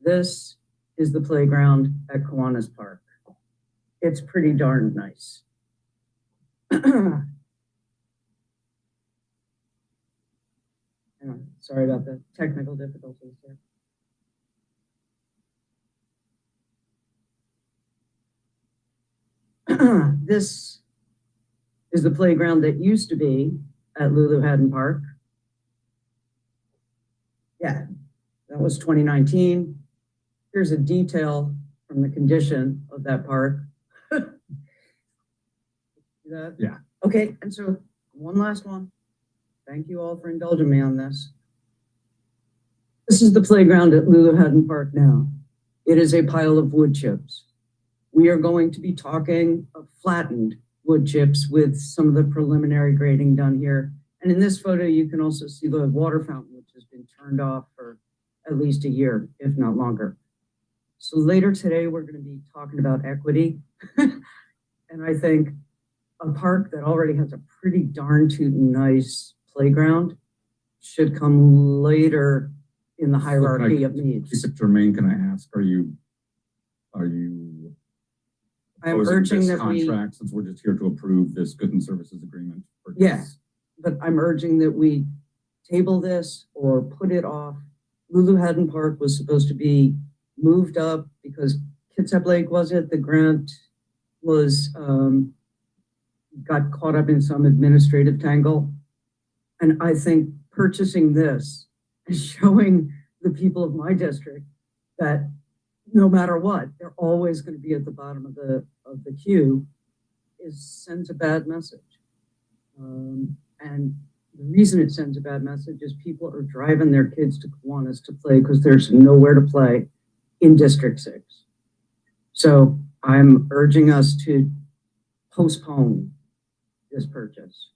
This is the playground at Kiwanis Park. It's pretty darn nice. Sorry about the technical difficulties here. This is the playground that used to be at Lulu Haddon Park. Yeah, that was 2019. Here's a detail from the condition of that park. That? Yeah. Okay, and so one last one. Thank you all for indulging me on this. This is the playground at Lulu Haddon Park now. It is a pile of wood chips. We are going to be talking of flattened wood chips with some of the preliminary grading done here. And in this photo, you can also see the water fountain, which has been turned off for at least a year, if not longer. So later today, we're going to be talking about equity. And I think a park that already has a pretty darn tootin' nice playground should come later in the hierarchy of needs. Mr. Germain, can I ask, are you I'm urging that contract, since we're just here to approve this goods and services agreement? Yeah, but I'm urging that we table this or put it off. Lulu Haddon Park was supposed to be moved up because Kitsap Lake, was it? The grant was, got caught up in some administrative tangle. And I think purchasing this and showing the people of my district that no matter what, they're always going to be at the bottom of the queue sends a bad message. And the reason it sends a bad message is people are driving their kids to Kiwanis to play because there's nowhere to play in District 6. So I'm urging us to postpone this purchase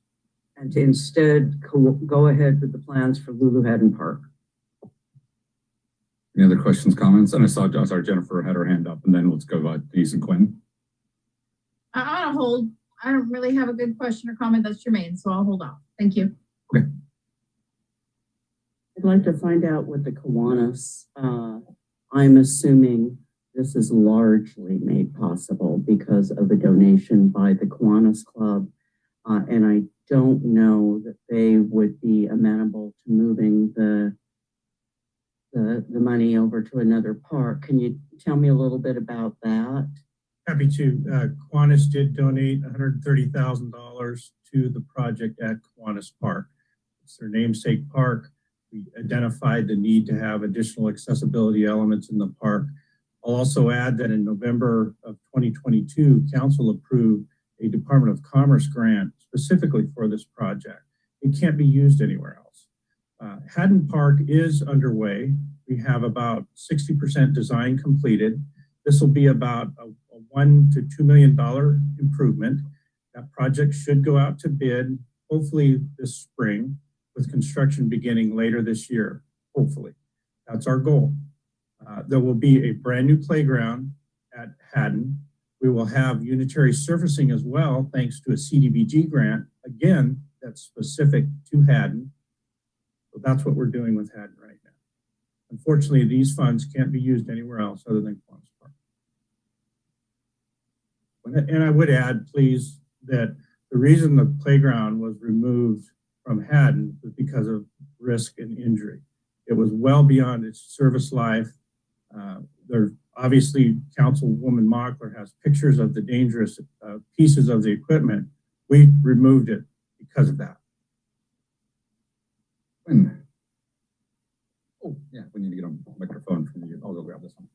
and to instead go ahead with the plans for Lulu Haddon Park. Any other questions, comments? And I saw, sorry, Jennifer had her hand up, and then let's go about Denise and Quinn. I'll hold. I don't really have a good question or comment that's germane, so I'll hold off. Thank you. Okay. I'd like to find out what the Kiwanis, I'm assuming this is largely made possible because of a donation by the Kiwanis Club. And I don't know that they would be amenable to moving the money over to another park. Can you tell me a little bit about that? Happy to. Kiwanis did donate $130,000 to the project at Kiwanis Park. It's their namesake park. We identified the need to have additional accessibility elements in the park. I'll also add that in November of 2022, Council approved a Department of Commerce grant specifically for this project. It can't be used anywhere else. Haddon Park is underway. We have about 60% design completed. This will be about a $1 to $2 million improvement. That project should go out to bid, hopefully this spring, with construction beginning later this year, hopefully. That's our goal. There will be a brand new playground at Haddon. We will have unitary surfacing as well, thanks to a CDBG grant, again, that's specific to Haddon. So that's what we're doing with Haddon right now. Unfortunately, these funds can't be used anywhere else other than Kiwanis Park. And I would add, please, that the reason the playground was removed from Haddon was because of risk and injury. It was well beyond its service life. There, obviously, Councilwoman Mockler has pictures of the dangerous pieces of the equipment. We removed it because of that. Quinn. Oh, yeah, we need to get a microphone from you. I'll go grab this one.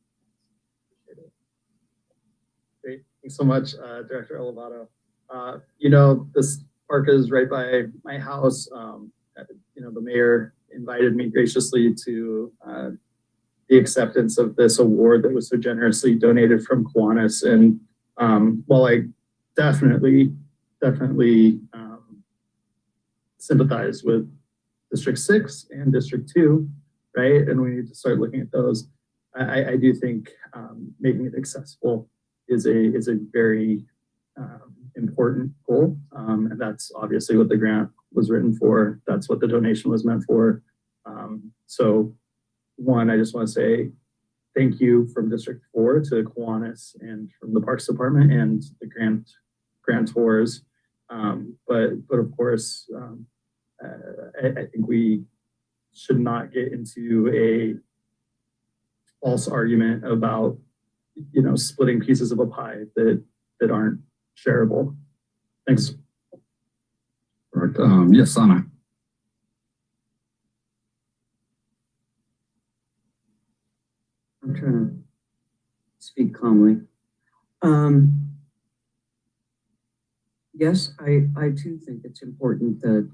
Great, thanks so much, Director Elevato. You know, this park is right by my house. You know, the mayor invited me graciously to the acceptance of this award that was so generously donated from Kiwanis. And while I definitely sympathize with District 6 and District 2, right? And we need to start looking at those. I do think making it accessible is a very important goal. And that's obviously what the grant was written for. That's what the donation was meant for. So one, I just want to say thank you from District 4 to Kiwanis and from the Parks Department and the grantors. But of course, I think we should not get into a false argument about, splitting pieces of a pie that aren't shareable. Thanks. All right, yes, Anna. I'm trying to speak calmly. Yes, I too think it's important that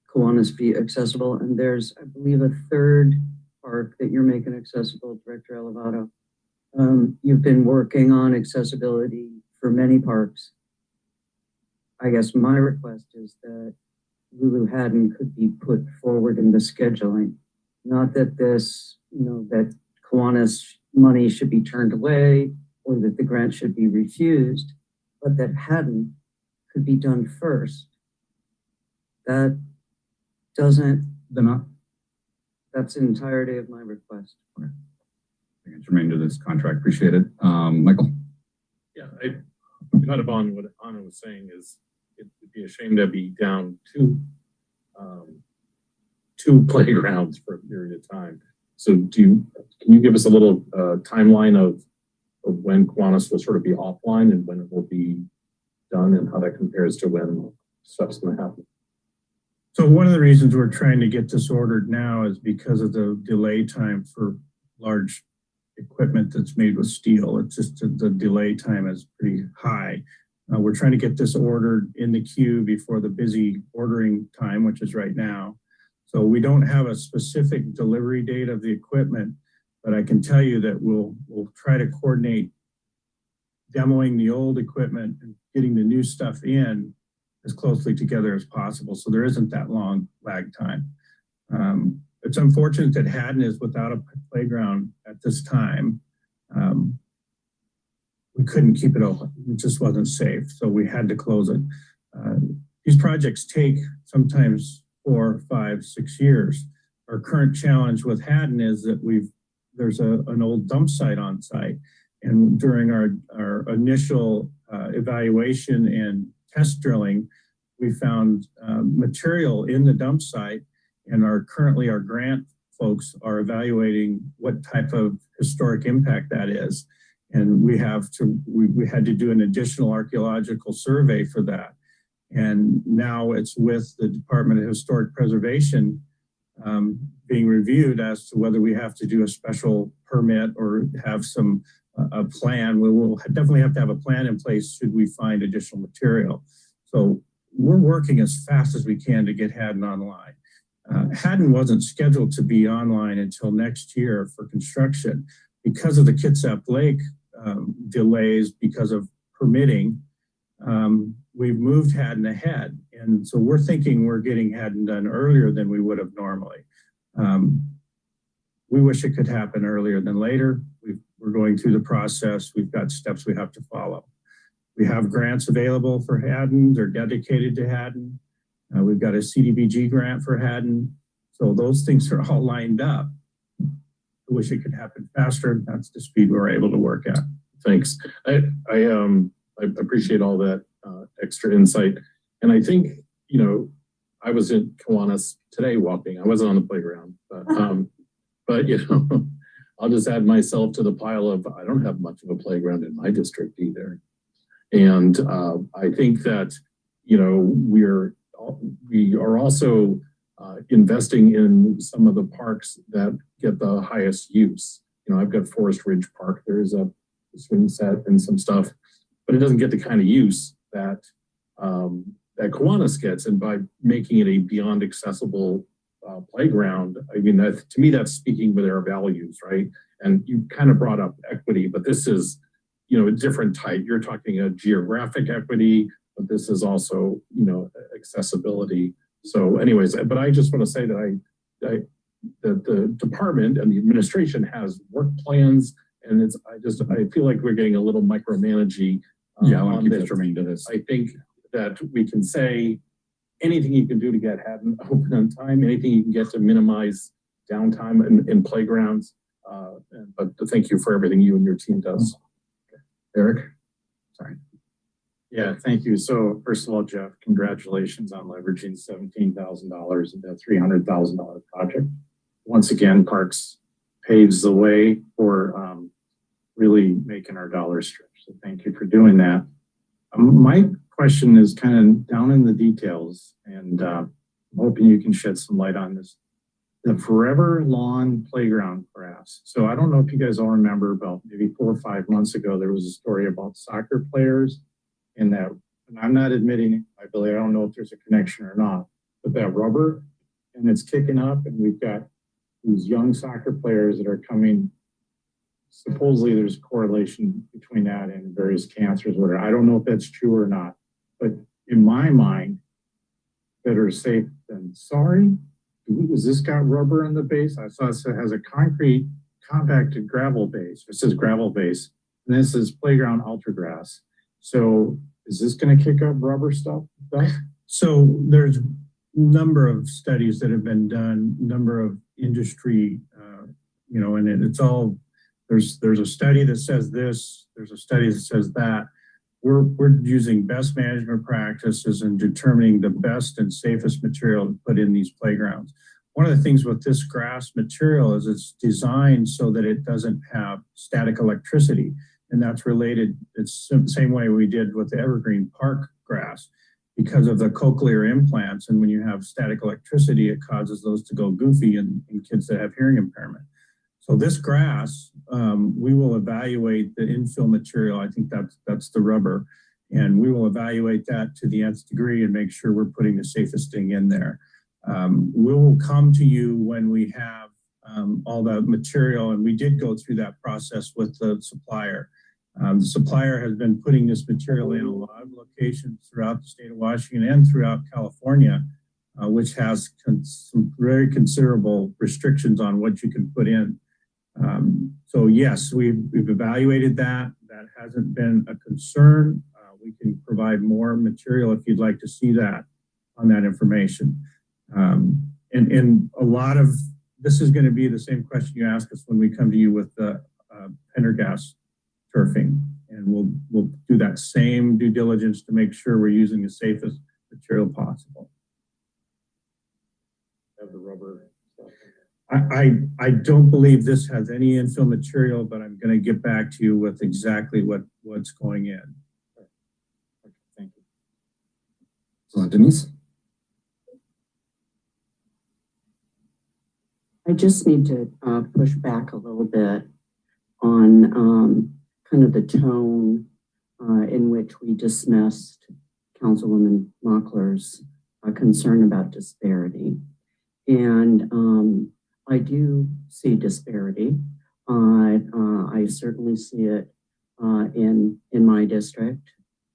Kiwanis be accessible, and there's, I believe, a third park that you're making accessible, Director Elevato. You've been working on accessibility for many parks. I guess my request is that Lulu Haddon could be put forward in the scheduling. Not that this, that Kiwanis money should be turned away or that the grant should be refused, but that Haddon could be done first. That doesn't, that's the entirety of my request. Okay. I think it's germane to this contract. Appreciate it. Michael? Yeah, I kind of on what Anna was saying is it would be a shame to be down two playgrounds for a period of time. So can you give us a little timeline of when Kiwanis will sort of be offline and when it will be done and how that compares to when stuff's going to happen? So one of the reasons we're trying to get this ordered now is because of the delay time for large equipment that's made with steel. It's just the delay time is pretty high. We're trying to get this ordered in the queue before the busy ordering time, which is right now. So we don't have a specific delivery date of the equipment, but I can tell you that we'll try to coordinate demoing the old equipment and getting the new stuff in as closely together as possible. So there isn't that long lag time. It's unfortunate that Haddon is without a playground at this time. We couldn't keep it open. It just wasn't safe. So we had to close it. These projects take sometimes 4, 5, 6 years. Our current challenge with Haddon is that there's an old dump site on site. And during our initial evaluation and test drilling, we found material in the dump site, and currently our grant folks are evaluating what type of historic impact that is. And we had to do an additional archaeological survey for that. And now it's with the Department of Historic Preservation being reviewed as to whether we have to do a special permit or have a plan. We will definitely have to have a plan in place should we find additional material. So we're working as fast as we can to get Haddon online. Haddon wasn't scheduled to be online until next year for construction. Because of the Kitsap Lake delays because of permitting, we've moved Haddon ahead. And so we're thinking we're getting Haddon done earlier than we would have normally. We wish it could happen earlier than later. We're going through the process. We've got steps we have to follow. We have grants available for Haddon. They're dedicated to Haddon. We've got a CDBG grant for Haddon. So those things are all lined up. I wish it could happen faster. That's the speed we're able to work at. Thanks. I appreciate all that extra insight. And I think, I was in Kiwanis today walking. I wasn't on the playground, but I'll just add myself to the pile of, I don't have much of a playground in my district either. And I think that, we are also investing in some of the parks that get the highest use. I've got Forest Ridge Park. There is a swing set and some stuff, but it doesn't get the kind of use that Kiwanis gets. And by making it a beyond accessible playground, I mean, that to me, that's speaking with our values, right? And you kind of brought up equity, but this is, a different type. You're talking a geographic equity, but this is also, accessibility. So anyways, but I just want to say that the department and the administration has work plans, and I feel like we're getting a little micromanaging. I want to keep it germane to this. I think that we can say anything you can do to get Haddon open on time, anything you can get to minimize downtime in playgrounds. But thank you for everything you and your team does. Eric? Yeah, thank you. So first of all, Jeff, congratulations on leveraging $17,000 into a $300,000 project. Once again, Parks paves the way for really making our dollars stretch. So thank you for doing that. My question is kind of down in the details, and I'm hoping you can shed some light on this. The Forever Lawn Playground grass. So I don't know if you guys all remember, about maybe 4 or 5 months ago, there was a story about soccer players and that, and I'm not admitting, I don't know if there's a connection or not, but that rubber, and it's kicking up, and we've got these young soccer players that are coming. Supposedly there's a correlation between that and various cancers, whatever. I don't know if that's true or not, but in my mind, better safe than sorry. Has this got rubber on the base? I saw it has a concrete compacted gravel base. It says gravel base, and this is playground ultra grass. So is this going to kick up rubber stuff? So there's a number of studies that have been done, number of industry, and it's all, there's a study that says this, there's a study that says that. We're using best management practices and determining the best and safest material to put in these playgrounds. One of the things with this grass material is it's designed so that it doesn't have static electricity. And that's related, it's the same way we did with the Evergreen Park grass because of the cochlear implants. And when you have static electricity, it causes those to go goofy in kids that have hearing impairment. So this grass, we will evaluate the infill material. I think that's the rubber. And we will evaluate that to the nth degree and make sure we're putting the safest thing in there. We will come to you when we have all the material, and we did go through that process with the supplier. The supplier has been putting this material in a lot of locations throughout the state of Washington and throughout California, which has some very considerable restrictions on what you can put in. So yes, we've evaluated that. That hasn't been a concern. We can provide more material if you'd like to see that on that information. And a lot of this is going to be the same question you ask us when we come to you with the Pendergast turfing, and we'll do that same due diligence to make sure we're using the safest material possible. Have the rubber stuff. I don't believe this has any infill material, but I'm going to get back to you with exactly what's going in. Okay, thank you. So Denise? I just need to push back a little bit on kind of the tone in which we dismissed Councilwoman Mockler's concern about disparity. And I do see disparity. I certainly see it in my district.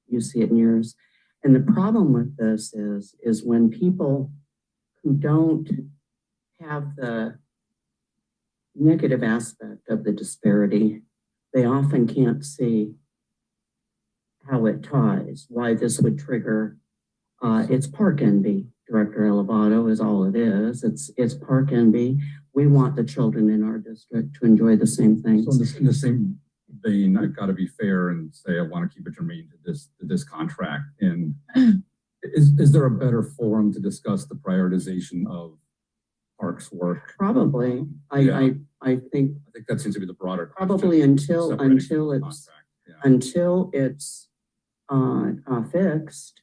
You see it in yours. And the problem with this is when people who don't have the negative aspect of the disparity, they often can't see how it ties, why this would trigger. It's park envy. Director Elevato is all it is. It's park envy. We want the children in our district to enjoy the same things. So in the same vein, I've got to be fair and say I want to keep it germane to this contract. And is there a better forum to discuss the prioritization of Parks work? Probably. Yeah. I think that seems to be the broader question. probably until it's fixed.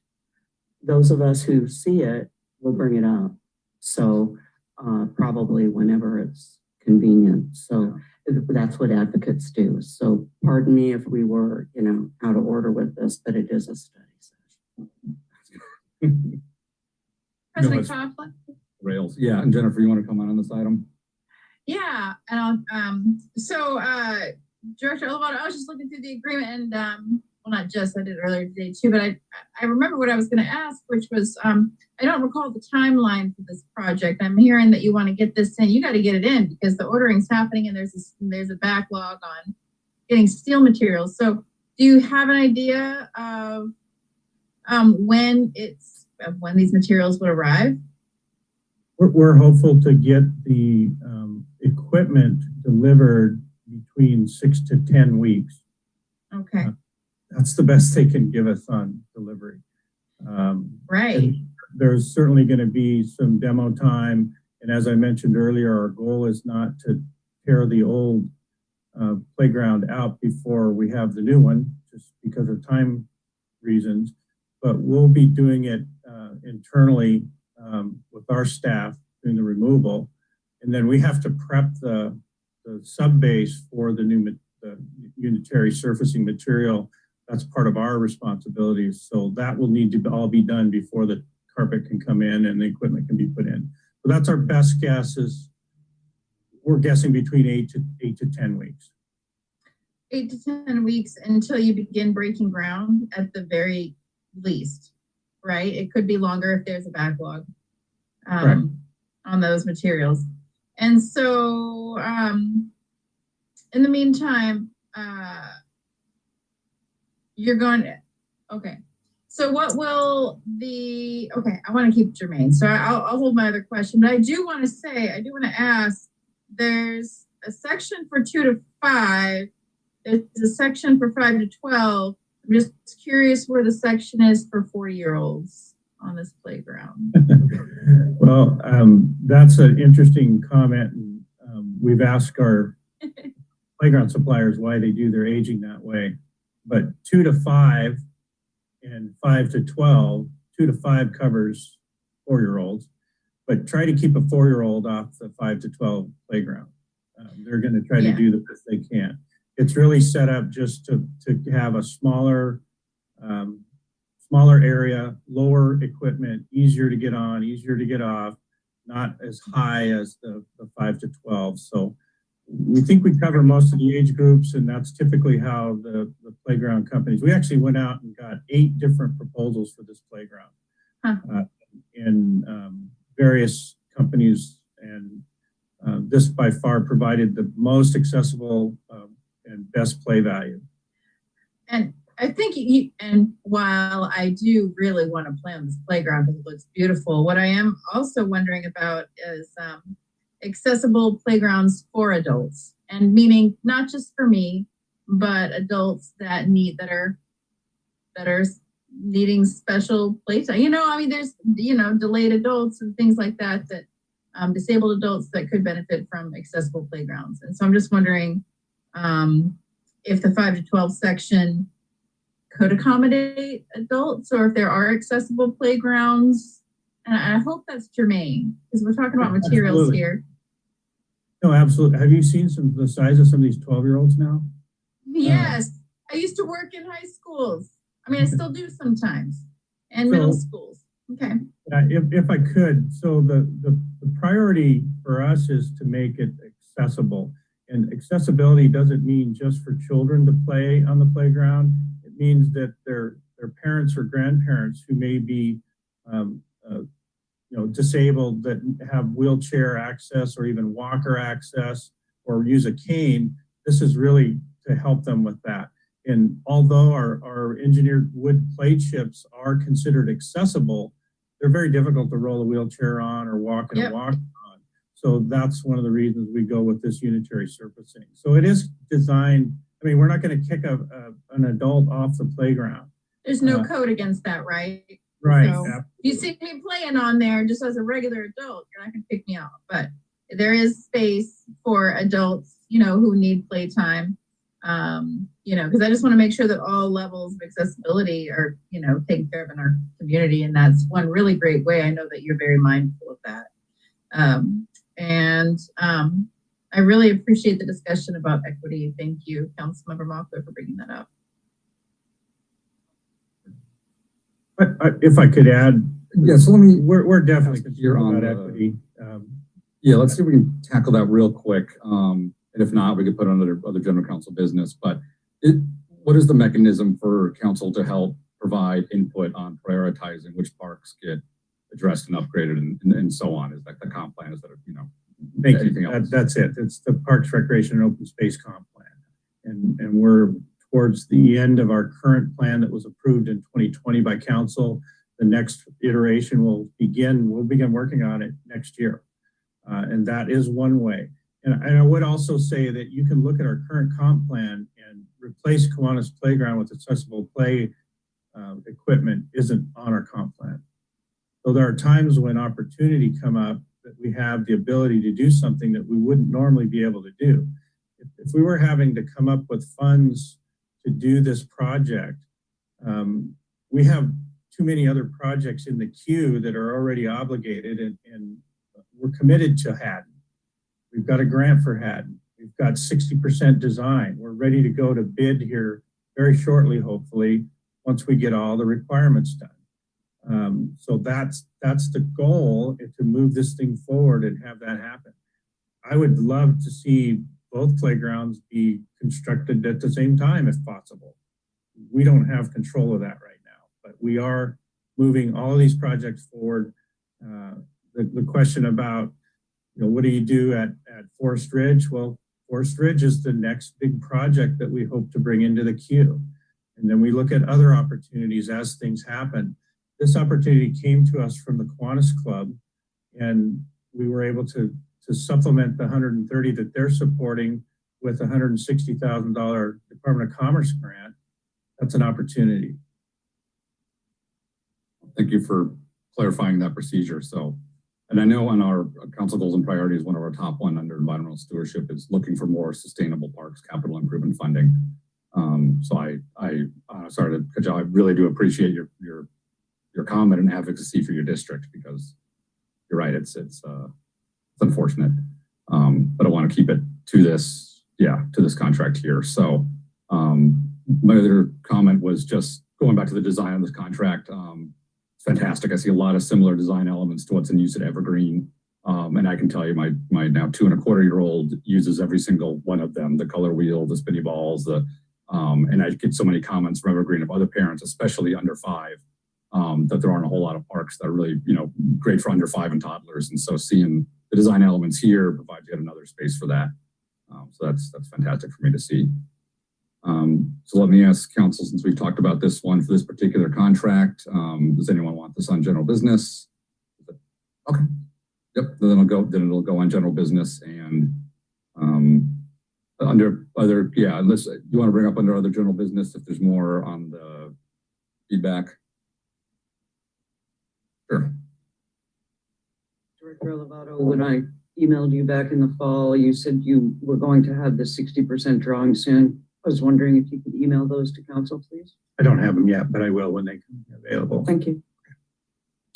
Those of us who see it will bring it up. So probably whenever it's convenient. So that's what advocates do. So pardon me if we were, out of order with this, but it is a study session. President Coughlin? Rails. Yeah, and Jennifer, you want to comment on this item? Yeah, and I'll, Director Elevato, I was just looking through the agreement and, well, not just, I did it earlier today too, but I remember what I was going to ask, which was, I don't recall the timeline for this project. I'm hearing that you want to get this in. You got to get it in because the ordering's happening and there's a backlog on getting steel materials. So do you have an idea of when these materials would arrive? We're hopeful to get the equipment delivered between 6 to 10 weeks. Okay, That's the best they can give us on delivery. right. And there's certainly going to be some demo time. And as I mentioned earlier, our goal is not to tear the old playground out before we have the new one, just because of time reasons. But we'll be doing it internally with our staff doing the removal. And then we have to prep the sub base for the new the unitary surfacing material. That's part of our responsibilities. So that will need to all be done before the carpet can come in and the equipment can be put in. So that's our best guess is we're guessing between 8 to 10 weeks. 8 to 10 weeks until you begin breaking ground at the very least, right? It could be longer if there's a backlog on those materials. And so in the meantime, you're going, okay. So what will okay, I want to keep it germane. So I'll hold my other question, but I do want to ask, there's a section for 2 to 5. There's a section for 5 to 12. I'm just curious where the section is for 4-year-olds on this playground. Well, that's an interesting comment. We've asked our playground suppliers why they do their aging that way. But 2 to 5 and 5 to 12, 2 to 5 covers 4-year-olds, but try to keep a 4-year-old off the 5 to 12 playground. They're going to try to do the best they can. It's really set up just to have a smaller area, lower equipment, easier to get on, easier to get off, not as high as the 5 to 12. So we think we cover most of the age groups, and that's typically how the playground companies, we actually went out and got 8 different proposals for this playground in various companies, and this by far provided the most accessible and best play value. And I think and while I do really want to play on this playground because it looks beautiful, what I am also wondering about is accessible playgrounds for adults, and meaning not just for me, but adults that are needing special playtime. I mean, there's delayed adults and things like that disabled adults that could benefit from accessible playgrounds. And so I'm just wondering if the 5 to 12 section could accommodate adults, or if there are accessible playgrounds. And I hope that's germane because we're talking about materials here. No, absolutely. Have you seen the size of some of these 12-year-olds now? Yes. I used to work in high schools. I mean, I still do sometimes, and middle schools. Okay. If I could, so the priority for us is to make it accessible. And accessibility doesn't mean just for children to play on the playground. It means that their parents or grandparents who may be disabled, that have wheelchair access or even walker access or use a cane, this is really to help them with that. And although our engineered wood play chips are considered accessible, they're very difficult to roll a wheelchair on or walk in a walker on. So that's one of the reasons we go with this unitary surfacing. So it is designed, I mean, we're not going to kick an adult off the playground. There's no code against that, right? Right. So if you see me playing on there just as a regular adult, you're not going to pick me out. But there is space for adults, who need playtime. Because I just want to make sure that all levels of accessibility are, taken care of in our community. And that's one really great way. I know that you're very mindful of that. I really appreciate the discussion about equity. Thank you, Councilmember Mockler, for bringing that up. If I could add, so we're definitely you're on about equity. Let's see if we can tackle that real quick. And if not, we could put it on other general council business. But what is the mechanism for council to help provide input on prioritizing which parks get addressed and upgraded and so on? Is that the comp plan? Is that, anything else? That's it. It's the Parks, Recreation, and Open Space comp plan. And we're towards the end of our current plan that was approved in 2020 by council. The next iteration we'll begin working on it next year. And that is one way. And I would also say that you can look at our current comp plan and replace Kiwanis Playground with accessible play equipment isn't on our comp plan. So there are times when opportunity come up that we have the ability to do something that we wouldn't normally be able to do. If we were having to come up with funds to do this project, we have too many other projects in the queue that are already obligated, and we're committed to Haddon. We've got a grant for Haddon. We've got 60% design. We're ready to go to bid here very shortly, hopefully, once we get all the requirements done. So that's the goal, is to move this thing forward and have that happen. I would love to see both playgrounds be constructed at the same time if possible. We don't have control of that right now, but we are moving all of these projects forward. The question about, what do you do at Forest Ridge? Well, Forest Ridge is the next big project that we hope to bring into the queue. And then we look at other opportunities as things happen. This opportunity came to us from the Kiwanis Club, and we were able to supplement the 130 that they're supporting with a $160,000 Department of Commerce grant. That's an opportunity. Thank you for clarifying that procedure. So, and I know on our council goals and priorities, one of our top one under environmental stewardship is looking for more sustainable parks, capital improvement funding. So I sorry to cut you off. I really do appreciate your comment and advocacy for your district, because you're right. It's unfortunate. But I want to keep it to this contract here. So my other comment was just going back to the design of this contract. It's fantastic. I see a lot of similar design elements to what's in use at Evergreen. And I can tell you my now 2.25-year-old uses every single one of them, the color wheel, the spinny balls, and I get so many comments from Evergreen of other parents, especially under 5, that there aren't a whole lot of parks that are really, great for under 5 and toddlers. And so seeing the design elements here provides yet another space for that. So that's fantastic for me to see. So let me ask council, since we've talked about this one for this particular contract, does anyone want this on general business? Okay. Yep. Then it'll go on general business, and under other, unless you want to bring up under other general business, if there's more on the feedback. Sure. Director Elevato, when I emailed you back in the fall, you said you were going to have the 60% drawing soon. I was wondering if you could email those to council, please. I don't have them yet, but I will when they come available. Thank you.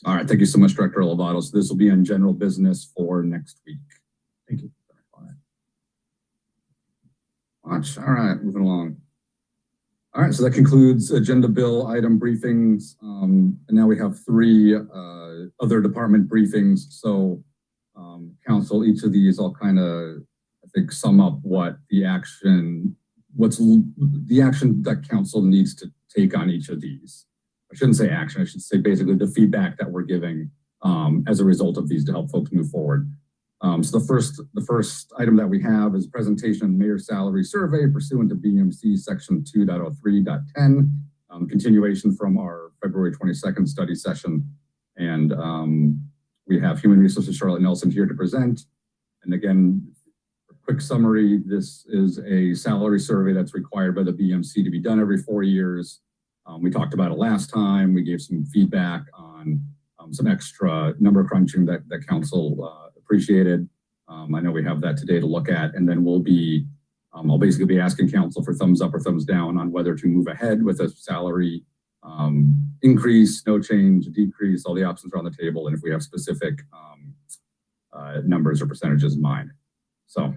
All right. Thank you so much, Director Elevato. So this will be on general business for next week. Thank you. Watch. All right. Moving along. All right. So that concludes agenda bill item briefings. And now we have 3 other department briefings. So council, each of these I'll kind of, I think, sum up what the action that council needs to take on each of these. I shouldn't say action, I should say basically the feedback that we're giving as a result of these to help folks move forward. So the first item that we have is presentation of mayor salary survey pursuant to BMC section 2.03.10, continuation from our February 22nd study session. And we have Human Resources Charlotte Nelson here to present. And again, quick summary, this is a salary survey that's required by the BMC to be done every 4 years. We talked about it last time. We gave some feedback on some extra number crunching that council appreciated. I know we have that today to look at, and then I'll basically be asking council for thumbs up or thumbs down on whether to move ahead with a salary increase, no change, decrease. All the options are on the table, and if we have specific numbers or percentages in mind. So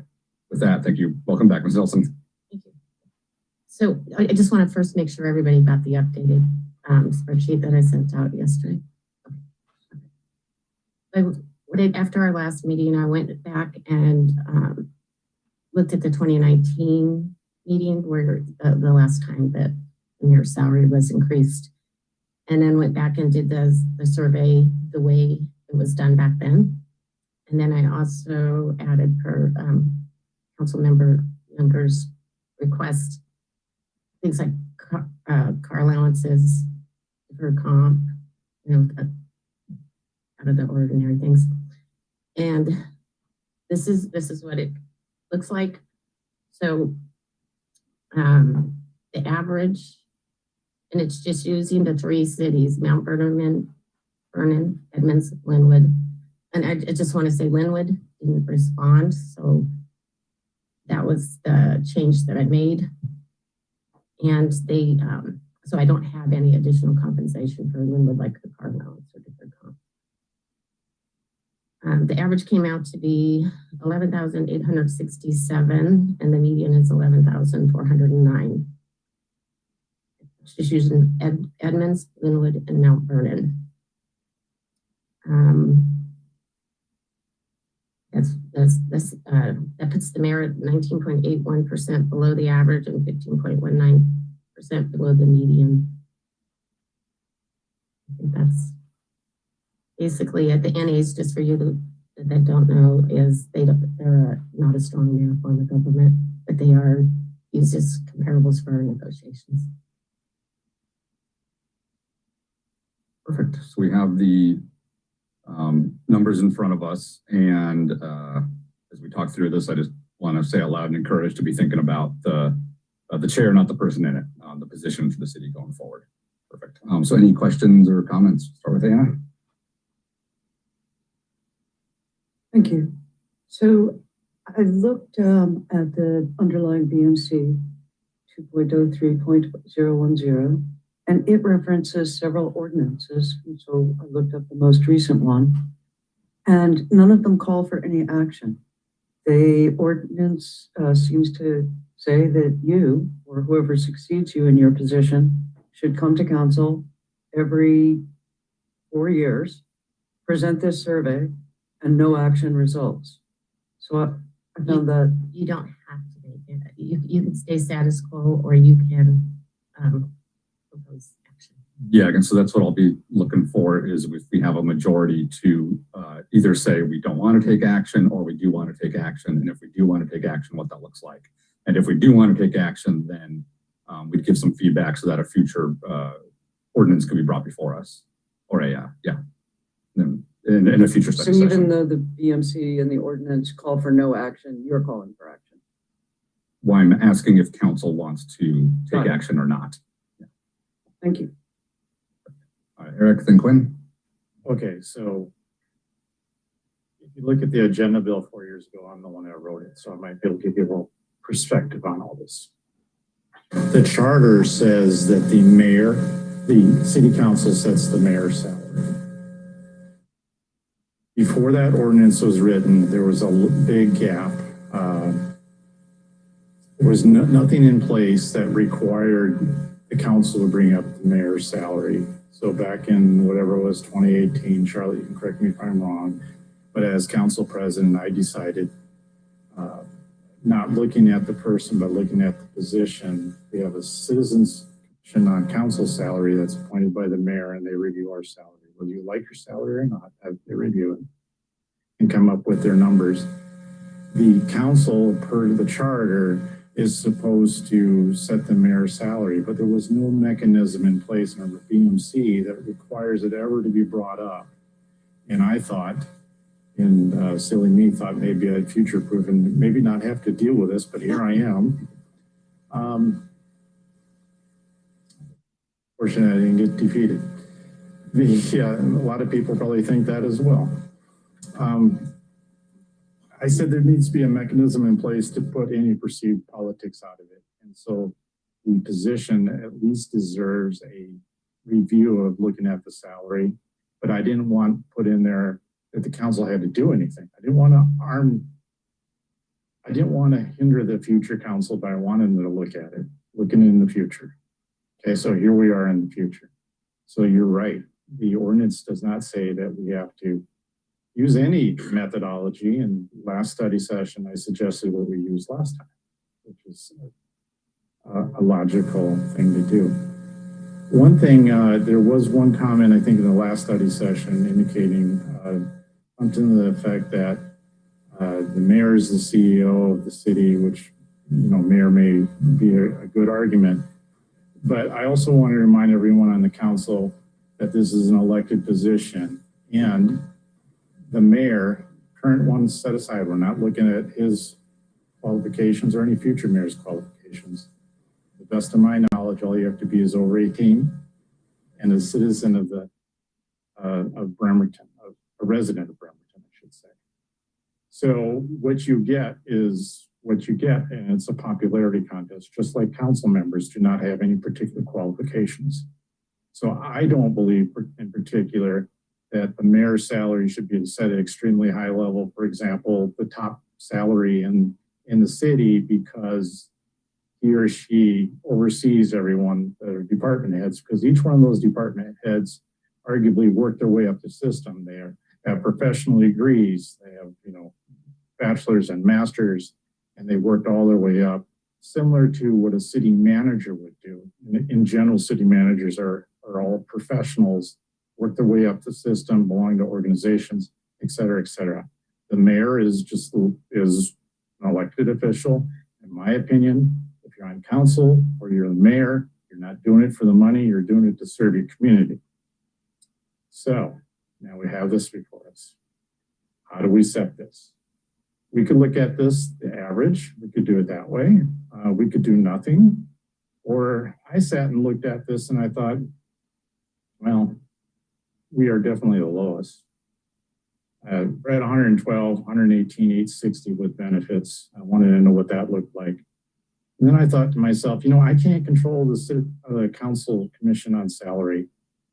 with that, thank you. Welcome back, Ms. Nelson. Thank you. So I just want to first make sure everybody got the updated spreadsheet that I sent out yesterday. After our last meeting, I went back and looked at the 2019 meeting where the last time that your salary was increased, and then went back and did the survey the way it was done back then. And then I also added per council member Younger's request, things like car allowances, for comp, out of the ordinary things. And this is what it looks like. So the average, and it's just using the 3 cities, Mount Vernon, Edmonds, Linwood. And I just want to say Linwood didn't respond. So that was the change that I made. And they, so I don't have any additional compensation for Linwood, like the car allowance or deferred comp. The average came out to be 11,867, and the median is 11,409. Just using Edmonds, Linwood, and Mount Vernon. That puts the mayor at 19.81% below the average and 15.19% below the median. I think that's basically at the NAs, just for you that don't know, is they're not a strong mayor form of government, but they are used as comparables for our negotiations. Perfect. So we have the numbers in front of us, and as we talk through this, I just want to say out loud and encourage to be thinking about the chair, not the person in it, the position for the city going forward. Perfect. So any questions or comments? Start with Anna. Thank you. So I looked at the underlying BMC 2.03.010, and it references several ordinances. And so I looked up the most recent one, and none of them call for any action. The ordinance seems to say that you, or whoever succeeds you in your position, should come to council every 4 years, present this survey, and no action results. So I found that you don't have to make it. You can stay status quo, or you can propose action. Yeah, and so that's what I'll be looking for, is if we have a majority to either say we don't want to take action or we do want to take action, and if we do want to take action, what that looks like. And if we do want to take action, then we'd give some feedback so that a future ordinance could be brought before us, or in a future study so session. even though the BMC and the ordinance call for no action, you're calling for action. Why I'm asking if council wants to take action or not. Yeah. Thank you. All right, Eric, then Quinn. Okay, so if you look at the agenda bill 4 years ago, I'm the one that wrote it, so I might be able to give you a little perspective on all this. The charter says that the city council sets the mayor's salary. Before that ordinance was written, there was a big gap. There was nothing in place that required the council to bring up the mayor's salary. So back in whatever it was, 2018, Charlotte, you can correct me if I'm wrong, but as council president, I decided not looking at the person, but looking at the position. We have a citizens commission on council salary that's appointed by the mayor, and they review our salary. Whether you like your salary or not, they review it and come up with their numbers. The council, per the charter, is supposed to set the mayor's salary, but there was no mechanism in place in our BMC that requires it ever to be brought up. And I thought, silly me, thought maybe I'd future-proof and maybe not have to deal with this, but here I am. Fortunately, I didn't get defeated. A lot of people probably think that as well. I said there needs to be a mechanism in place to put any perceived politics out of it. And so the position at least deserves a review of looking at the salary, but I didn't want put in there that the council had to do anything. I didn't want to hinder the future council by wanting them to look at it, looking in the future. Okay, so here we are in the future. So you're right. The ordinance does not say that we have to use any methodology. And last study session, I suggested what we used last time, which is a logical thing to do. One thing, there was one comment, I think, in the last study session indicating something to the effect that the mayor is the CEO of the city, which, may or may be a good argument. But I also want to remind everyone on the council that this is an elected position, and the mayor, current one set aside, we're not looking at his qualifications or any future mayor's qualifications. To the best of my knowledge, all you have to be is over 18 and a citizen of Bremerton, a resident of Bremerton, I should say. So what you get is what you get, and it's a popularity contest, just like council members do not have any particular qualifications. So I don't believe in particular that the mayor's salary should be set at extremely high level. For example, the top salary in the city because he or she oversees everyone that are department heads, because each one of those department heads arguably work their way up the system. They have professional degrees, they have, bachelor's and master's, and they worked all their way up, similar to what a city manager would do. In general, city managers are all professionals, work their way up the system, belong to organizations, et cetera, et cetera. The mayor is an elected official. In my opinion, if you're on council or you're the mayor, you're not doing it for the money, you're doing it to serve your community. So now we have this before us. How do we set this? We could look at this, the average, we could do it that way. We could do nothing. Or I sat and looked at this and I thought, well, we are definitely the lowest. We're at 112, 118, 860 with benefits. I wanted to know what that looked like. And then I thought to myself, I can't control the council commission on salary.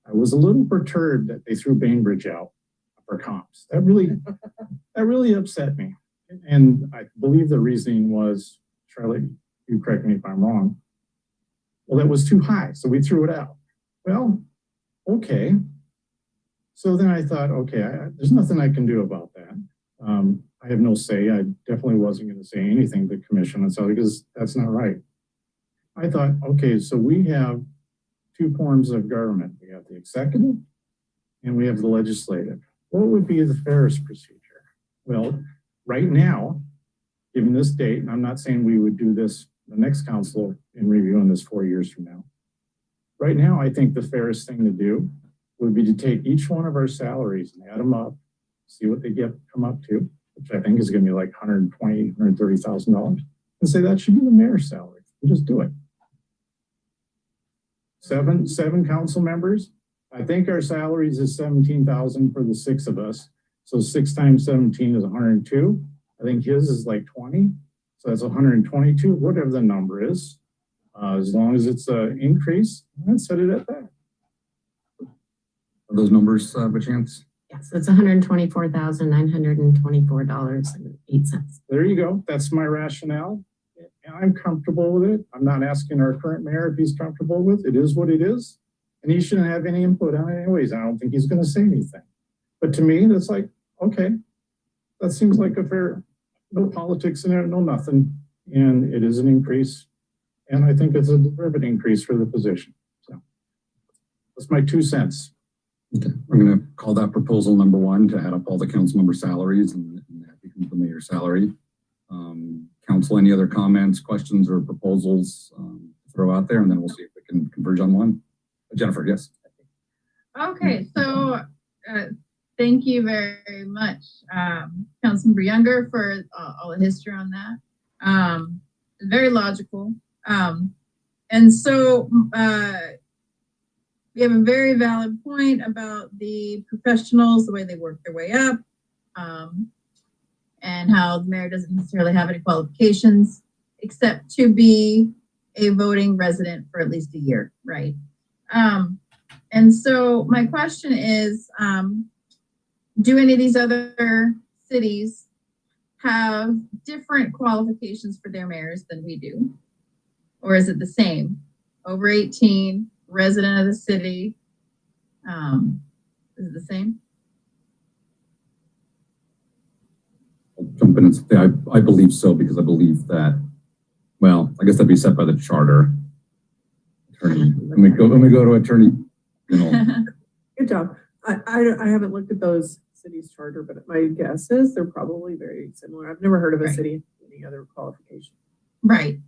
I was a little perturbed that they threw Bainbridge out for comps. That really upset me. And I believe the reasoning was, Charlotte, you correct me if I'm wrong. Well, that was too high, so we threw it out. Well, okay. So then I thought, okay, there's nothing I can do about that. I have no say. I definitely wasn't going to say anything to the commission on salary because that's not right. I thought, okay, so we have two forms of government. We have the executive and we have the legislative. What would be the fairest procedure? Well, right now, given this date, and I'm not saying we would do this the next council in reviewing this 4 years from now. Right now, I think the fairest thing to do would be to take each one of our salaries and add them up, see what they come up to, which I think is going to be like $120,000, $130,000, and say that should be the mayor's salary. And just do it. Seven council members. I think our salaries is $17,000 for the 6 of us. So 6 times 17 is 102. I think his is like 20. So that's 122, whatever the number is. As long as it's an increase, I'd set it at that. Are those numbers by chance? Yes, it's $124,924.08. There you go. That's my rationale. And I'm comfortable with it. I'm not asking our current mayor if he's comfortable with it. It is what it is. And he shouldn't have any input on it anyways. I don't think he's going to say anything. But to me, that's like, okay, that seems like a fair, no politics in it, no nothing. And it is an increase. And I think it's a deserved increase for the position. So that's my 2 cents. Okay, I'm going to call that proposal number 1 to add up all the council member salaries and that becomes the mayor's salary. Council, any other comments, questions, or proposals to throw out there, and then we'll see if we can converge on one. Jennifer, yes. Okay, so thank you very much, Councilmember Younger, for all the history on that. Very logical. And so we have a very valid point about the professionals, the way they work their way up, and how the mayor doesn't necessarily have any qualifications except to be a voting resident for at least a year, right? And so my question is, do any of these other cities have different qualifications for their mayors than we do? Or is it the same? Over 18, resident of the city. Is it the same? I'll jump in and say I believe so, because I believe that, well, I guess that'd be set by the charter. Attorney, when we go to attorney, Good job. I haven't looked at those cities' charter, but my guess is they're probably very similar. I've never heard of a city with any other qualification. Right.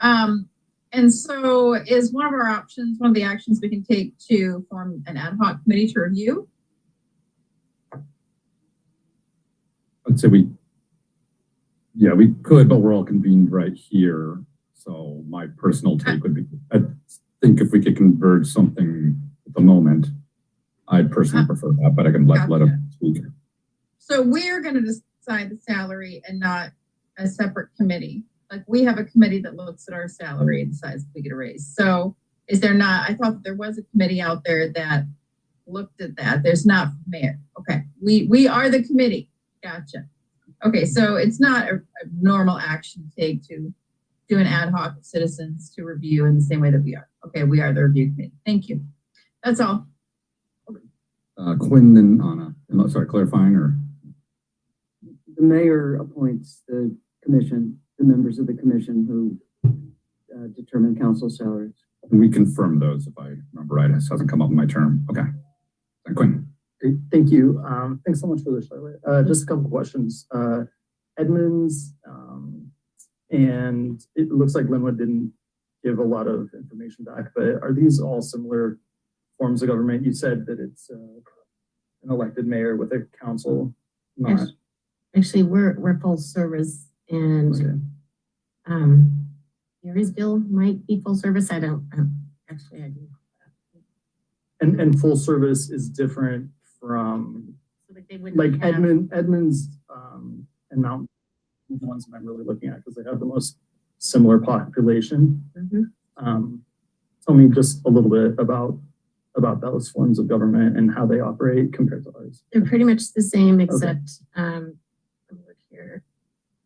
And so is one of our options, one of the actions we can take to form an ad hoc committee to review? I'd say we Yeah, we could, but we're all convened right here. So my personal take would be, I think if we could converge something at the moment, I'd personally prefer that, but I can let Gotcha. him speak. So we're gonna decide the salary and not a separate committee. Like we have a committee that looks at our salary and decides if we get a raise. So is there not, I thought there was a committee out there that looked at that. There's not for mayor. Okay, we are the committee. Gotcha. Okay, so it's not a normal action to take to do an ad hoc with citizens to review in the same way that we are. Okay, we are the review committee. Thank you. That's all. Quinn and Anna, sorry, clarifying or? The mayor appoints the commission, the members of the commission who determine council salaries. We confirm those if I remember right. It hasn't come up in my term. Okay. Quinn. Great, thank you. Thanks so much for this, Charlotte. Just a couple questions. Edmonds, and it looks like Linwood didn't give a lot of information back, but are these all similar forms of government? You said that it's an elected mayor with a council, not. Actually, we're full service, and Okay. Marysville might be full service. I don't actually. I do. And full service is different from So like they wouldn't like have, Edmonds and Mountain, the ones that I'm really looking at because they have the most similar population. Tell me just a little bit about those forms of government and how they operate compared to ours. They're pretty much the same, except look here,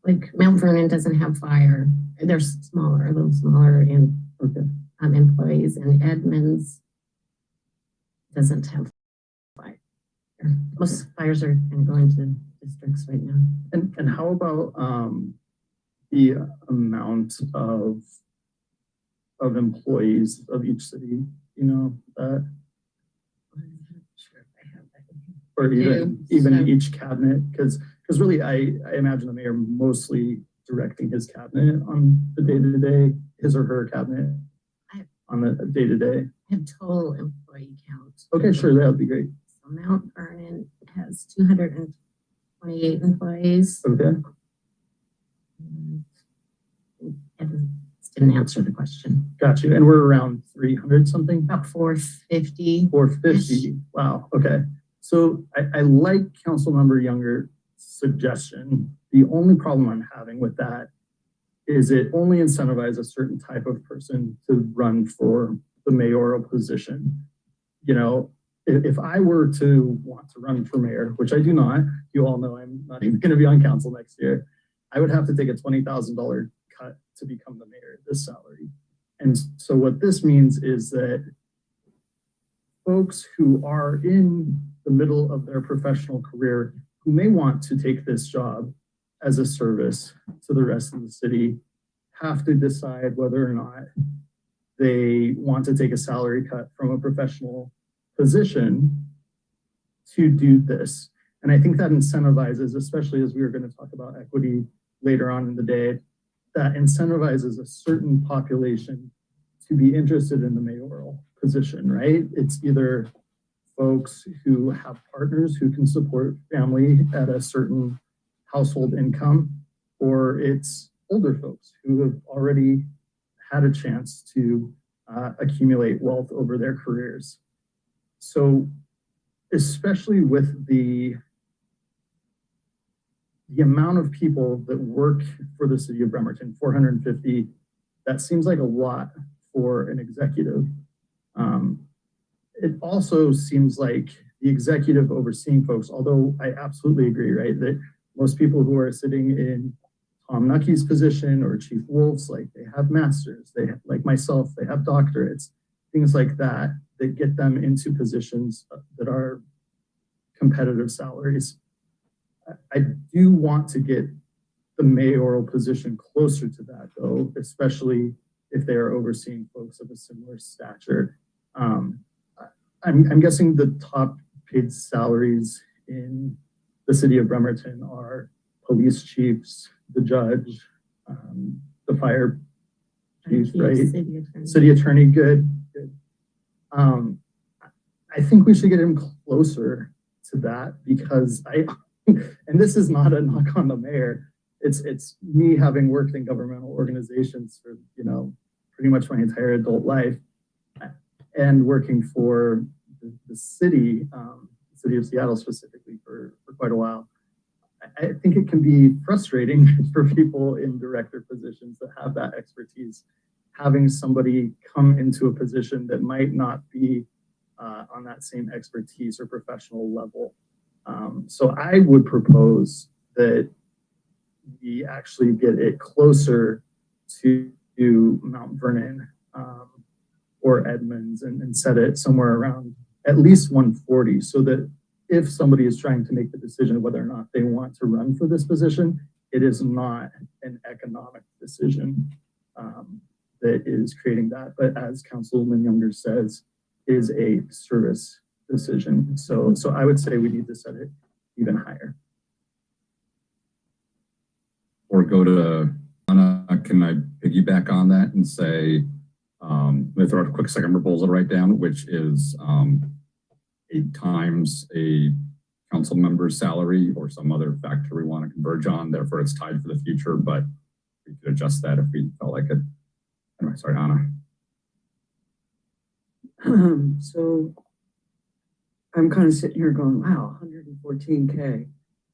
like Mount Vernon doesn't have fire. They're smaller, a little smaller in employees, and Edmonds doesn't have fire. Most fires are kind of going to districts right now. And how about the amount of employees of each city? You know that, I'm not sure if I have that in here. or do, even so- each cabinet? Because really, I imagine the mayor mostly directing his cabinet on the day-to-day, his or her cabinet on the day-to-day. I have total employee count. Okay, sure, that would be great. So Mount Vernon has 228 employees. Okay, And Edmonds didn't answer the question. got you. And we're around 300 something? About 450. 450. Wow. Okay. So I like Councilmember Younger's suggestion. The only problem I'm having with that is it only incentivizes a certain type of person to run for the mayoral position. You know, if I were to want to run for mayor, which I do not, you all know I'm not even going to be on council next year, I would have to take a $20,000 cut to become the mayor at this salary. And so what this means is that folks who are in the middle of their professional career who may want to take this job as a service to the rest of the city have to decide whether or not they want to take a salary cut from a professional position to do this. And I think that incentivizes, especially as we are going to talk about equity later on in the day, that incentivizes a certain population to be interested in the mayoral position, right? It's either folks who have partners who can support family at a certain household income, or it's older folks who have already had a chance to accumulate wealth over their careers. So especially with the amount of people that work for the city of Bremerton, 450, that seems like a lot for an executive. It also seems like the executive overseeing folks, although I absolutely agree, right, that most people who are sitting in Tom Nucky's position or Chief Wolf's, like they have masters, they have, like myself, they have doctorates, things like that, that get them into positions that are competitive salaries. I do want to get the mayoral position closer to that though, especially if they are overseeing folks of a similar stature. I'm guessing the top paid salaries in the city of Bremerton are police chiefs, the judge, the fire chief, right? City attorney, good. I think we should get him closer to that because and this is not a knock on the mayor, it's me having worked in governmental organizations for, you know, pretty much my entire adult life and working for the city, city of Seattle specifically for quite a while. I think it can be frustrating for people in director positions that have that expertise, having somebody come into a position that might not be on that same expertise or professional level. So I would propose that we actually get it closer to Mount Vernon or Edmonds and set it somewhere around at least 140, so that if somebody is trying to make the decision whether or not they want to run for this position, it is not an economic decision that is creating that. But as Councilman Younger says, is a service decision. So I would say we need to set it even higher. Or go to, can I piggyback on that and say, let me throw out a quick second proposal right down, which is 8 times a council member's salary or some other factor we want to converge on. Therefore, it's tied for the future, but we could adjust that if we felt like it. Anyway, sorry, Anna. So I'm kind of sitting here going, wow, 114K.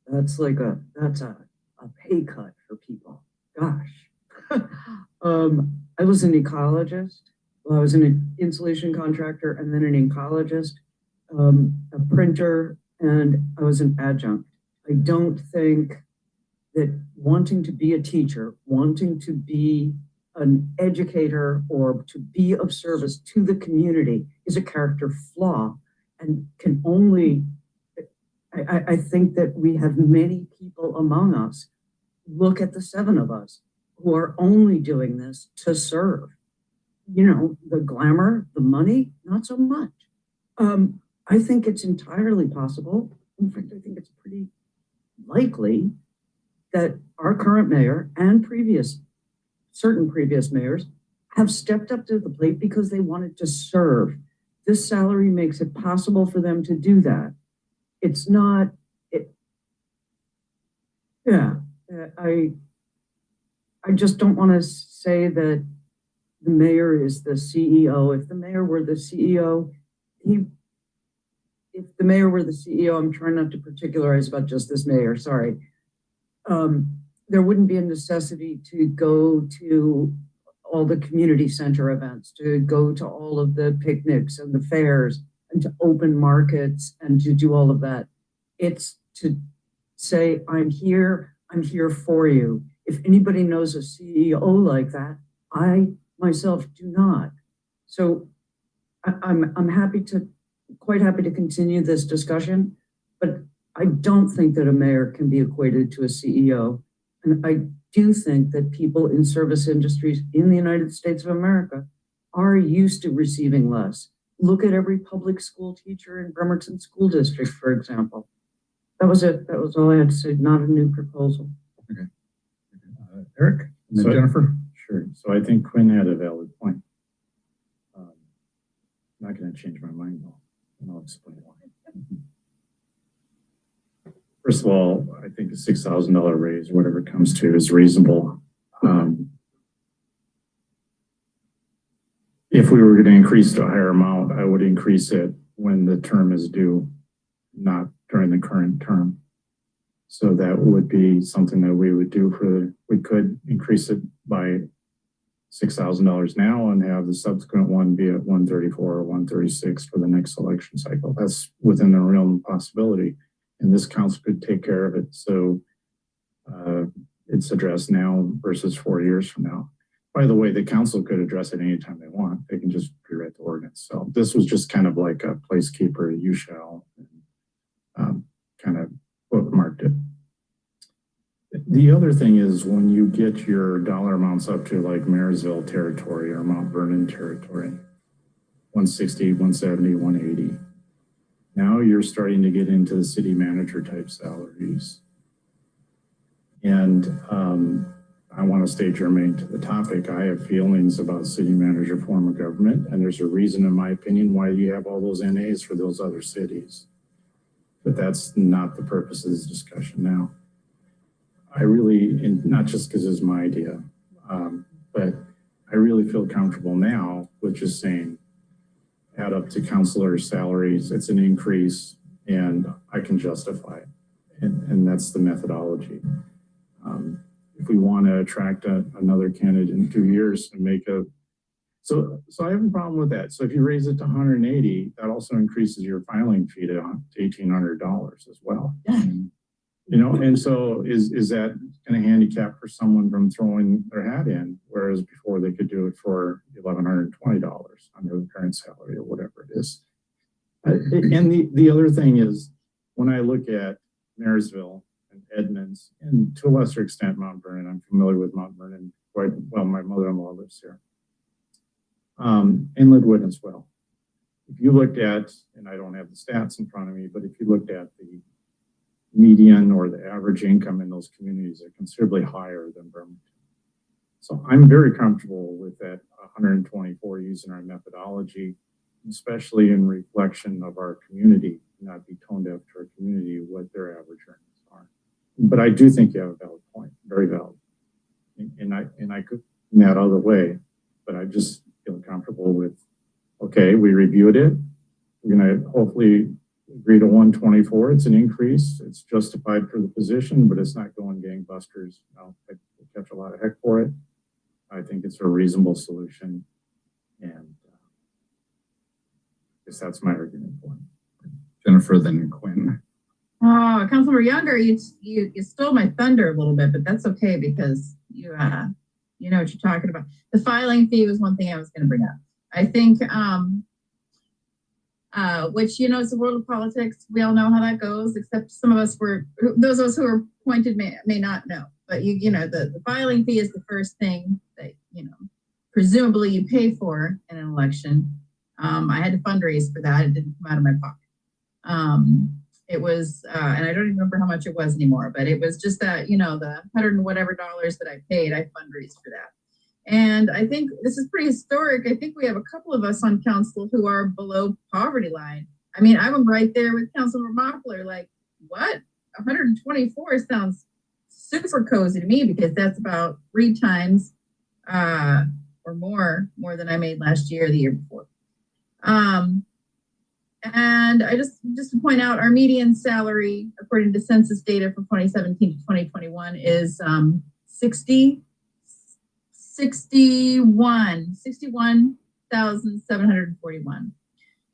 That's like a pay cut for people. Gosh. I was an ecologist. Well, I was an insulation contractor and then an ecologist, a printer, and I was an adjunct. I don't think that wanting to be a teacher, wanting to be an educator or to be of service to the community is a character flaw and can only, I think that we have many people among us, look at the 7 of us who are only doing this to serve. You know, the glamour, the money, not so much. I think it's entirely possible. In fact, I think it's pretty likely that our current mayor and certain previous mayors have stepped up to the plate because they wanted to serve. This salary makes it possible for them to do that. It's not, I just don't want to say that the mayor is the CEO. If the mayor were the CEO, I'm trying not to particularize about just this mayor, sorry. There wouldn't be a necessity to go to all the community center events, to go to all of the picnics and the fairs and to open markets and to do all of that. It's to say, I'm here for you. If anybody knows a CEO like that, I myself do not. So I'm quite happy to continue this discussion, but I don't think that a mayor can be equated to a CEO. And I do think that people in service industries in the United States of America are used to receiving less. Look at every public school teacher in Bremerton School District, for example. That was it. That was all I had to say, not a new proposal. Okay. Eric, and then So, Jennifer. Sure. So I think Quinn had a valid point. I'm not going to change my mind though, and I'll explain why. First of all, I think a $6,000 raise, whatever it comes to, is reasonable. If we were going to increase to a higher amount, I would increase it when the term is due, not during the current term. So that would be something that we would do we could increase it by $6,000 now and have the subsequent one be at 134 or 136 for the next election cycle. That's within the realm of possibility. And this council could take care of it. So it's addressed now versus 4 years from now. By the way, the council could address it anytime they want. They can just rewrite the ordinance. So this was just kind of like a placekeeper, you shall, kind of bookmarked it. The other thing is when you get your dollar amounts up to like Marysville territory or Mount Vernon territory, 160, 170, 180. Now you're starting to get into the city manager type salaries. And I want to stay germane to the topic. I have feelings about city manager form of government, and there's a reason, in my opinion, why you have all those NAs for those other cities. But that's not the purpose of this discussion now. I really, and not just because it's my idea, but I really feel comfortable now with just saying, add up to counselor salaries, it's an increase, and I can justify it. And that's the methodology. If we want to attract another candidate in 2 years and make a, so I have a problem with that. So if you raise it to 180, that also increases your filing fee to $1,800 as well. You know, and so is that going to handicap for someone from throwing their hat in, whereas before they could do it for $1,120 under the current salary or whatever it is. And the other thing is, when I look at Marysville and Edmonds, and to a lesser extent Mount Vernon, I'm familiar with Mount Vernon quite well. My mother-in-law lives here, and Linwood as well. If you looked at, and I don't have the stats in front of me, but if you looked at the median or the average income in those communities, are considerably higher than Bremerton. So I'm very comfortable with that 124 using our methodology, especially in reflection of our community, not be toned deaf to our community what their average earnings are. But I do think you have a valid point, very valid. And I could that other way, but I just feel comfortable with, okay, we reviewed it. We're gonna hopefully agree to 124. It's an increase. It's justified for the position, but it's not going gangbusters. We'll catch a lot of heck for it. I think it's a reasonable solution, and I guess that's my argument point. Jennifer, then Quinn. Oh, Councilmember Younger, you stole my thunder a little bit, but that's okay because you know what you're talking about. The filing fee was one thing I was going to bring up. I think, which, you know, it's the world of politics. We all know how that goes, except some of us those of us who were appointed may not know. But you know, the filing fee is the first thing that, you know, presumably you pay for in an election. I had to fundraise for that. It didn't come out of my pocket. It was, and I don't even remember how much it was anymore, but it was just that, you know, the $100 and whatever that I paid, I fundraised for that. And I think this is pretty historic. I think we have a couple of us on council who are below poverty line. I mean, I'm right there with Councilmember Mockler, like, what? 124 sounds super cozy to me because that's about 3 times or more than I made last year or the year before. And I just to point out, our median salary, according to census data from 2017 to 2021, is 61,741.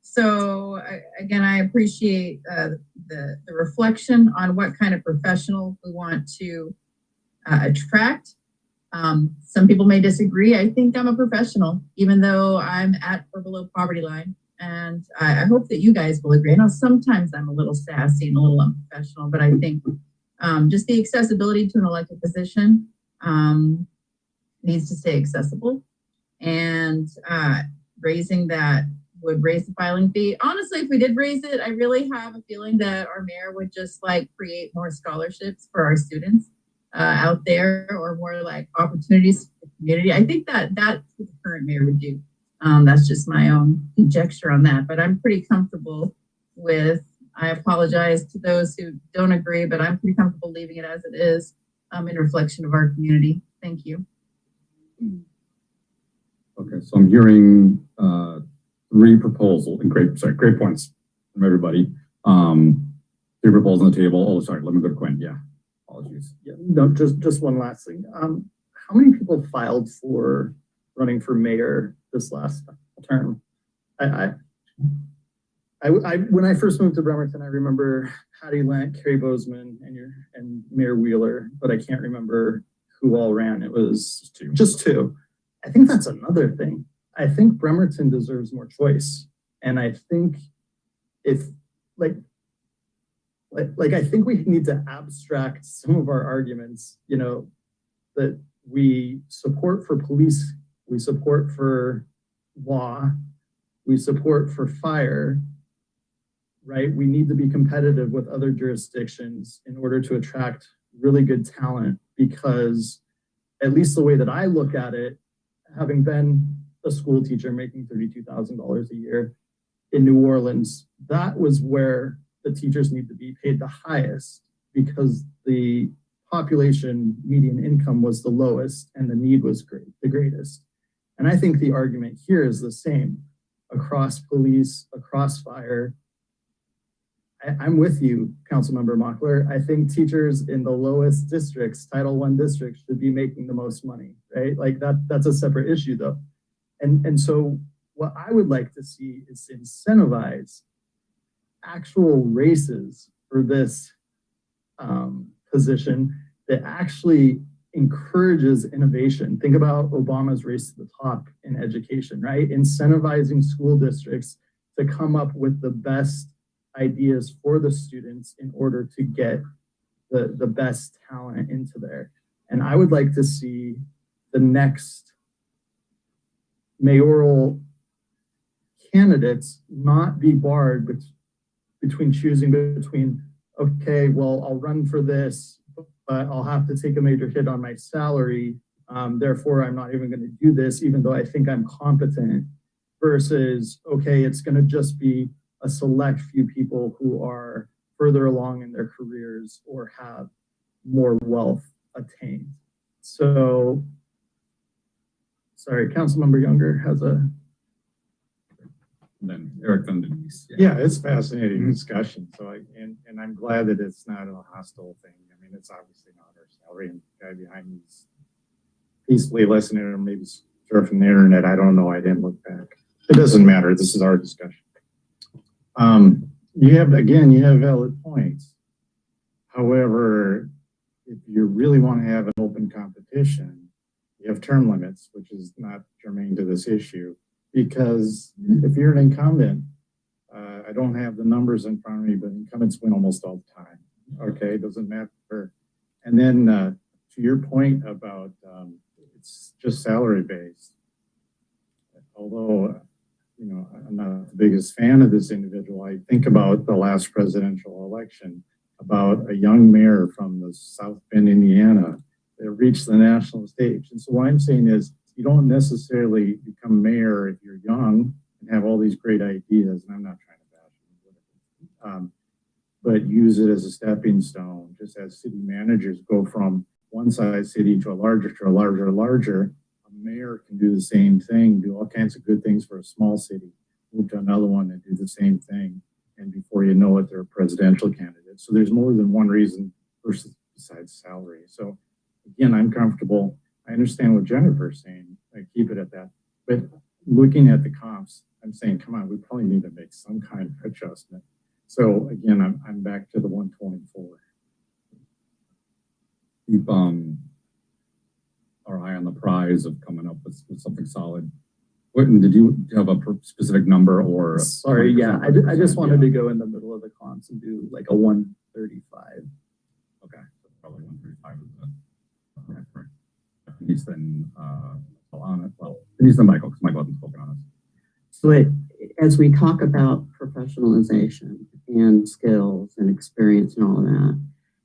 So again, I appreciate the reflection on what kind of professional we want to attract. Some people may disagree. I think I'm a professional, even though I'm at or below poverty line. And I hope that you guys will agree. I know sometimes I'm a little sassy and a little unprofessional, but I think just the accessibility to an elected position needs to stay accessible. And raising that would raise the filing fee. Honestly, if we did raise it, I really have a feeling that our mayor would just like create more scholarships for our students out there, or more like opportunities for the community. I think that's what the current mayor would do. That's just my own conjecture on that, but I'm pretty comfortable with, I apologize to those who don't agree, but I'm pretty comfortable leaving it as it is in reflection of our community. Thank you. Okay, so I'm hearing 3 proposals and great points from everybody. 3 proposals on the table. Oh, sorry, let me go to Quinn. Yeah, apologies. Yeah, no, just one last thing. How many people filed for running for mayor this last term? When I first moved to Bremerton, I remember Patty Lent, Carrie Bozeman, and Mayor Wheeler, but I can't remember who all ran. It was just two. I think that's another thing. I think Bremerton deserves more choice, and I think if I think we need to abstract some of our arguments. You know, that we support for police, we support for law, we support for fire, right? We need to be competitive with other jurisdictions in order to attract really good talent, because at least the way that I look at it, having been a school teacher making $32,000 a year in New Orleans, that was where the teachers need to be paid the highest, because the population median income was the lowest and the need was the greatest. And I think the argument here is the same across police, across fire. I'm with you, Councilmember Mockler. I think teachers in the lowest districts, Title I districts, should be making the most money, right? Like that's a separate issue though. And so what I would like to see is incentivize actual races for this position that actually encourages innovation. Think about Obama's race to the top in education, right? Incentivizing school districts to come up with the best ideas for the students in order to get the best talent into there. And I would like to see the next mayoral candidates not be barred between choosing between, okay, well, I'll run for this, but I'll have to take a major hit on my salary. Therefore, I'm not even going to do this, even though I think I'm competent, versus, okay, it's going to just be a select few people who are further along in their careers or have more wealth attained. So, sorry, Councilmember Younger has a. Then Eric, then Denise. Yeah, it's fascinating discussion. So and I'm glad that it's not a hostile thing. I mean, it's obviously not our salary, and the guy behind me is peacefully listening or maybe surfing the internet. I don't know. I didn't look back. It doesn't matter. This is our discussion. You have valid points. However, if you really want to have an open competition, you have term limits, which is not germane to this issue. Because if you're an incumbent, I don't have the numbers in front of me, but incumbents win almost all the time. Okay, it doesn't matter. And then to your point about it's just salary based. Although I'm not the biggest fan of this individual, I think about the last presidential election about a young mayor from the South Bend, Indiana, that reached the national stage. And so what I'm saying is, you don't necessarily become mayor if you're young and have all these great ideas. And I'm not trying to bash you, but use it as a stepping stone, just as city managers go from one size city to a larger, a mayor can do the same thing, do all kinds of good things for a small city, move to another one and do the same thing. And before you know it, they're a presidential candidate. So there's more than one reason besides salary. So again, I'm comfortable. I understand what Jennifer's saying. I keep it at that. But looking at the comps, I'm saying, come on, we probably need to make some kind of adjustment. So again, I'm back to the 124. Keep our eye on the prize of coming up with something solid. Whitten, did you have a specific number or? Sorry, yeah, I just wanted to go in the middle of the comps and do like a 135. Okay, so probably 135 is the okay, correct. Denise then Denise then Michael, because Michael hasn't spoken on this. So as we talk about professionalization and skills and experience and all of that,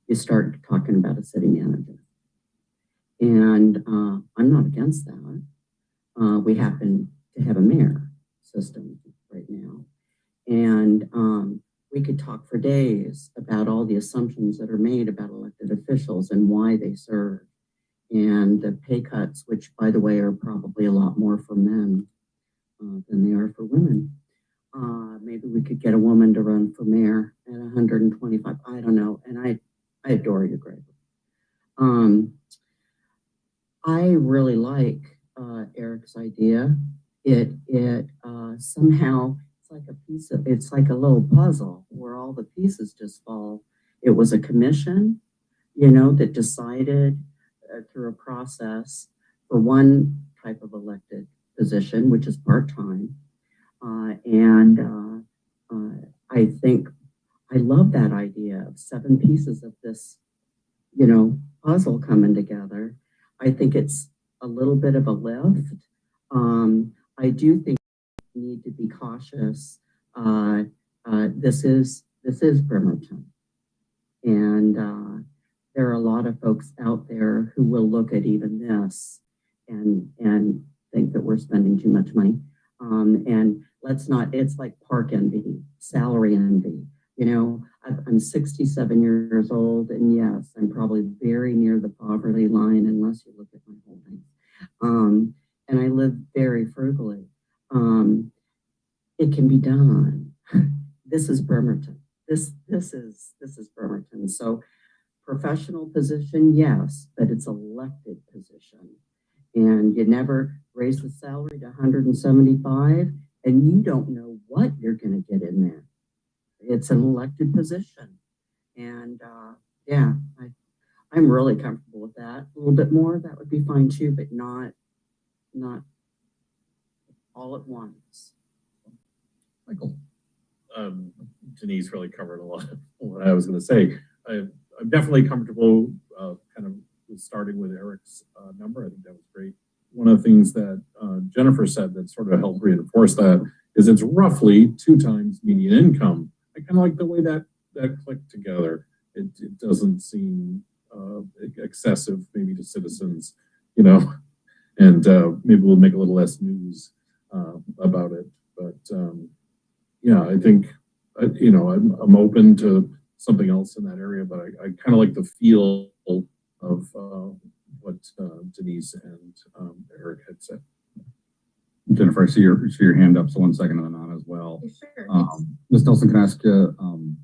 you start talking about a city manager. And I'm not against that. We happen to have a mayor system right now. And we could talk for days about all the assumptions that are made about elected officials and why they serve. And the pay cuts, which by the way, are probably a lot more for men than they are for women. Maybe we could get a woman to run for mayor at 125. I don't know. And I adore you, Greg. I really like Eric's idea. It somehow it's like a little puzzle where all the pieces just fall. It was a commission, that decided through a process for one type of elected position, which is part-time. I think I love that idea of 7 pieces of this, puzzle coming together. I think it's a little bit of a lift. I do think we need to be cautious. This is Bremerton. And there are a lot of folks out there who will look at even this and think that we're spending too much money. And let's not, it's like park envy, salary envy. You know, I'm 67 years old, and yes, I'm probably very near the poverty line unless you look at my holdings. And I live very frugally. It can be done. This is Bremerton. This is Bremerton. So professional position, yes, but it's elected position. And you never raise the salary to 175, and you don't know what you're going to get in there. It's an elected position. And yeah, I'm really comfortable with that. A little bit more, that would be fine too, but not all at once. Michael. Denise really covered a lot of what I was going to say. I'm definitely comfortable kind of with starting with Eric's number. I think that was great. One of the things that Jennifer said that sort of helped reinforce that is it's roughly 2 times median income. I kind of like the way that clicked together. It doesn't seem excessive maybe to citizens, you know, and maybe we'll make a little less news about it. But yeah, I think, you know, I'm open to something else in that area, but I kind of like the feel of what Denise and Eric had said. Jennifer, I see your hand up, so 1 second on that as well. Sure. Ms. Nelson, can I ask you kind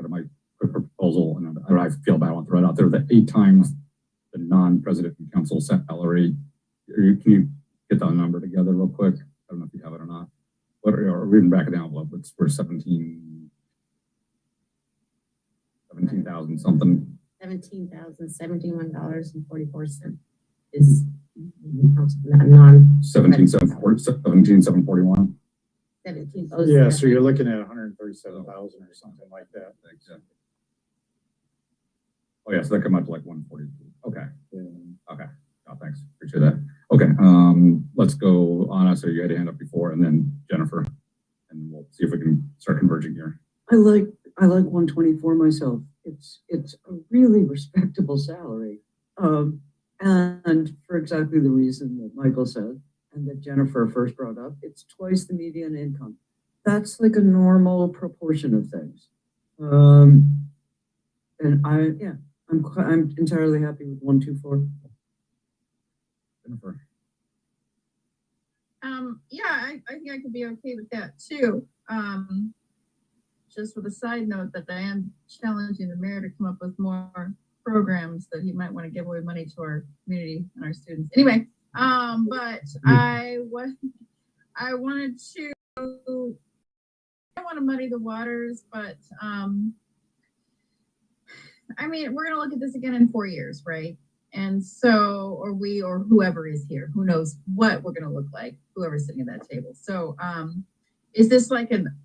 of my quick proposal, and I feel bad, I want to throw it out there, that 8 times the non-president and council salary. Can you get that number together real quick? I don't know if you have it or not. What are we in bracket envelope? We're 17,000 something. $17,071.44 is non 17,741. 17. Yeah, so you're looking at 137,000 or something like that. Oh yeah, so that come up to like 142. Okay. Yeah. Okay. Oh, thanks. Appreciate that. Okay. Let's go Anna. So you had a hand up before, and then Jennifer, and we'll see if we can start converging here. I like 124 myself. It's a really respectable salary. And for exactly the reason that Michael said and that Jennifer first brought up, it's twice the median income. That's like a normal proportion of things. And I'm entirely happy with 124. Jennifer. Yeah, I think I could be okay with that too. Just with a side note that I am challenging the mayor to come up with more programs that he might want to give away money to our community and our students. Anyway, but I wanted to, I don't want to muddy the waters, but I mean, we're going to look at this again in 4 years, right? And so, or we, or whoever is here, who knows what we're going to look like, whoever's sitting at that table. So, is this like an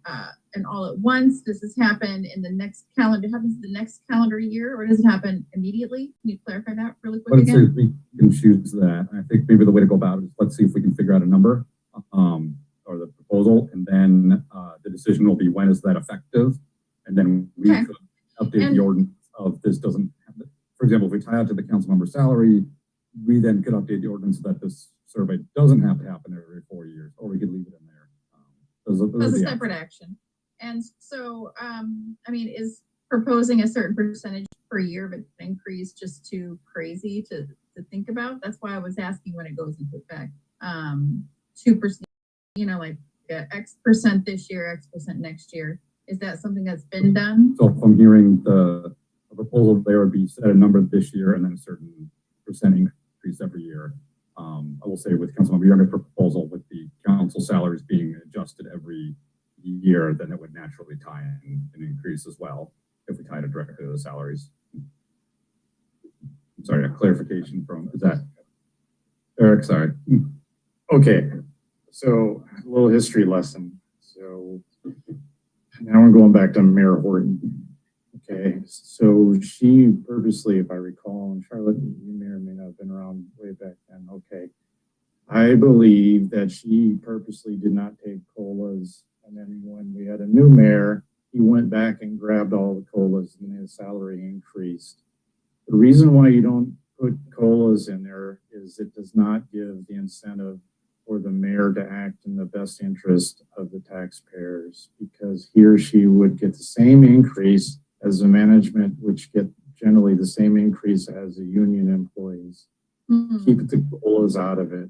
all at once? Does this happen in the next calendar? Happens the next calendar year, or does it happen immediately? Can you clarify that really quick again? We can choose that. I think maybe the way to go about it is let's see if we can figure out a number or the proposal, and then the decision will be when is that effective, and then we could update the ordinance of this doesn't. For example, if we tie it to the council member salary, we then could update the ordinance so that this survey doesn't have to happen every 4 years, or we could leave it in there. As a separate action. And so, I mean, is proposing a certain percentage per year of an increase just too crazy to think about? That's why I was asking when it goes into effect. 2%, you know, like X% this year, X% next year. Is that something that's been done? So if I'm hearing the proposal, there would be set a number this year and then a certain percent increase every year. I will say with council, we are going to proposal with the council salaries being adjusted every year, then it would naturally tie in an increase as well if we tied it directly to the salaries. Sorry, a clarification from, is that Eric? Sorry. Okay, so a little history lesson. So now we're going back to Mayor Horton. Okay, so she purposely, if I recall, and Charlotte, you may or may not have been around way back then. Okay, I believe that she purposely did not take COLAs, and then when we had a new mayor, he went back and grabbed all the COLAs and his salary increased. The reason why you don't put COLAs in there is it does not give the incentive for the mayor to act in the best interest of the taxpayers, because he or she would get the same increase as the management, which get generally the same increase as the union employees. Keep the COLAs out of it.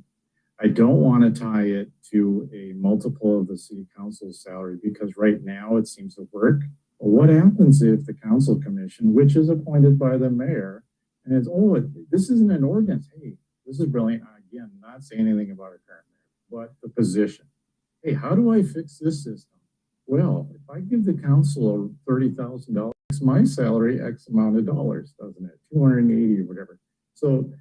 I don't want to tie it to a multiple of the city council's salary, because right now it seems to work. But what happens if the council commission, which is appointed by the mayor, and it's, oh, this isn't an ordinance. Hey, this is brilliant. Again, not saying anything about our current mayor, but the position. Hey, how do I fix this system? Well, if I give the council $30,000, my salary X amount of dollars, doesn't it? 280 or whatever. So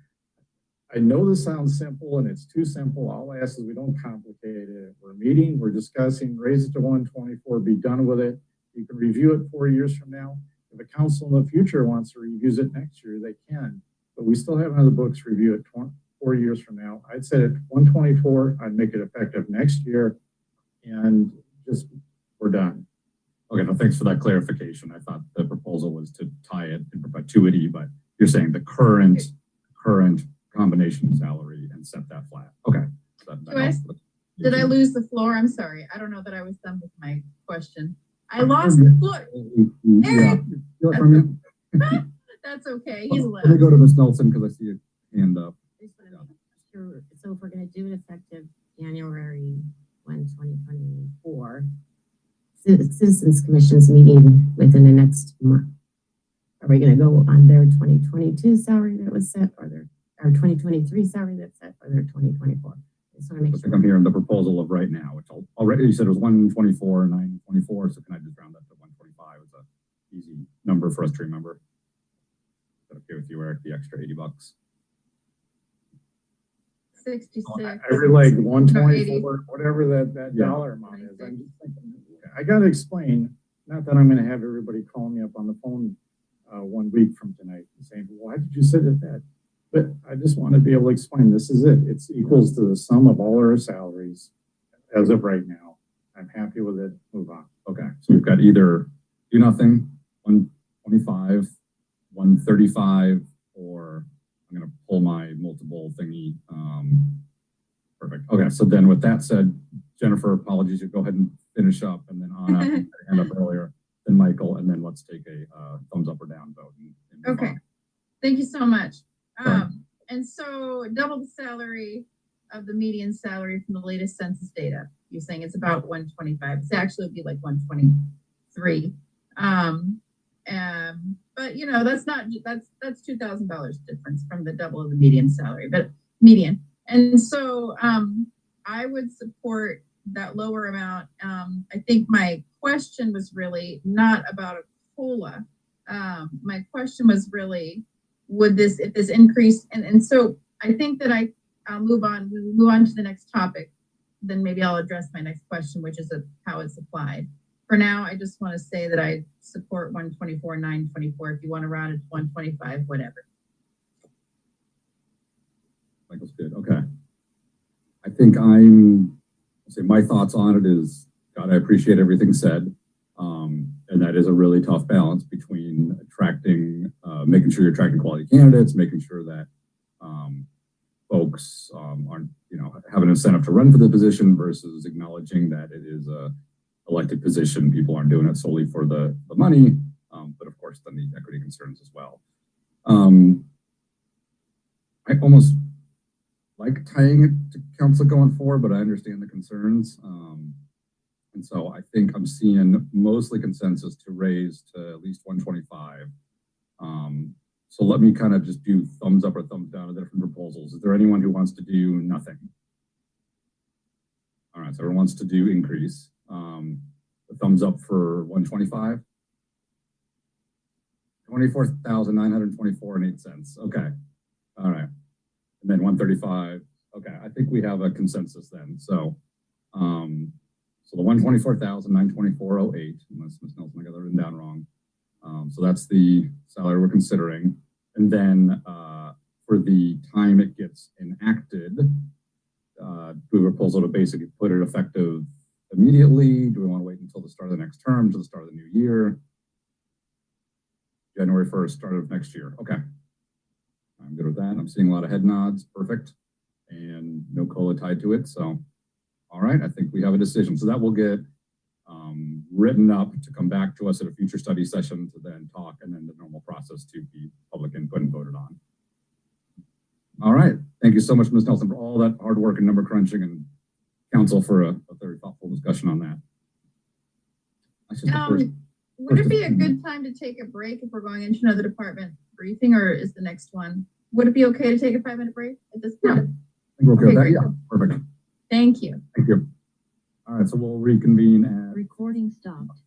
I know this sounds simple, and it's too simple. All I ask is we don't complicate it. We're meeting, we're discussing, raise it to 124, be done with it. You can review it 4 years from now. If a council in the future wants to review it next year, they can. But we still have another books review it 4 years from now. I'd set it 124. I'd make it effective next year, and just we're done. Okay, no, thanks for that clarification. I thought the proposal was to tie it in perpetuity, but you're saying the current combination salary and set that flat. Okay. Did I lose the floor? I'm sorry. I don't know that I was done with my question. I lost the floor. Eric! That's okay. He's Let me go to Ms. Nelson because I see a hand up. I just want to make sure, so if we're going to do it effective January 1, 2024, Citizens Commission's meeting within the next month. Are we going to go on their 2022 salary that was set, or their 2023 salary that's set, or their 2024? I just want to make sure. I'm hearing the proposal of right now, which already you said it was 124, 924. So can I just round up to 125? It's an easy number for us to remember. Is that okay with you, Eric? The extra $80. 66. I really like 124, whatever that dollar amount is. I'm just thinking, I got to explain, not that I'm going to have everybody call me up on the phone 1 week from tonight and saying, why did you sit at that? But I just want to be able to explain, this is it. It's equals to the sum of all our salaries as of right now. I'm happy with it. Move on. Okay. So we've got either do nothing, 125, 135, or I'm going to pull my multiple thingy. Perfect. Okay. So then with that said, Jennifer, apologies. You go ahead and finish up, and then Anna, hand up earlier, then Michael, and then let's take a thumbs up or down vote. And okay. Thank you so much. And so double the salary of the median salary from the latest census data. You're saying it's about 125. It's actually would be like 123. But you know, that's $2,000 difference from the double of the median salary, but median. And so I would support that lower amount. I think my question was really not about a COLA. My question was really, if this increase, and so I think that I'll move on. We move on to the next topic. Then maybe I'll address my next question, which is how it's applied. For now, I just want to say that I support 124, 924. If you want to round it to 125, whatever. Michael's good. Okay. I think my thoughts on it is, God, I appreciate everything said. And that is a really tough balance between attracting, making sure you're attracting quality candidates, making sure that folks aren't, have an incentive to run for the position versus acknowledging that it is a elected position. People aren't doing it solely for the money, but of course then the equity concerns as well. I almost like tying it to council going forward, but I understand the concerns. And so I think I'm seeing mostly consensus to raise to at least 125. So let me kind of just do thumbs up or thumbs down to the different proposals. Is there anyone who wants to do nothing? All right, so everyone wants to do increase. The thumbs up for 125. 24,924.08. Okay. All right. And then 135. Okay. I think we have a consensus then. So, so the 124,924.08, unless Ms. Nelson got that written down wrong. So that's the salary we're considering. And then for the time it gets enacted, do we have a proposal to basically put it effective immediately? Do we want to wait until the start of the next term, to the start of the new year? January 1st, start of next year. Okay. I'm good with that. I'm seeing a lot of head nods. Perfect. and no COLA tied to it. So, all right, I think we have a decision. So that will get written up to come back to us at a future study session to then talk, and then the normal process to be public input and voted on. All right. Thank you so much, Ms. Nelson, for all that hard work and number crunching, and council for a very thoughtful discussion on that. That's just the first. Would it be a good time to take a break if we're going into another department briefing, or is the next one? Would it be okay to take a 5-minute break at this point? Yeah. I think we're okay with that. Great. Yeah, perfect. Thank you. Thank you. All right, so we'll reconvene at Recording stopped.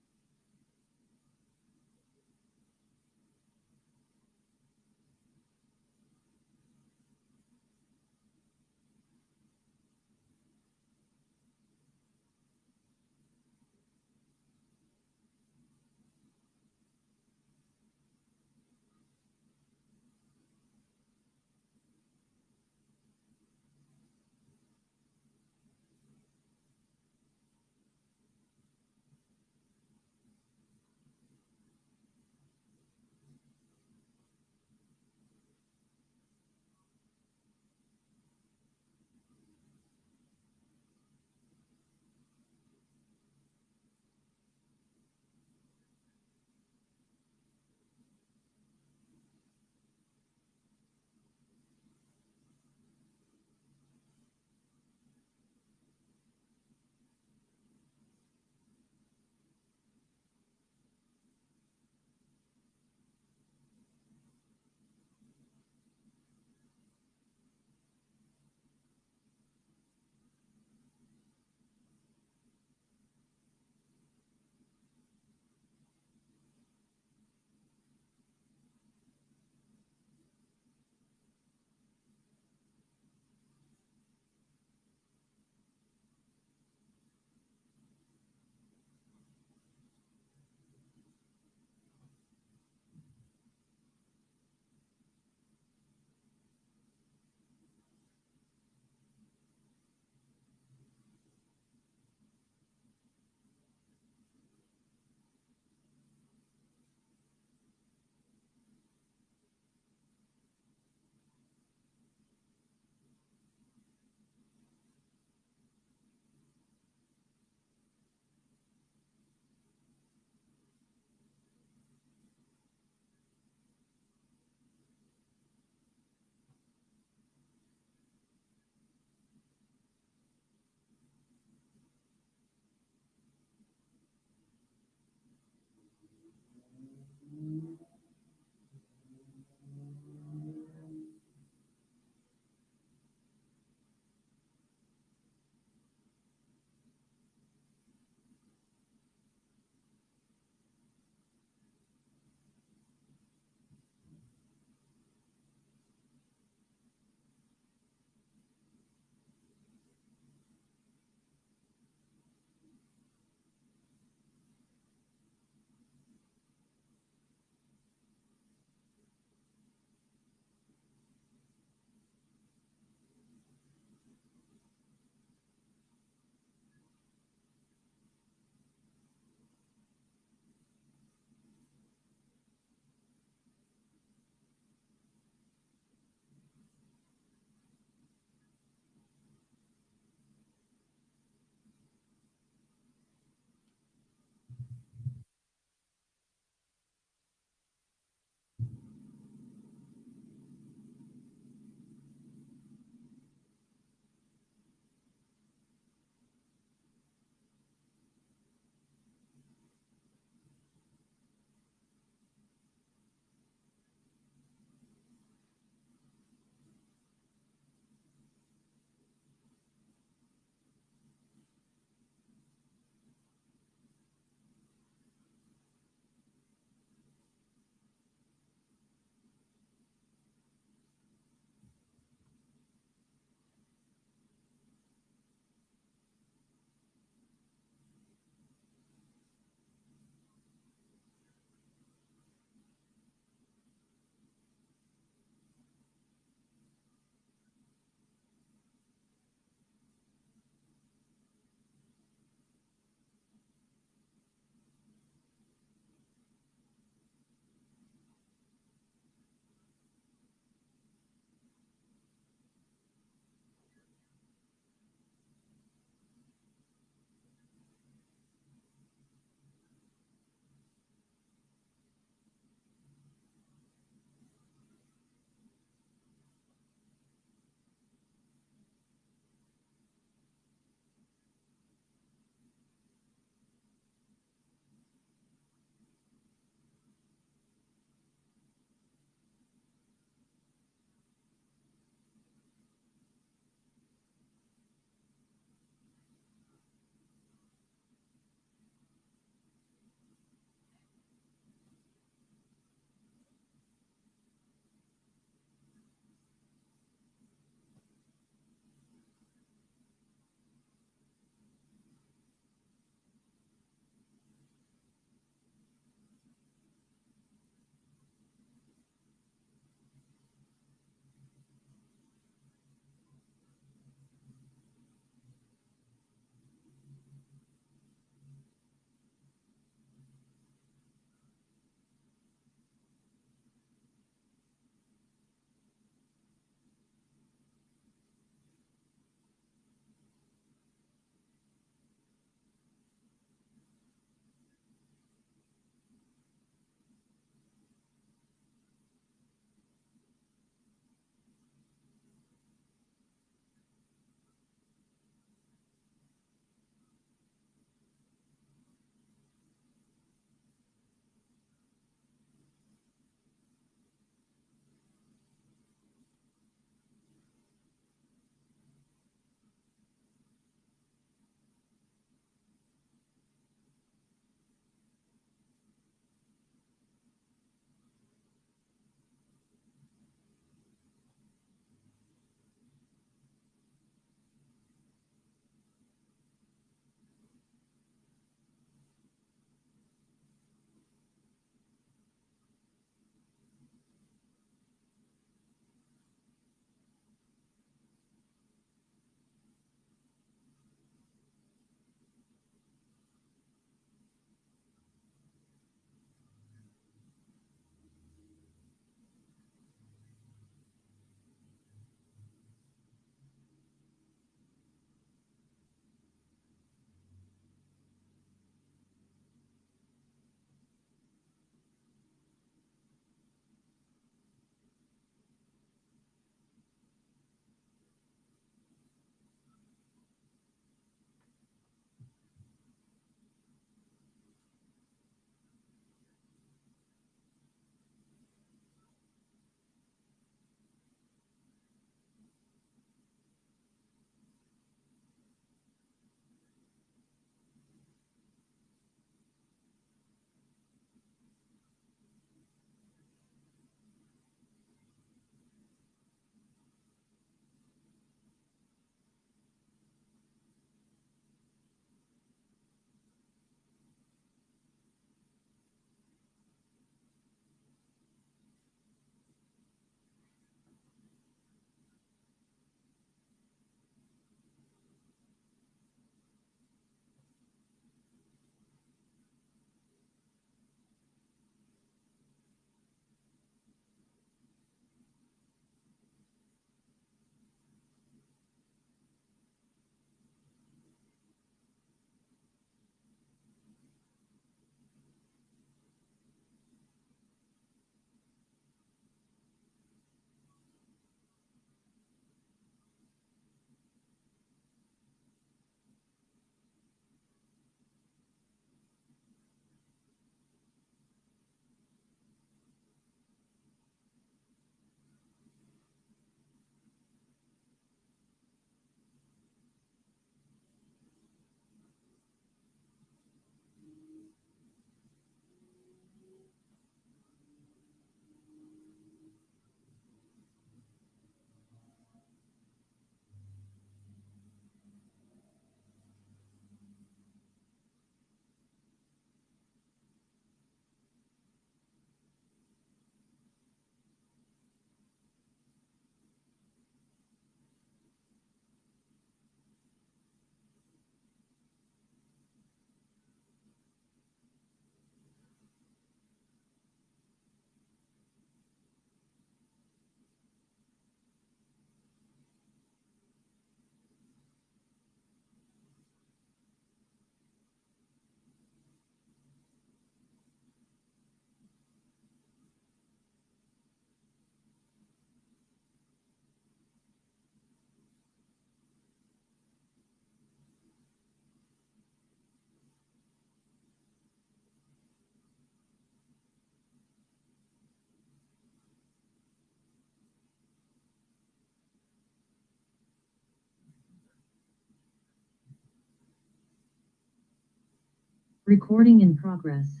Recording in progress.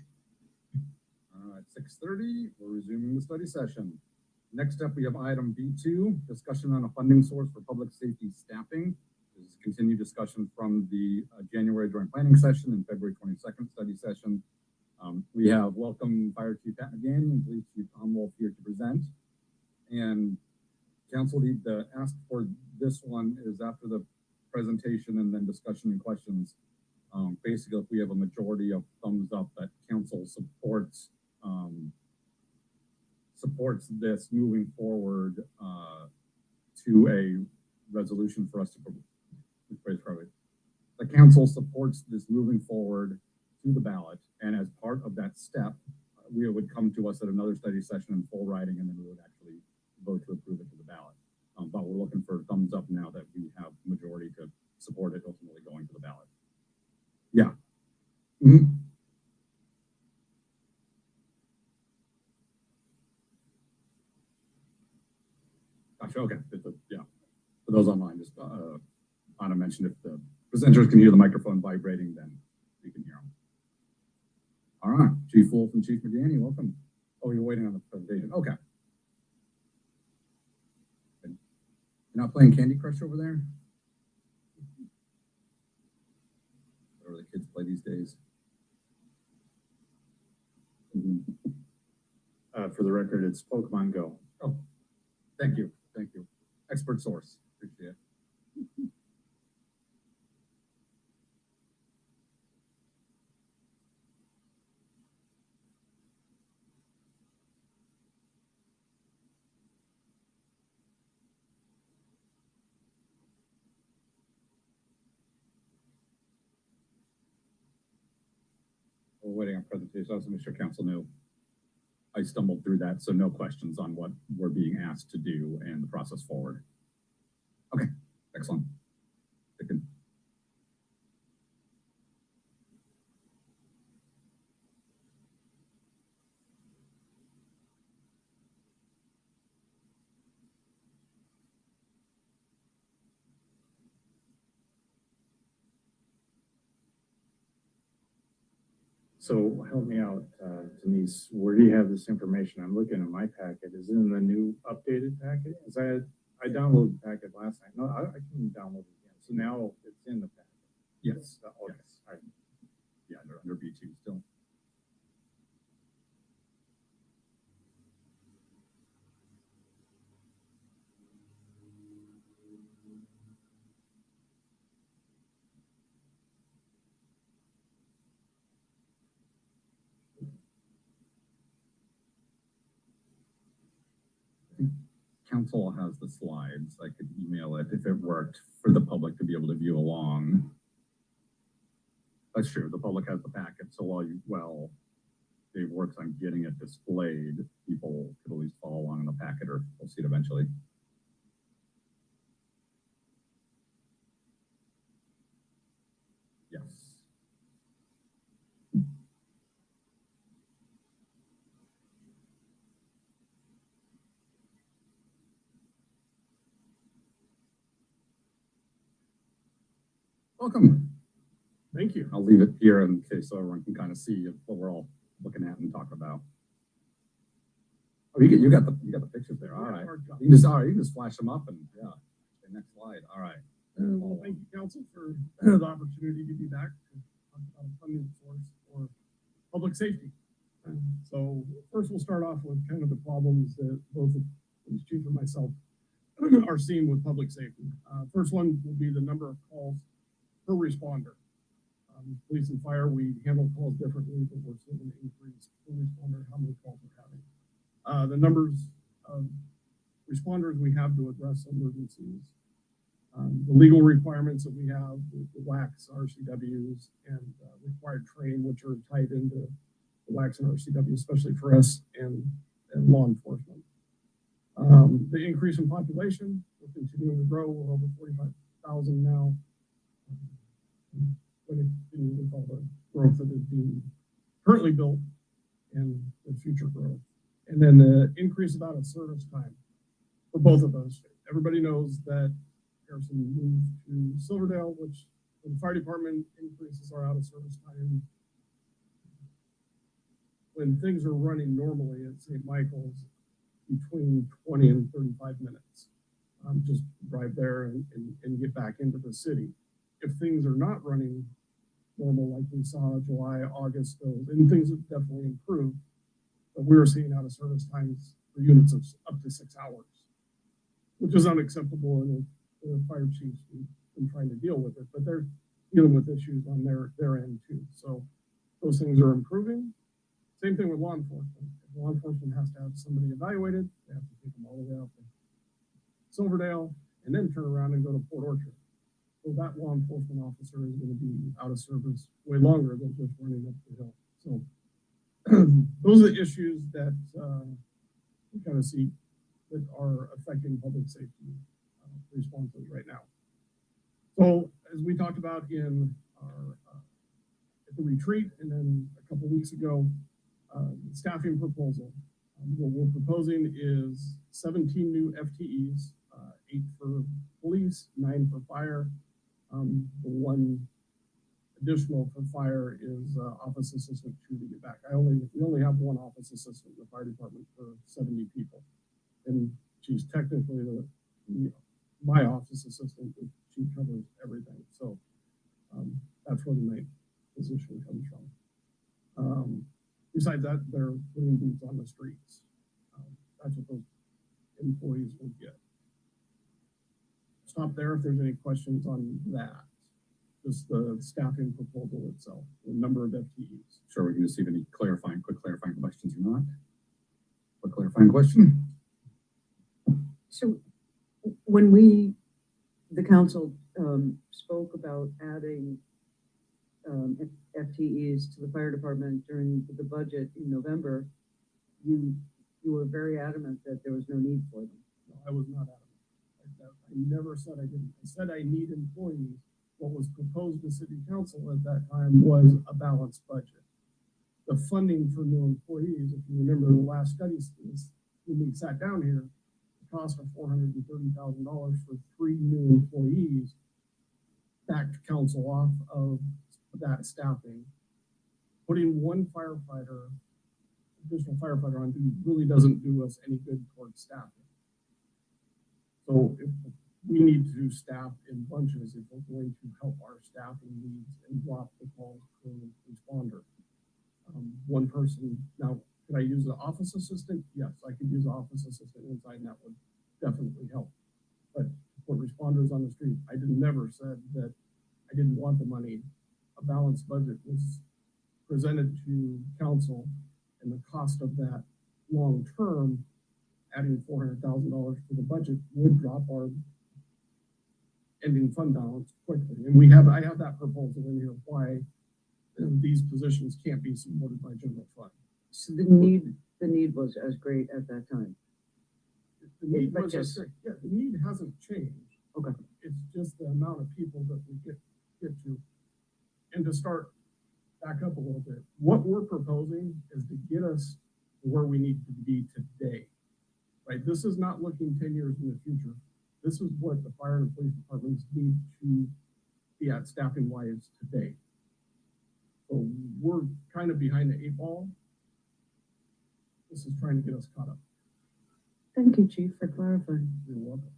At 6:30, we're resuming the study session. Next up, we have item B2, discussion on a funding source for public safety staffing. This is continued discussion from the January joint planning session and February 22nd study session. We have welcome Fire Chief Pat McGann and Police Chief Tom Wolf here to present. And council, the ask for this one is after the presentation and then discussion and questions. Basically, if we have a majority of thumbs up that council supports this moving forward to a resolution for us to the council supports this moving forward to the ballot, and as part of that step, we would come to us at another study session in full writing, and then we would actually vote to approve it to the ballot. But we're looking for thumbs up now that we have majority to support it ultimately going to the ballot. Yeah. Mm-hmm. Gotcha. Okay. Yeah. For those online, just Anna mentioned if the presenters can hear the microphone vibrating, then we can hear them. All right. Chief Wolf and Chief McGanny, welcome. Oh, you're waiting on the presentation. Okay. You're not playing Candy Crush over there? Whatever the kids play these days. For the record, it's Pokemon Go. Oh, thank you. Thank you. Expert source. Appreciate it. We're waiting on presentation. I was going to make sure council knew. I stumbled through that, so no questions on what we're being asked to do and the process forward. Okay, excellent. So help me out, Denise. Where do you have this information? I'm looking at my packet. Is it in the new updated packet? Because I downloaded the packet last night. No, I can download it again. So now it's in the packet. Yes. Okay. Yes. All right. Yeah, under B2 still. Council has the slides. I could email it if it worked for the public to be able to view along. That's true. The public has the packet. So while Dave works on getting it displayed, people could at least follow along in the packet or we'll see it eventually. Yes. Welcome. Thank you. I'll leave it here in case so everyone can kind of see what we're all looking at and talking about. Oh, you got the pictures there. All right. You can just flash them up and yeah. Okay, next slide. All right. Well, thank you, council, for the opportunity to be back to talk about a funding source for public safety. So first, we'll start off with kind of the problems that both the police chief and myself are seeing with public safety. First one will be the number of calls per responder. Police and fire, we handle calls differently, but we're seeing an increase per responder, how many calls we're having. The numbers of responders we have to address emergencies, the legal requirements that we have, the WACs, RCWs, and required training, which are tied into the WACs and RCWs, especially for us and law enforcement. The increase in population, we're continuing to grow. We're over 45,000 now. Going to continue with all the growth that is being currently built and the future growth. And then the increase of out of service time for both of those. Everybody knows that Harrison moved to Silverdale, which when the fire department increases our out of service time when things are running normally at St. Michael's between 20 and 35 minutes. Just drive there and get back into the city. If things are not running normal like we saw July, August, and things have definitely improved, but we were seeing out of service times for units of up to 6 hours, which is unacceptable, and the fire chiefs have been trying to deal with it, but they're dealing with issues on their end too. So those things are improving. Same thing with law enforcement. If law enforcement has to have somebody evaluated, they have to take them all the way out to Silverdale and then turn around and go to Port Orchard. So that law enforcement officer is going to be out of service way longer than just running up the hill. So those are the issues that we kind of see that are affecting public safety responses right now. So as we talked about in our at the retreat, and then a couple of weeks ago, staffing proposal. What we're proposing is 17 new FTEs, 8 for police, 9 for fire. The one additional for fire is office assistant 2 to get back. We only have one office assistant in the fire department for 70 people, and she's technically my office assistant. She covers everything, so that's where the main position comes from. Besides that, they're putting boots on the streets. That's what those employees will get. Stop there if there's any questions on that. Just the staffing proposal itself, the number of FTEs. Sure, we can just see if any quick clarifying questions or not. Quick clarifying question. So when the council spoke about adding FTEs to the fire department during the budget in November, you were very adamant that there was no need for them. No, I was not adamant. I never said I didn't. I said I need employees. What was proposed to City Council at that time was a balanced budget. The funding for new employees, if you remember the last study, when we sat down here, the cost of $430,000 for 3 new employees backed council off of that staffing. Putting one additional firefighter on duty really doesn't do us any good towards staffing. So if we need to staff in bunches if we're going to help our staffing needs and drop the calls per responder. One person, now, could I use the office assistant? Yes, I could use the office assistant inside, and that would definitely help. But for responders on the street, I never said that I didn't want the money. A balanced budget was presented to council, and the cost of that long term, adding $400,000 to the budget would drop our ending fund balance quickly. And I have that proposal in here why these positions can't be supported by general fund. So the need was as great at that time. The need was as great. Yeah, the need hasn't changed. Okay. It's just the amount of people that we get to. And to start back up a little bit, what we're proposing is to get us where we need to be today, right? This is not looking 10 years in the future. This is what the fire and police departments need to be at staffing wise today. So we're kind of behind the 8 ball. This is trying to get us caught up. Thank you, Chief, for clarifying. You're welcome.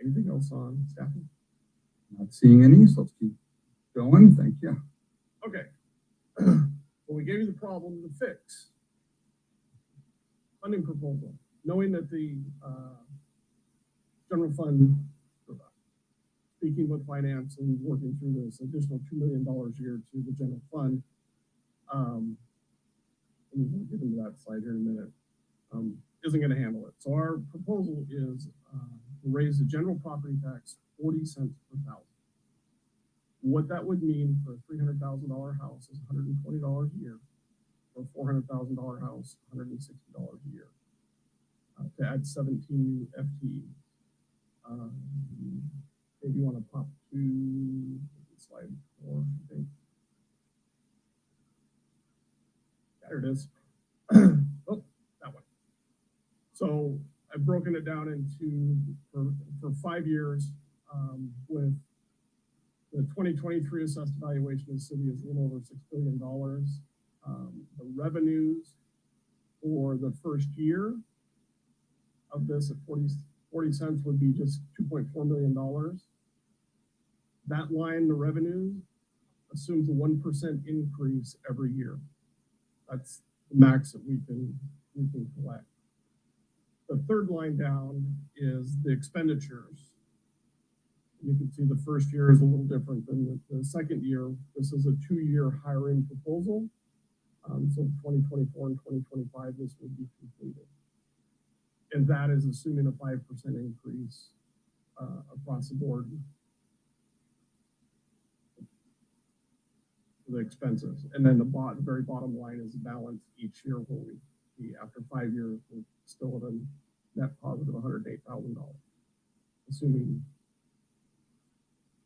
Anything else on staffing? Not seeing any, so let's keep going. Thank you. Okay. Well, we gave you the problem to fix. Funding proposal. Knowing that the general fund, speaking with finance and working through this additional $2 million a year to the general fund, and we'll get into that slide here in a minute, isn't going to handle it. So our proposal is to raise the general property tax 40 cents per thousand. What that would mean for a $300,000 house is $120 a year. For a $400,000 house, $160 a year. To add 17 new FTEs. Maybe you want to pop to slide 4, I think. There it is. Oh, that one. So I've broken it down into for 5 years with the 2023 assessed valuation of the city is a little over $6 billion. The revenues for the first year of this at 40 cents would be just $2.4 million. That line, the revenue, assumes a 1% increase every year. That's the max that we can collect. The third line down is the expenditures. You can see the first year is a little different than the second year. This is a 2-year hiring proposal. So 2024 and 2025, this would be completed. And that is assuming a 5% increase across the board for the expenses. And then the very bottom line is the balance each year where we be after 5 years, we're still at a net positive $108,000, assuming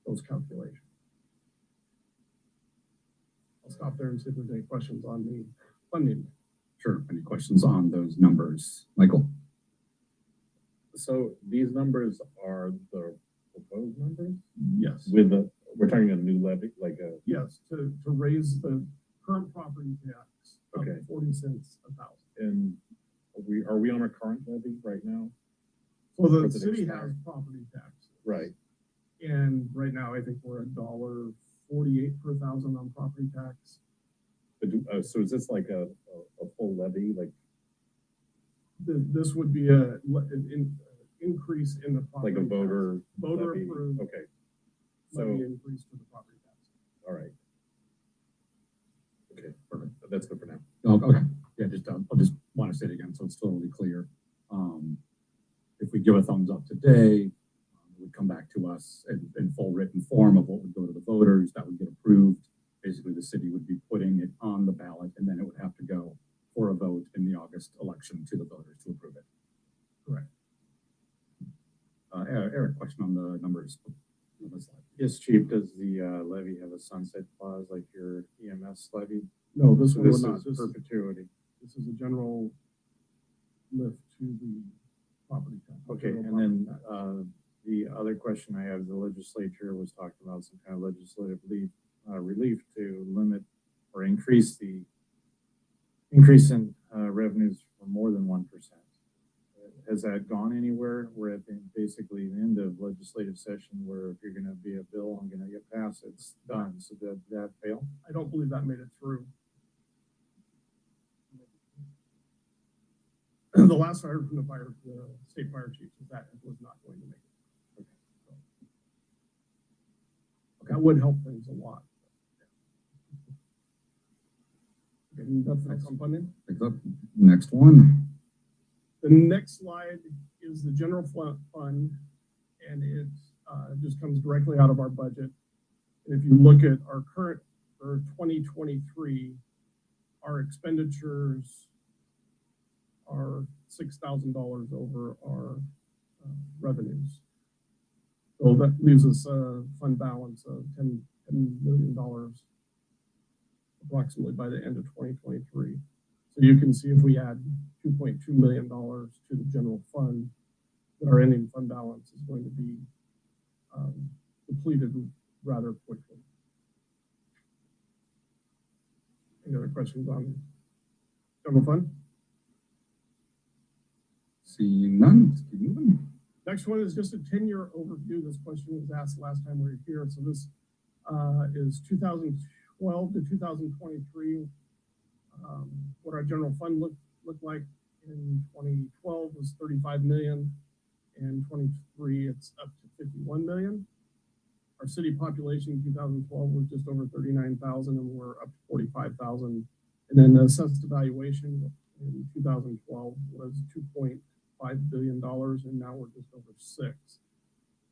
those calculations. I'll stop there and see if there's any questions on the funding. Sure. Any questions on those numbers? Michael? So these numbers are the proposed numbers Yes. with we're talking a new levy, like a, Yes, to raise the current property tax up Okay. 40 cents a thousand. and are we on our current levy right now? So the What's it city expire? has property taxes. Right. And right now, I think we're $1.48 per thousand on property tax. But so is this like a full levy? Like This would be an increase in the property a tax. voter Voter levy? approved Okay. levy So, increase to the property tax. all right. Okay, perfect. That's good for now. Oh, okay. Yeah, I'll just want to say it again so it's totally clear. If we give a thumbs up today, it would come back to us in full written form of what would go to the voters, that would get approved. Basically, the city would be putting it on the ballot, and then it would have to go for a vote in the August election to the voters to approve it. Correct. Eric, question on the numbers. Yes, Chief, does the levy have a sunset clause like your EMS levy? No, this So one this would not. is perpetuity. This is a general lift to the property tax. Okay, general and then property tax. the other question I have, the legislature was talking about some kind of legislative relief to limit or increase in revenues for more than 1%. Has that gone anywhere? We're at basically the end of legislative session where if you're going to be a bill, I'm going to get passed, it's done. So did that fail? I don't believe that made it through. The last I heard from the state fire chief was that it was not going to make it. Okay. So, that would help things a lot. Okay, that's next on funding. Next one. The next slide is the general fund, and it just comes directly out of our budget. And if you look at our current, for 2023, our expenditures are $6,000 over our revenues. So that leaves us a fund balance of $10 million approximately by the end of 2023. So you can see if we add $2.2 million to the general fund, that our ending fund balance is going to be depleted rather quickly. Any other questions on general fund? Seeing none, let's keep moving. Next one is just a 10-year overview. This question was asked last time we were here. So this is 2012 to 2023. What our general fund looked like in 2012 was 35 million. In 23, it's up to 51 million. Our city population in 2012 was just over 39,000, and we're up to 45,000. And then the assessed valuation in 2012 was $2.5 billion, and now we're just over 6.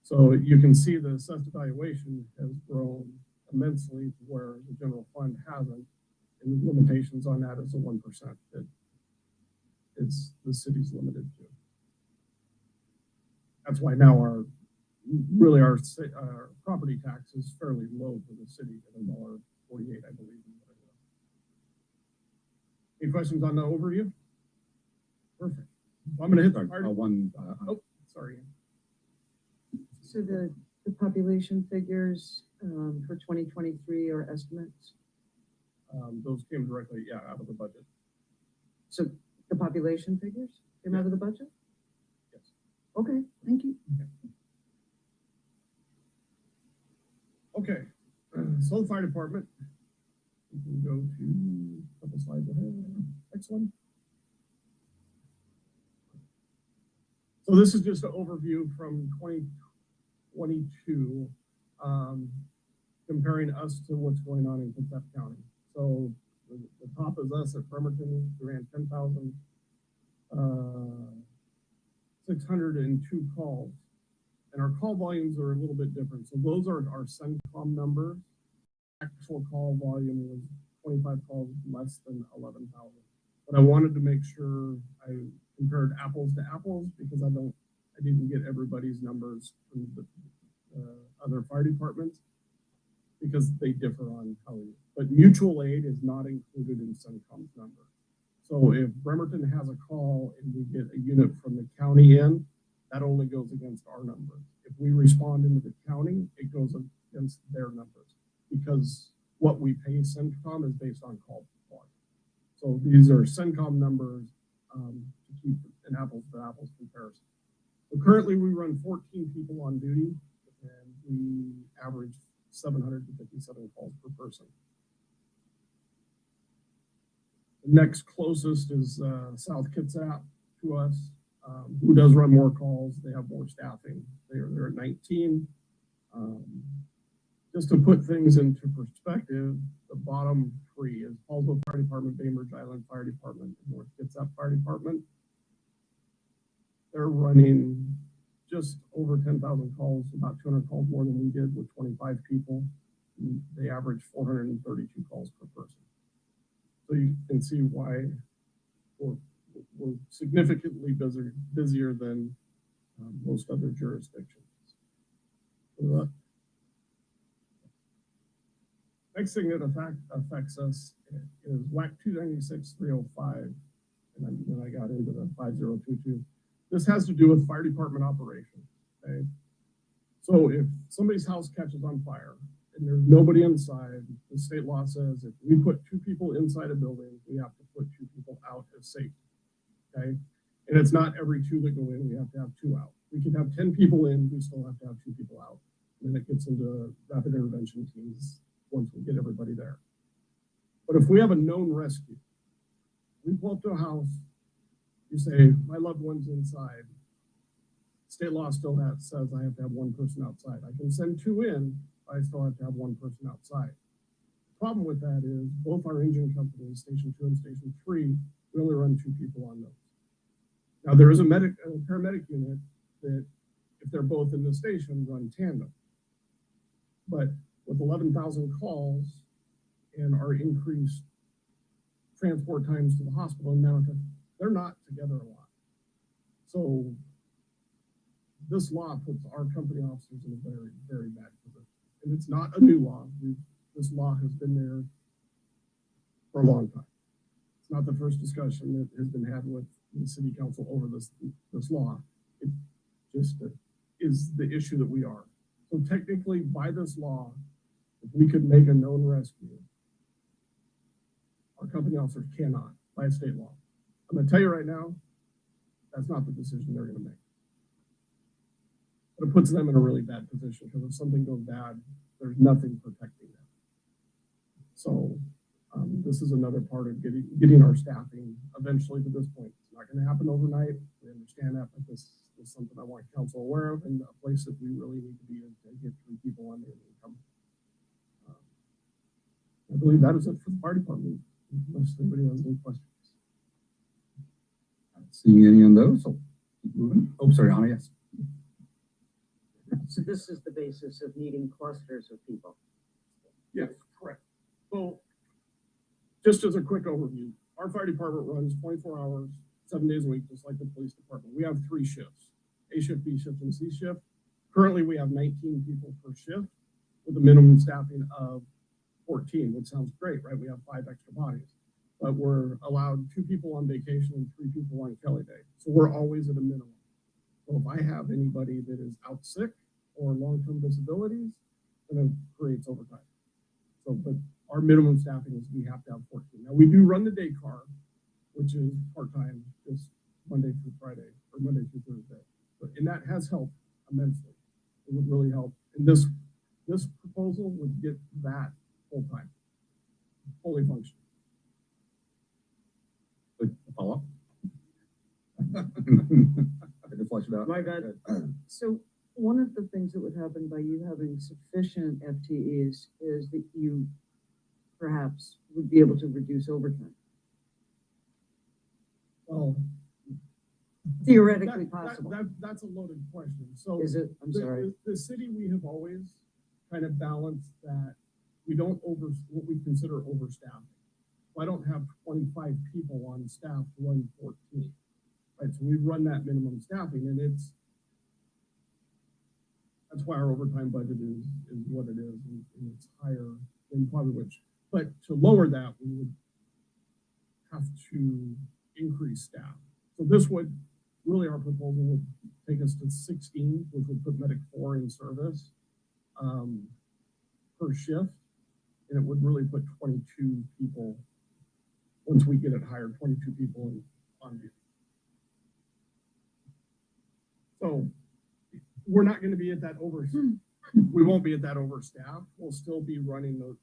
So you can see the assessed valuation has grown immensely to where the general fund hasn't. And the limitations on that is the 1% that the city's limited to. That's why now our property tax is fairly low for the city at $1.48, I believe. Any questions on the overview? Perfect. I'm going to hit the part. Sorry. So the population figures for 2023 are estimates? Those came directly, yeah, out of the budget. So the population figures came out of the budget? Yes. Okay, thank you. Okay, so the fire department. We can go to a couple slides ahead. Next one. So this is just an overview from 2022, comparing us to what's going on in Kitsap County. So the top is us at Bremerton. We ran 10,602 calls. And our call volumes are a little bit different. So those are our CENTCOM numbers. Actual call volume was 25 calls less than 11,000. But I wanted to make sure I compared apples to apples because I didn't get everybody's numbers from the other fire departments because they differ on how we. But mutual aid is not included in CENTCOM's number. So if Bremerton has a call and we get a unit from the county in, that only goes against our numbers. If we respond into the county, it goes against their numbers because what we pay CENTCOM is based on call volume. So these are CENTCOM numbers to keep an apples to apples comparison. So currently we run 14 people on duty and we average 757 calls per person. The next closest is South Kitsap to us, who does run more calls. They have more staffing. They're at 19. Just to put things into perspective, the bottom three is Paulsville Fire Department, Bainbridge Island Fire Department, and North Kitsap Fire Department. They're running just over 10,000 calls, about 200 calls more than we did with 25 people. They average 432 calls per person. So you can see why we're significantly busier than most other jurisdictions. Next thing that affects us is WAC 296-305, and then I got into the 5022. This has to do with fire department operations. Okay, so if somebody's house catches on fire and there's nobody inside, the state law says if we put 2 people inside a building, we have to put 2 people out as safety. Okay, and it's not every 2 that go in, we have to have 2 out. We can have 10 people in, we still have to have 2 people out. And then it gets into rapid intervention teams once we get everybody there. But if we have a known rescue, we pull up to a house, you say, my loved one's inside. State law still says I have to have 1 person outside. I can send 2 in, but I still have to have 1 person outside. The problem with that is both our engine companies, Station 2 and Station 3, we only run 2 people on those. Now there is a paramedic unit that, if they're both in the station, run tandem. But with 11,000 calls and our increased transport times to the hospital in Mountain, they're not together a lot. So this law puts our company officers in a very, very bad position. And it's not a new law. This law has been there for a long time. It's not the first discussion that has been had with the city council over this law. It just is the issue that we are. So technically, by this law, if we could make a known rescue, our company officers cannot by state law. I'm going to tell you right now, that's not the decision they're going to make. But it puts them in a really bad position because if something goes bad, there's nothing protecting them. So this is another part of getting our staffing eventually to this point. It's not going to happen overnight. We understand that, but this is something I want council aware of and a place that we really need to be in to get 3 people on their income. I believe that is it for the fire department, unless anybody has any questions. Not seeing any on those, so keep moving. Oh, sorry, Anna, yes. So this is the basis of needing clusters of people. Yes, correct. So just as a quick overview, our fire department runs 24 hours, 7 days a week, just like the police department. We have 3 shifts, A shift, B shift, and C shift. Currently, we have 19 people per shift with a minimum staffing of 14, which sounds great, right? We have 5 extra bodies, but we're allowed 2 people on vacation and 3 people on Kelly Day. So we're always at a minimum. So if I have anybody that is out sick or long-term disabilities, then it creates overtime. So, but our minimum staffing is we have to have 14. Now we do run the day car, which is part-time, just Monday through Friday or Monday through Thursday. And that has helped immensely. It would really help. And this proposal would get that full-time, fully functional. Follow up? I can flush it out. My God. So one of the things that would happen by you having sufficient FTEs is that you perhaps would be able to reduce overtime. Well, Theoretically possible. That's a loaded question. So Is it? I'm sorry. The city, we have always kind of balanced that we don't what we consider overstaffing. I don't have 25 people on staff to run 14, right? So we run that minimum staffing, and that's why our overtime budget is what it is, and it's higher than probably which. But to lower that, we would have to increase staff. So this would really, our proposal would take us to 16, which would put Medic 4 in service per shift, and it would really put 22 people. Once we get it hired, 22 people on duty. So we're not going to be at that we won't be at that overstaff. We'll still be running those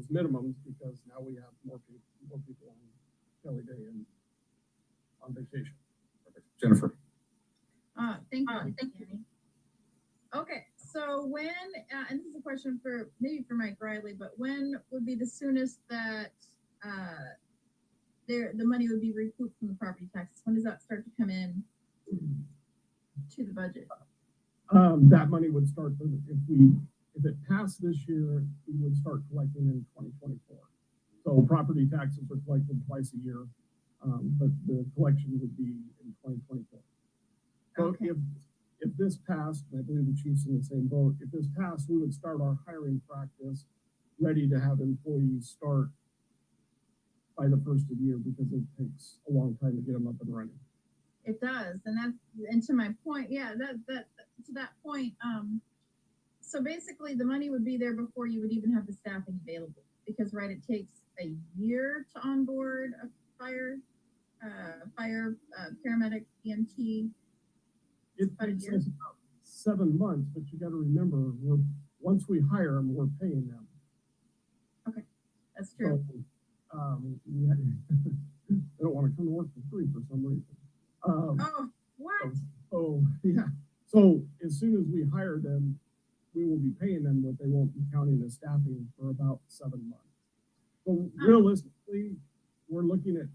minimums because now we have more people on Kelly Day and on vacation. Jennifer. Thank you, Kenny. Okay, so when, and this is a question for maybe for Mike Riley, but when would be the soonest that the money would be recouped from the property taxes? When does that start to come in to the budget? That money would start if it passed this year, we would start collecting in 2024. So property taxes are collected twice a year, but the collection would be in 2024. So Okay. if this passed, and I believe the chief's in the same boat, if this passed, we would start our hiring practice ready to have employees start by the first of the year because it takes a long time to get them up and running. It does, and to my point, yeah, to that point, so basically the money would be there before you would even have the staffing available because, right, it takes a year to onboard a fire, paramedic, EMT. It takes us about 7 months, but you got to remember, once we hire them, we're paying them. Okay, that's true. So, they don't want to come to work for free for some reason. Oh, what? So yeah. So as soon as we hire them, we will be paying them, but they won't be counting as staffing for about 7 months. So realistically, we're looking at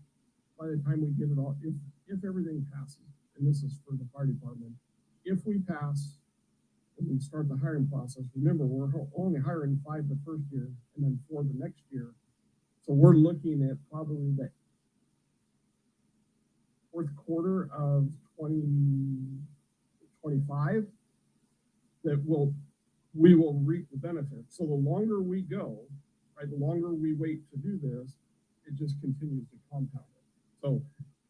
by the time we get it all, if everything passes, and this is for the fire department, if we pass and we start the hiring process, remember we're only hiring 5 the first year and then 4 the next year. So we're looking at probably the fourth quarter of 2025 that we will reap the benefits. So the longer we go, right, the longer we wait to do this, it just continues to compound it. So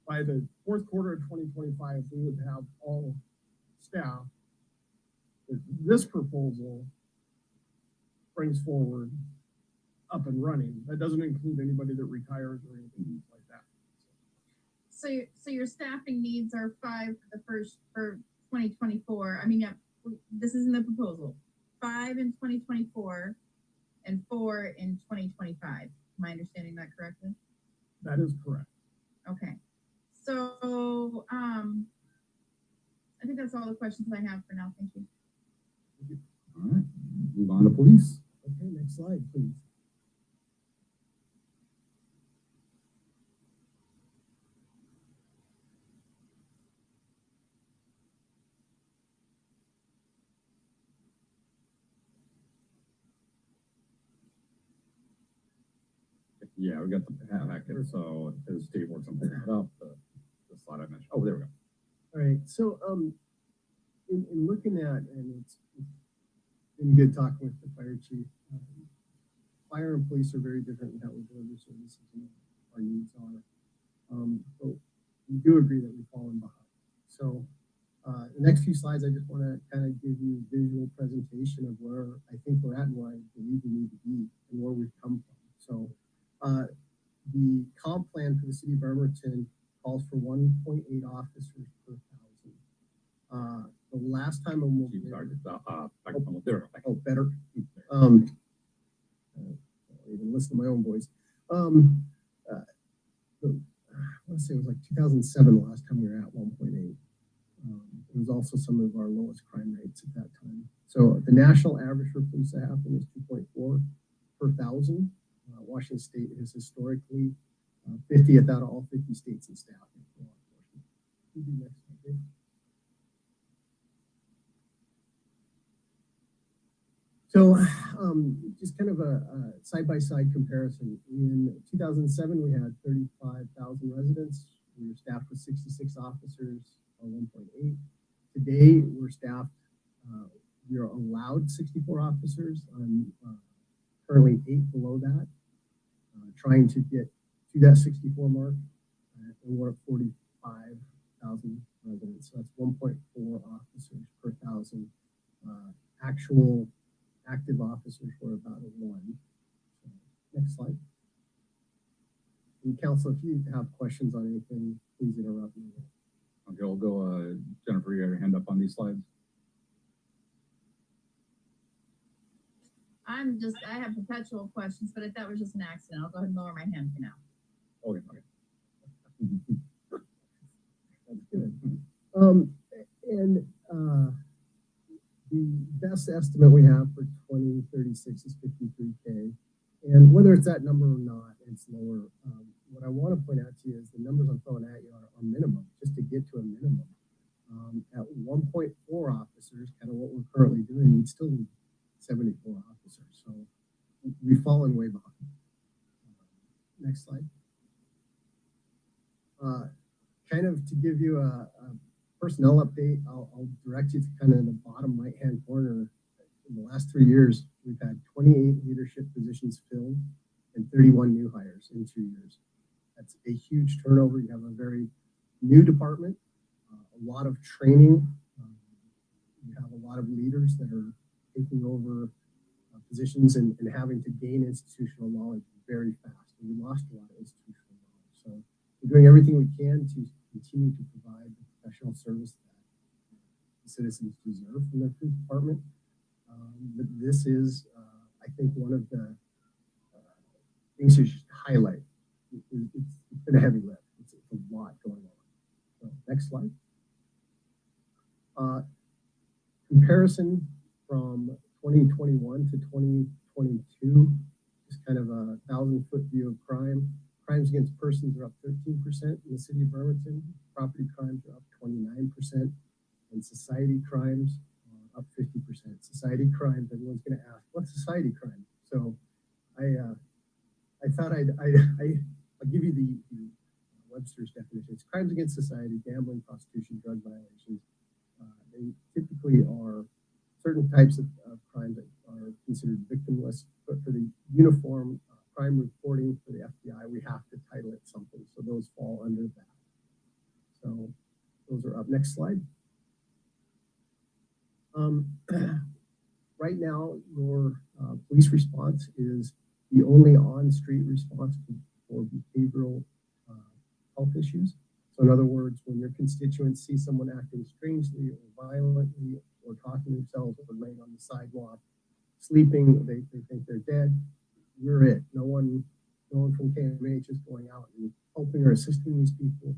by the fourth quarter of 2025, we would have all staff that this proposal brings forward up and running. That doesn't include anybody that retires or anything like that. So your staffing needs are 5 for 2024. I mean, yeah, this is in the proposal. 5 in 2024 and 4 in 2025. Am I understanding that correctly? That is correct. Okay. So I think that's all the questions I have for now. Thank you. All right, move on to police. Okay, next slide, please. Yeah, we got the packet. So as Dave works something up, the slide I mentioned. Oh, there we go. All right. So in looking at, and it's been good talking with the fire chief. Fire and police are very different in how we deliver services and our needs are. But we do agree that we've fallen behind. So the next few slides, I just want to kind of give you a visual presentation of where I think we're at and where I believe we need to be and where we've come from. So the comp plan for the city of Bremerton calls for 1.8 officers per thousand. The last time better. Even listen to my own voice. I want to say it was like 2007 the last time we were at 1.8. It was also some of our lowest crime rates at that time. So the national average for police staff is 2.4 per thousand. Washington State is historically 50th out of all 50 states and staff. So just kind of a side-by-side comparison. In 2007, we had 35,000 residents. We were staffed with 66 officers, or 1.8. Today, we're staffed, we are allowed 64 officers. I'm currently 8 below that, trying to get to that 64 mark. And we're at 45,000 residents. So that's 1.4 officers per thousand. Actual active officers were about a 1. So, next slide. And council, if you have questions on anything, please interrupt me. Okay, we'll go, Jennifer, you have your hand up on these slides. I have perpetual questions, but if that was just an accident, I'll go ahead and lower my hand for now. Okay. That's good. The best estimate we have for 2036 is 53K. And whether it's that number or not, it's lower. What I want to point out to you is the numbers I'm throwing at you are minimum, just to get to a minimum. At 1.4 officers, kind of what we're currently doing, we'd still need 74 officers. So we've fallen way behind. Next slide. Kind of to give you a personnel update, I'll direct you to kind of in the bottom right-hand corner. In the last 3 years, we've had 28 leadership positions filled and 31 new hires in 2 years. That's a huge turnover. You have a very new department, a lot of training. You have a lot of leaders that are taking over positions and having to gain institutional knowledge very fast. And we lost a lot of institutional knowledge. So we're doing everything we can to continue to provide the professional service that the citizens deserve from their police department. But this is, I think, one of the things you should highlight. It's been a heavy lift. It's a lot going on. So, next slide. Comparison from 2021 to 2022, just kind of a 1,000-foot view of crime. Crimes against persons are up 13% in the city of Bremerton. Property crimes are up 29%. And society crimes are up 50%. Society crimes, everyone's going to ask, what's society crime? So I thought I'll give you the Webster's definition. It's crimes against society, gambling, prostitution, drug violations. They typically are certain types of crimes that are considered victimless, but for the uniform crime reporting for the FBI, we have to title it something. So those fall under that. So those are up. Next slide. Right now, your police response is the only on-street response for behavioral health issues. So in other words, when your constituents see someone acting strangely or violently or talking to themselves or laying on the sidewalk, sleeping, they think they're dead, you're it. No one from KMH is going out and helping or assisting these people.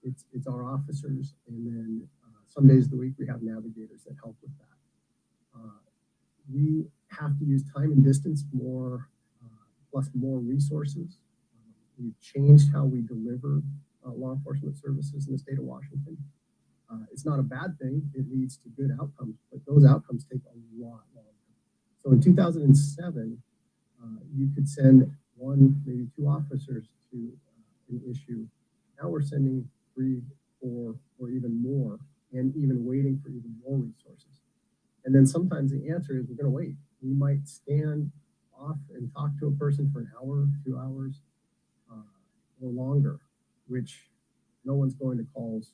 It's our officers, and then some days of the week we have navigators that help with that. We have to use time and distance more, plus more resources. We've changed how we deliver law enforcement services in the state of Washington. It's not a bad thing. It leads to good outcomes, but those outcomes take a lot longer. So in 2007, you could send 1, maybe 2 officers to an issue. Now we're sending 3, 4, or even more, and even waiting for even more resources. And then sometimes the answer is we're going to wait. We might stand off and talk to a person for an hour, 2 hours, or longer, which no one's going to calls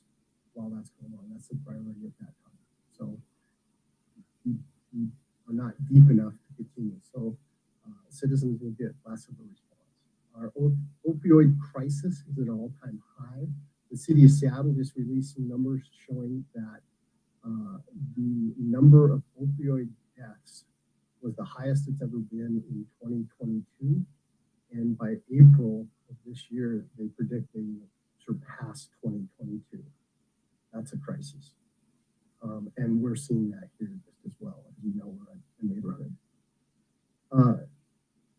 while that's going on. That's the priority at that time. So we are not deep enough to continue. So citizens will get less of a response. Our opioid crisis is at an all-time high. The city of Seattle just released some numbers showing that the number of opioid deaths was the highest it's ever been in 2022. And by April of this year, they predict they will surpass 2022. That's a crisis. And we're seeing that here just as well. As you know, we're a neighborhood.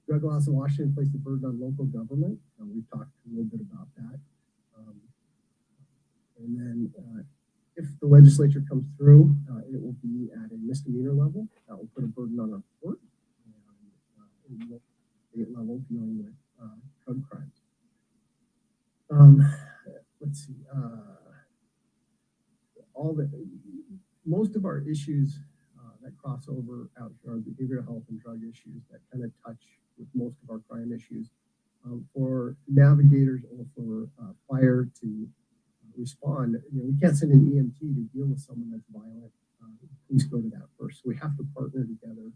Drug laws in Washington place the burden on local government. We've talked a little bit about that. And then if the legislature comes through, it will be at a misdemeanor level. That will put a burden on our court and state level dealing with drug crimes. Let's see. Most of our issues that cross over out here are behavioral health and drug issues that kind of touch with most of our crime issues. For navigators or for fire to respond, we can't send an EMT to deal with someone that's violent. Please go to that first. So we have to partner together.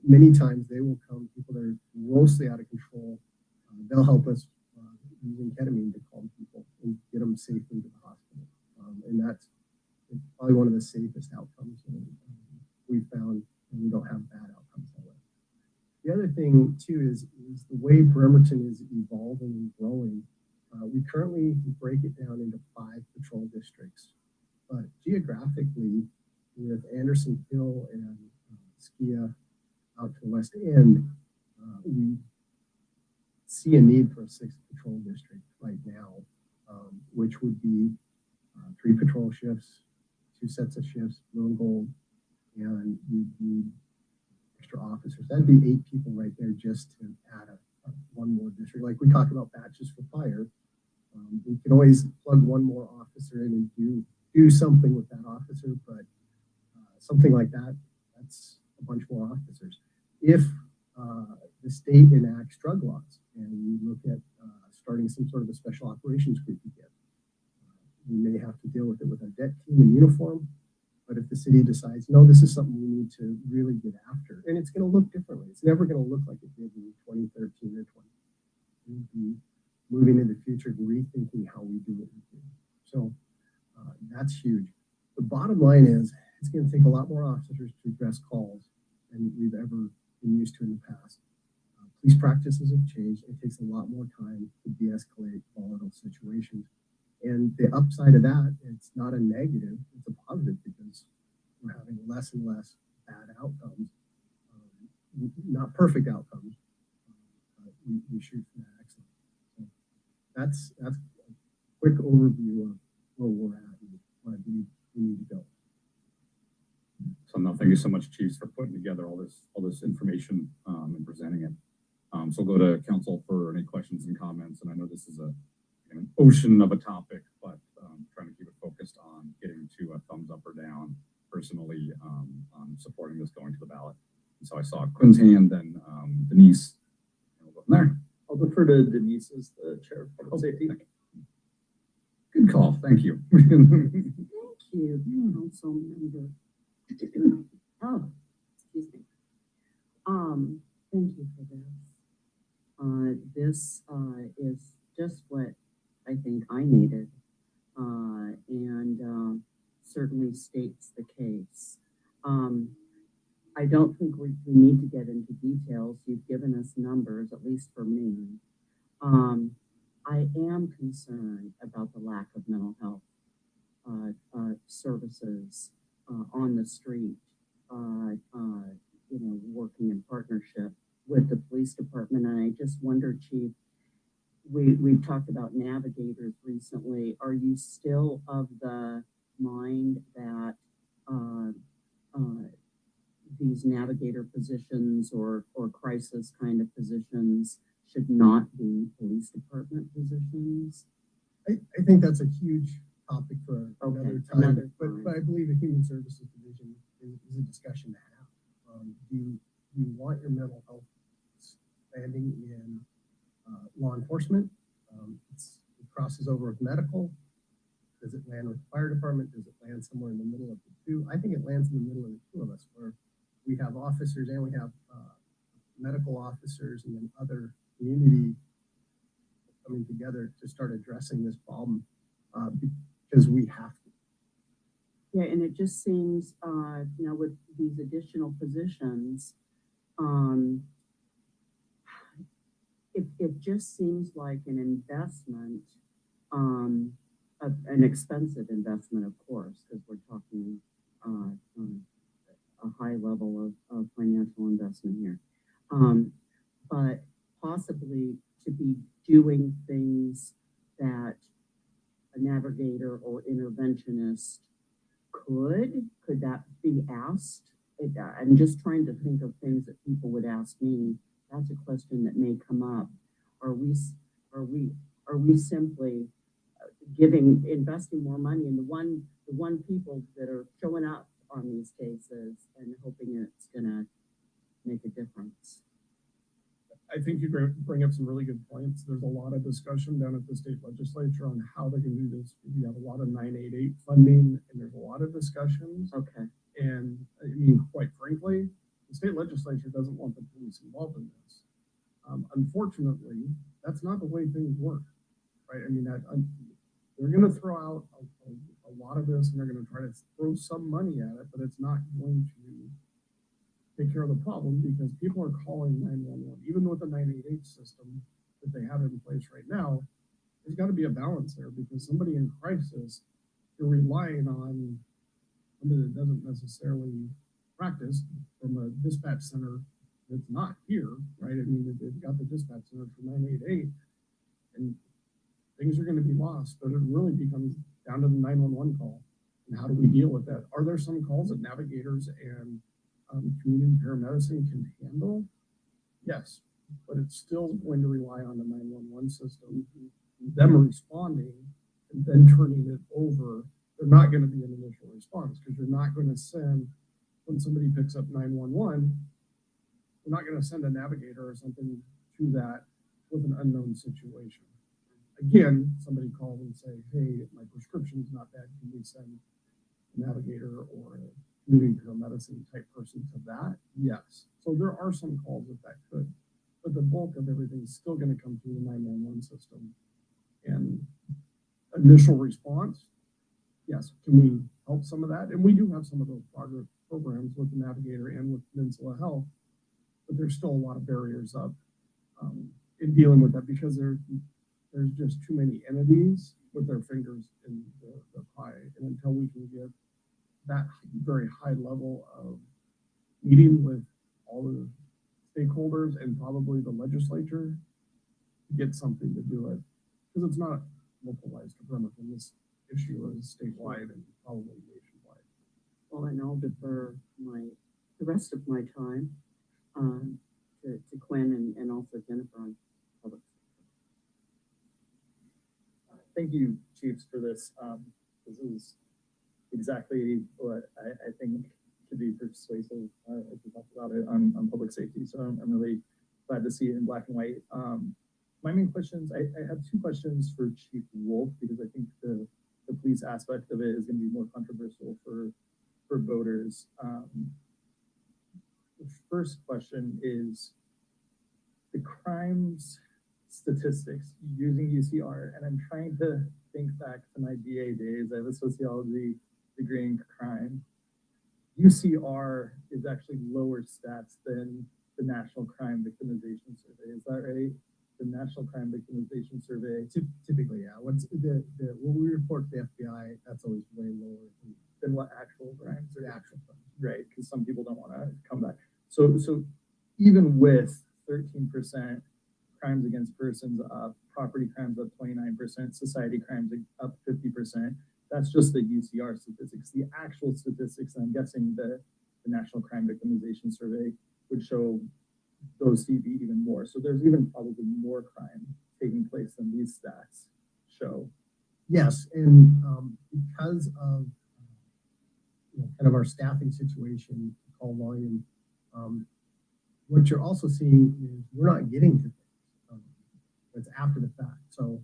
Many times they will come, people that are grossly out of control. They'll help us using ketamine to calm people and get them safe into the hospital. And that's probably one of the safest outcomes we found, and we don't have bad outcomes that way. The other thing too is the way Bremerton is evolving and growing. We currently break it down into 5 patrol districts, but geographically, with Anderson Hill and Skia out to the west end, we see a need for a 6th patrol district right now, which would be 3 patrol shifts, 2 sets of shifts, blue and gold, and we need extra officers. That'd be 8 people right there just to add one more district. Like we talk about batches for fire, we can always plug one more officer in and do something with that officer, but something like that, that's a bunch more officers. If the state enacts drug laws and we look at starting some sort of a special operations group again, we may have to deal with it with a debt team in uniform. But if the city decides, no, this is something we need to really get after, and it's going to look differently. It's never going to look like it did in 2013 or 20. We'll be moving into the future and rethinking how we do what we do. So that's huge. The bottom line is it's going to take a lot more officers to address calls than we've ever been used to in the past. Police practices have changed. It takes a lot more time to de-escalate volatile situations. And the upside of that, it's not a negative, it's a positive because we're having less and less bad outcomes, not perfect outcomes, but we shoot for that excellence. So that's a quick overview of where we're at and what I believe we need to go. So no, thank you so much, Chiefs, for putting together all this information and presenting it. So we'll go to council for any questions and comments. And I know this is an ocean of a topic, but trying to keep it focused on getting to a thumbs up or down personally on supporting this going to the ballot. And so I saw Quinn's hand, then Denise, and we'll go from there. I'll defer to Denise as the chair of public safety. Good call. Thank you. Thank you, Council Member. Oh, excuse me. Thank you for this. This is just what I think I needed, and certainly states the case. I don't think we need to get into details. You've given us numbers, at least for me. I am concerned about the lack of mental health services on the street, working in partnership with the police department. And I just wonder, Chief, we've talked about navigators recently. Are you still of the mind that these navigator positions or crisis kind of positions should not be police department positions? I think that's a huge topic for another time. But I believe a human services division is a discussion to have. Do you want your mental health standing in law enforcement? It crosses over with medical. Does it land with the fire department? Does it land somewhere in the middle of the two? I think it lands in the middle of the two of us, where we have officers and we have medical officers and then other community coming together to start addressing this problem, because we have to. Yeah, and it just seems, with these additional positions, it just seems like an investment, an expensive investment, of course, because we're talking a high level of financial investment here. But possibly to be doing things that a navigator or interventionist could that be asked? I'm just trying to think of things that people would ask me. That's a question that may come up. Are we simply investing more money in the one people that are showing up on these cases and hoping it's gonna make a difference? I think you bring up some really good points. There's a lot of discussion down at the state legislature on how they can do this. We have a lot of 988 funding, and there's a lot of discussions. Okay. And I mean, quite frankly, the state legislature doesn't want the police involved in this. Unfortunately, that's not the way things work, right? I mean, they're going to throw out a lot of this, and they're going to try to throw some money at it, but it's not going to take care of the problem, because people are calling 911. Even with the 988 system that they have in place right now, there's got to be a balance there, because somebody in crisis, you're relying on somebody that doesn't necessarily practice from a dispatch center that's not here, right? I mean, they've got the dispatch center for 988, and things are going to be lost, but it really becomes down to the 911 call. And how do we deal with that? Are there some calls that navigators and community paramedicine can handle? Yes, but it's still going to rely on the 911 system, them responding and then turning it over. They're not going to be an initial response, because you're not going to send, when somebody picks up 911, we're not going to send a navigator or something to that with an unknown situation. Again, somebody called and say, hey, my prescription's not bad, can we send a navigator or a community paramedicine type person to that? Yes. So there are some calls that could, but the bulk of everything is still going to come through the 911 system. And initial response, yes, can we help some of that? And we do have some of those programs with the navigator and with Peninsula Health, but there's still a lot of barriers up in dealing with that, because there's just too many entities with their fingers in the pie. And until we can get that very high level of meeting with all the stakeholders and probably the legislature to get something to do it, because it's not localized to Bremerton. This issue is statewide and probably nationwide. Well, and I'll defer the rest of my time to Quinn and also Jennifer on public. Thank you, Chiefs, for this. This is exactly what I think could be persuasive as we talked about it on public safety. So I'm really glad to see it in black and white. My main questions, I have two questions for Chief Wolf, because I think the police aspect of it is going to be more controversial for voters. The first question is the crimes statistics using UCR, and I'm trying to think back to my BA days. I have a sociology degree in crime. UCR is actually lower stats than the National Crime Victimization Survey. Is that right? The National Crime Victimization Survey. Typically, yeah. When we report to the FBI, that's always way lower than what actual crimes the are. actual crimes. Right, because some people don't want to come back. So even with 13% crimes against persons up, property crimes up 29%, society crimes up 50%, that's just the UCR statistics. The actual statistics, I'm guessing the National Crime Victimization Survey would show those to be even more. So there's even probably more crime taking place than these stats show. Yes, and because of kind of our staffing situation, call volume, what you're also seeing is we're not getting to things. It's after the fact. So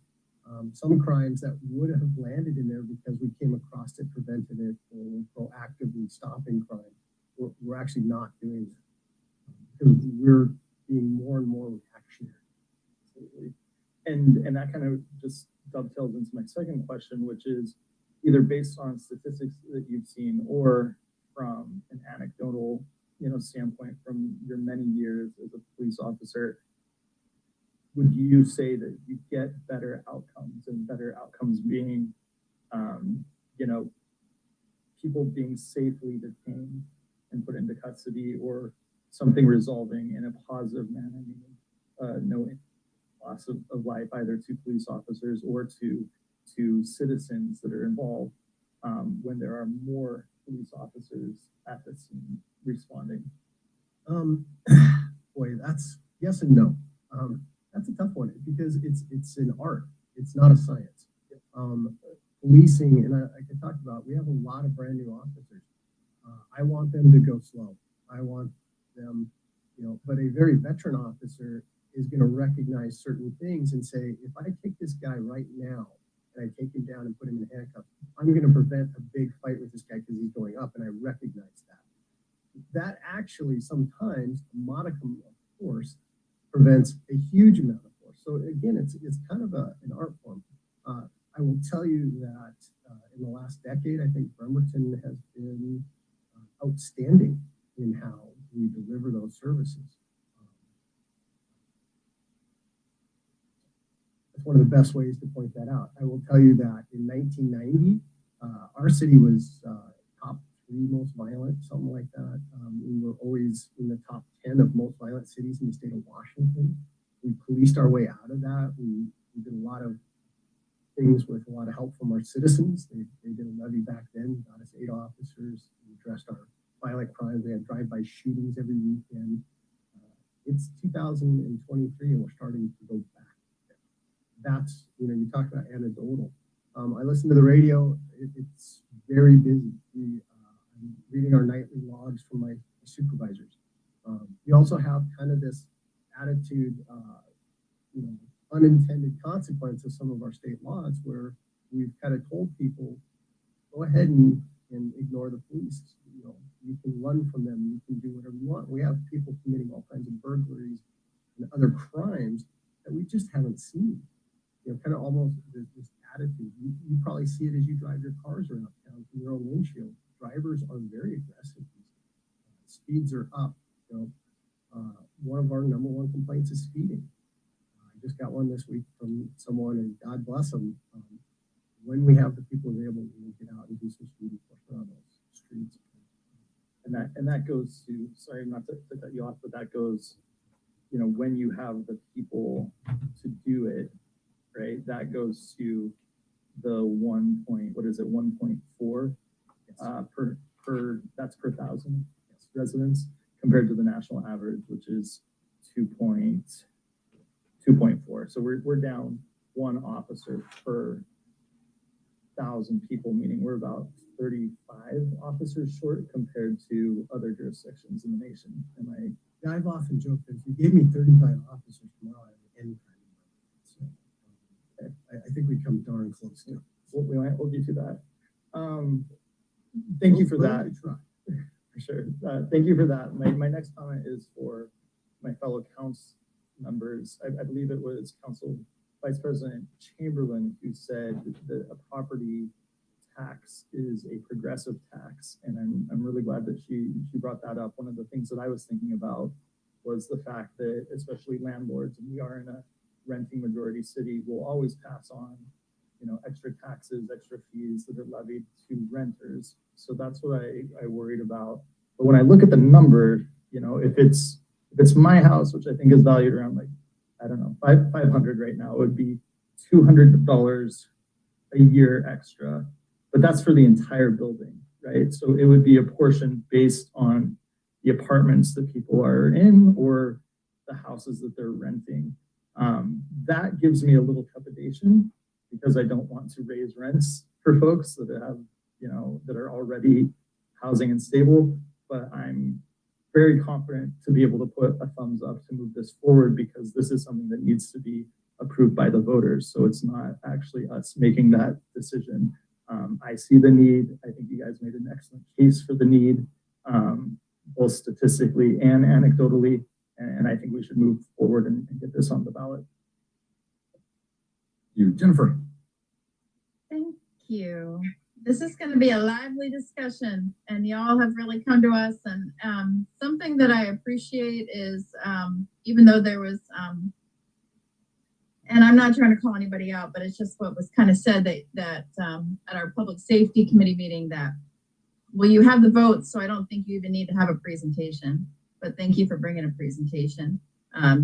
some crimes that would have landed in there because we came across it, prevented it, or we're proactively stopping crime, we're actually not doing that because we're being more and more reactionary. Absolutely. And and that kind of just dovetails into my second question, which is either based on statistics that you've seen or from an anecdotal, standpoint from your many years as a police officer, would you say that you get better outcomes, and better outcomes being, people being safely detained and put into custody, or something resolving in a positive manner, meaning no loss of life either to police officers or to citizens that are involved, when there are more police officers at the scene responding? Boy, that's yes and no. That's a tough one because it's an art. It's not a science. Policing, and I can talk about, we have a lot of brand new officers. I want them to go slow. I want them, but a very veteran officer is going to recognize certain things and say, if I take this guy right now and I take him down and put him in handcuffs, I'm going to prevent a big fight with this guy because he's going up, and I recognize that. That actually sometimes a modicum of force prevents a huge amount of force. So again, it's kind of an art form. I will tell you that in the last decade, I think Bremerton has been outstanding in how we deliver those services. That's one of the best ways to point that out. I will tell you that in 1990, our city was top 3 most violent, something like that. We were always in the top 10 of most violent cities in the state of Washington. We policed our way out of that. We did a lot of things with a lot of help from our citizens. They did a levy back then, got us 8 officers. We addressed our violent crimes. We had drive-by shootings every weekend. It's 2023 and we're starting to go back. That's, you talk about anecdotal. I listen to the radio. It's very busy. I'm reading our nightly logs from my supervisors. We also have kind of this attitude, unintended consequence of some of our state laws where we've kind of told people, go ahead and ignore the police. You can run from them. You can do whatever you want. We have people committing all kinds of burglaries and other crimes that we just haven't seen. Kind of almost this attitude. You probably see it as you drive your cars around town from your own windshield. Drivers are very aggressive. Speeds are up. One of our number 1 complaints is speeding. I just got one this week from someone, and God bless them. When we have the people available, we will get out and do some speed enforcement on those streets. And that goes to, sorry not to cut you off, but that goes, when you have the people to do it, right? That goes to the 1.4 per that's per 1,000 residents compared to the national average, which is 2.4. So we're down 1 officer per 1,000 people, meaning we're about 35 officers short compared to other jurisdictions in the nation. I've often joked that if you gave me 35 officers tomorrow, I would end crime. So I think we come darn close to it. We'll hold you to that. Thank you for that. For sure. Thank you for that. My next comment is for my fellow council members. I believe it was Council Vice President Chamberlain who said that a property tax is a progressive tax, and I'm really glad that she brought that up. One of the things that I was thinking about was the fact that especially landlords, and we are in a renting majority city, will always pass on extra taxes, extra fees that are levied to renters. So that's what I worried about. But when I look at the number, if it's my house, which I think is valued around $500 right now, it would be $200 a year extra. But that's for the entire building, right? So it would be a portion based on the apartments that people are in or the houses that they're renting. That gives me a little trepidation because I don't want to raise rents for folks that have, that are already housing and stable. But I'm very confident to be able to put a thumbs up to move this forward because this is something that needs to be approved by the voters. So it's not actually us making that decision. I see the need. I think you guys made an excellent case for the need, both statistically and anecdotally. And I think we should move forward and get this on the ballot. you. Jennifer? Thank you. This is going to be a lively discussion, and y'all have really come to us. And something that I appreciate is, even though there was, and I'm not trying to call anybody out, but it's just what was kind of said that at our public safety committee meeting that, well, you have the votes, so I don't think you even need to have a presentation. But thank you for bringing a presentation.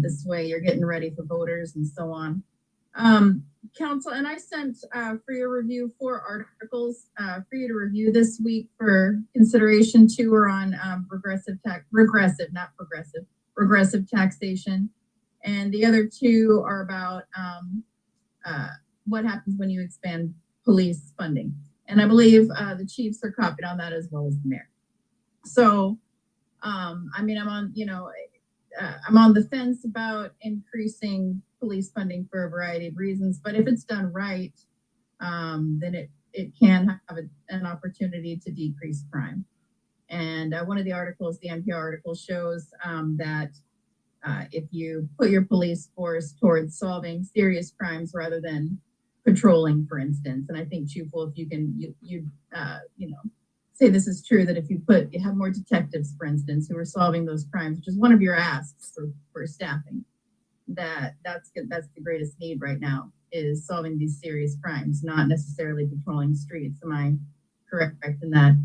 This way, you're getting ready for voters and so on. Council, and I sent for your review 4 articles for you to review this week for consideration. 2 are on regressive taxation, and the other 2 are about what happens when you expand police funding. And I believe the chiefs are copied on that as well as the mayor. So, I mean, I'm on the fence about increasing police funding for a variety of reasons, but if it's done right, then it can have an opportunity to decrease crime. And one of the articles, the NPR article, shows that if you put your police force towards solving serious crimes rather than patrolling, for instance, and I think Chief Wolf, you can say this is true, that if you have more detectives, for instance, who are solving those crimes, which is one of your asks for staffing, that's the greatest need right now, is solving these serious crimes, not necessarily patrolling streets. Am I correct in that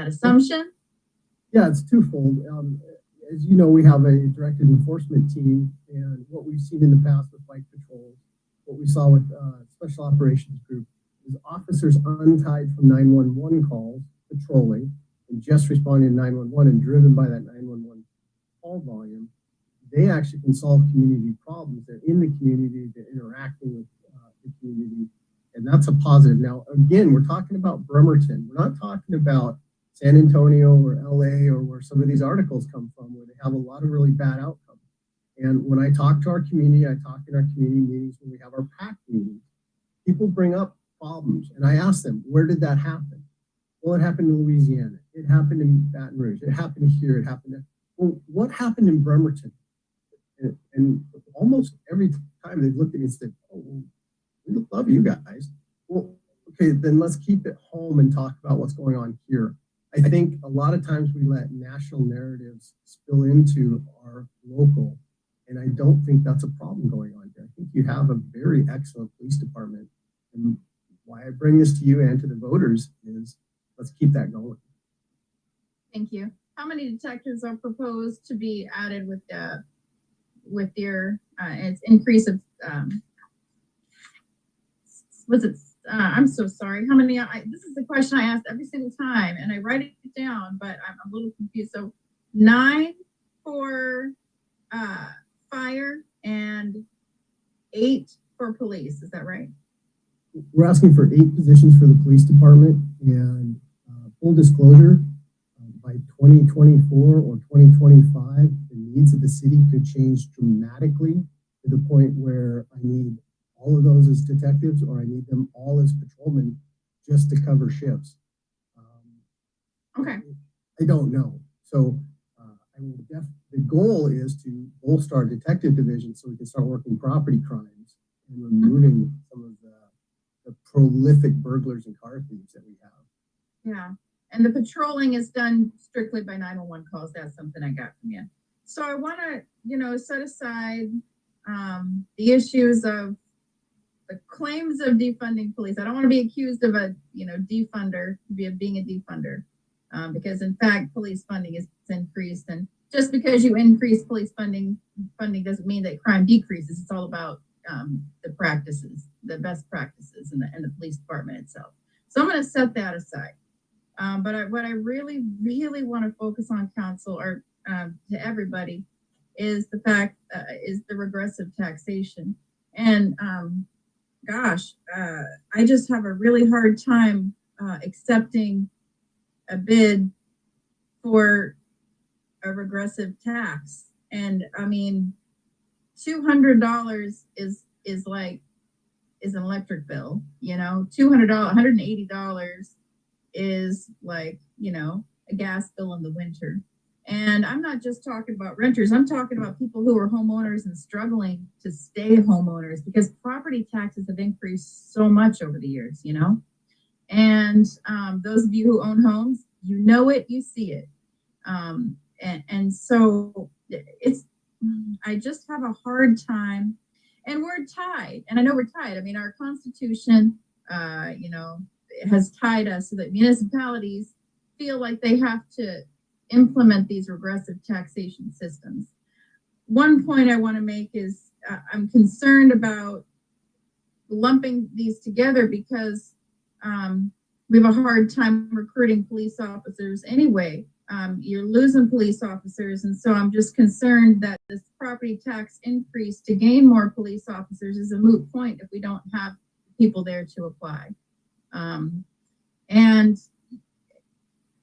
assumption? Yeah, it's twofold. As you know, we have a directed enforcement team, and what we've seen in the past with bike patrols, what we saw with Special Operations Group, is officers untied from 911 calls, patrolling, and just responding to 911 and driven by that 911 call volume. They actually can solve community problems. They're in the community, they're interacting with the community, and that's a positive. Now, again, we're talking about Bremerton. We're not talking about San Antonio or LA or where some of these articles come from, where they have a lot of really bad outcomes. And when I talk to our community, I talk in our community meetings when we have our PAC meetings, people bring up problems, and I ask them, where did that happen? Well, it happened in Louisiana. It happened in Baton Rouge. It happened here. It happened there. Well, what happened in Bremerton? And almost every time they looked at me and said, oh, we love you guys. Well, okay, then let's keep it home and talk about what's going on here. I think a lot of times we let national narratives spill into our local, and I don't think that's a problem going on here. I think you have a very excellent police department, and why I bring this to you and to the voters is let's keep that going. Thank you. How many detectives are proposed to be added with your its increase of I'm so sorry. How many? This is the question I ask every single time, and I write it down, but I'm a little confused. So 9 for fire and 8 for police. Is that right? We're asking for 8 positions for the police department, and full disclosure, by 2024 or 2025, the needs of the city could change dramatically to the point where I need all of those as detectives, or I need them all as patrolmen just to cover shifts. Okay. I don't know. So the goal is to bolster our detective division so we can start working property crimes and removing some of the prolific burglars and car thieves that we have. Yeah. And the patrolling is done strictly by 911 calls. That's something I got from you. So I want to, set aside the issues of the claims of defunding police. I don't want to be accused of a, defunder, being a defunder, because in fact, police funding is increased. And just because you increase police funding doesn't mean that crime decreases. It's all about the practices, the best practices in the police department itself. So I'm going to set that aside. But what I really, really want to focus on, council, or to everybody, is the fact is the regressive taxation. And I just have a really hard time accepting a bid for a regressive tax. And I mean, $200 is an electric bill, $200, $180 is like, a gas bill in the winter. And I'm not just talking about renters, I'm talking about people who are homeowners and struggling to stay homeowners because property taxes have increased so much over the years, you know? And those of you who own homes, you know it, you see it. And so I just have a hard time, and we're tied, and I know we're tied. I mean, our Constitution, has tied us so that municipalities feel like they have to implement these regressive taxation systems. One point I want to make is I'm concerned about lumping these together because we have a hard time recruiting police officers anyway. You're losing police officers, and so I'm just concerned that this property tax increase to gain more police officers is a moot point if we don't have people there to apply. And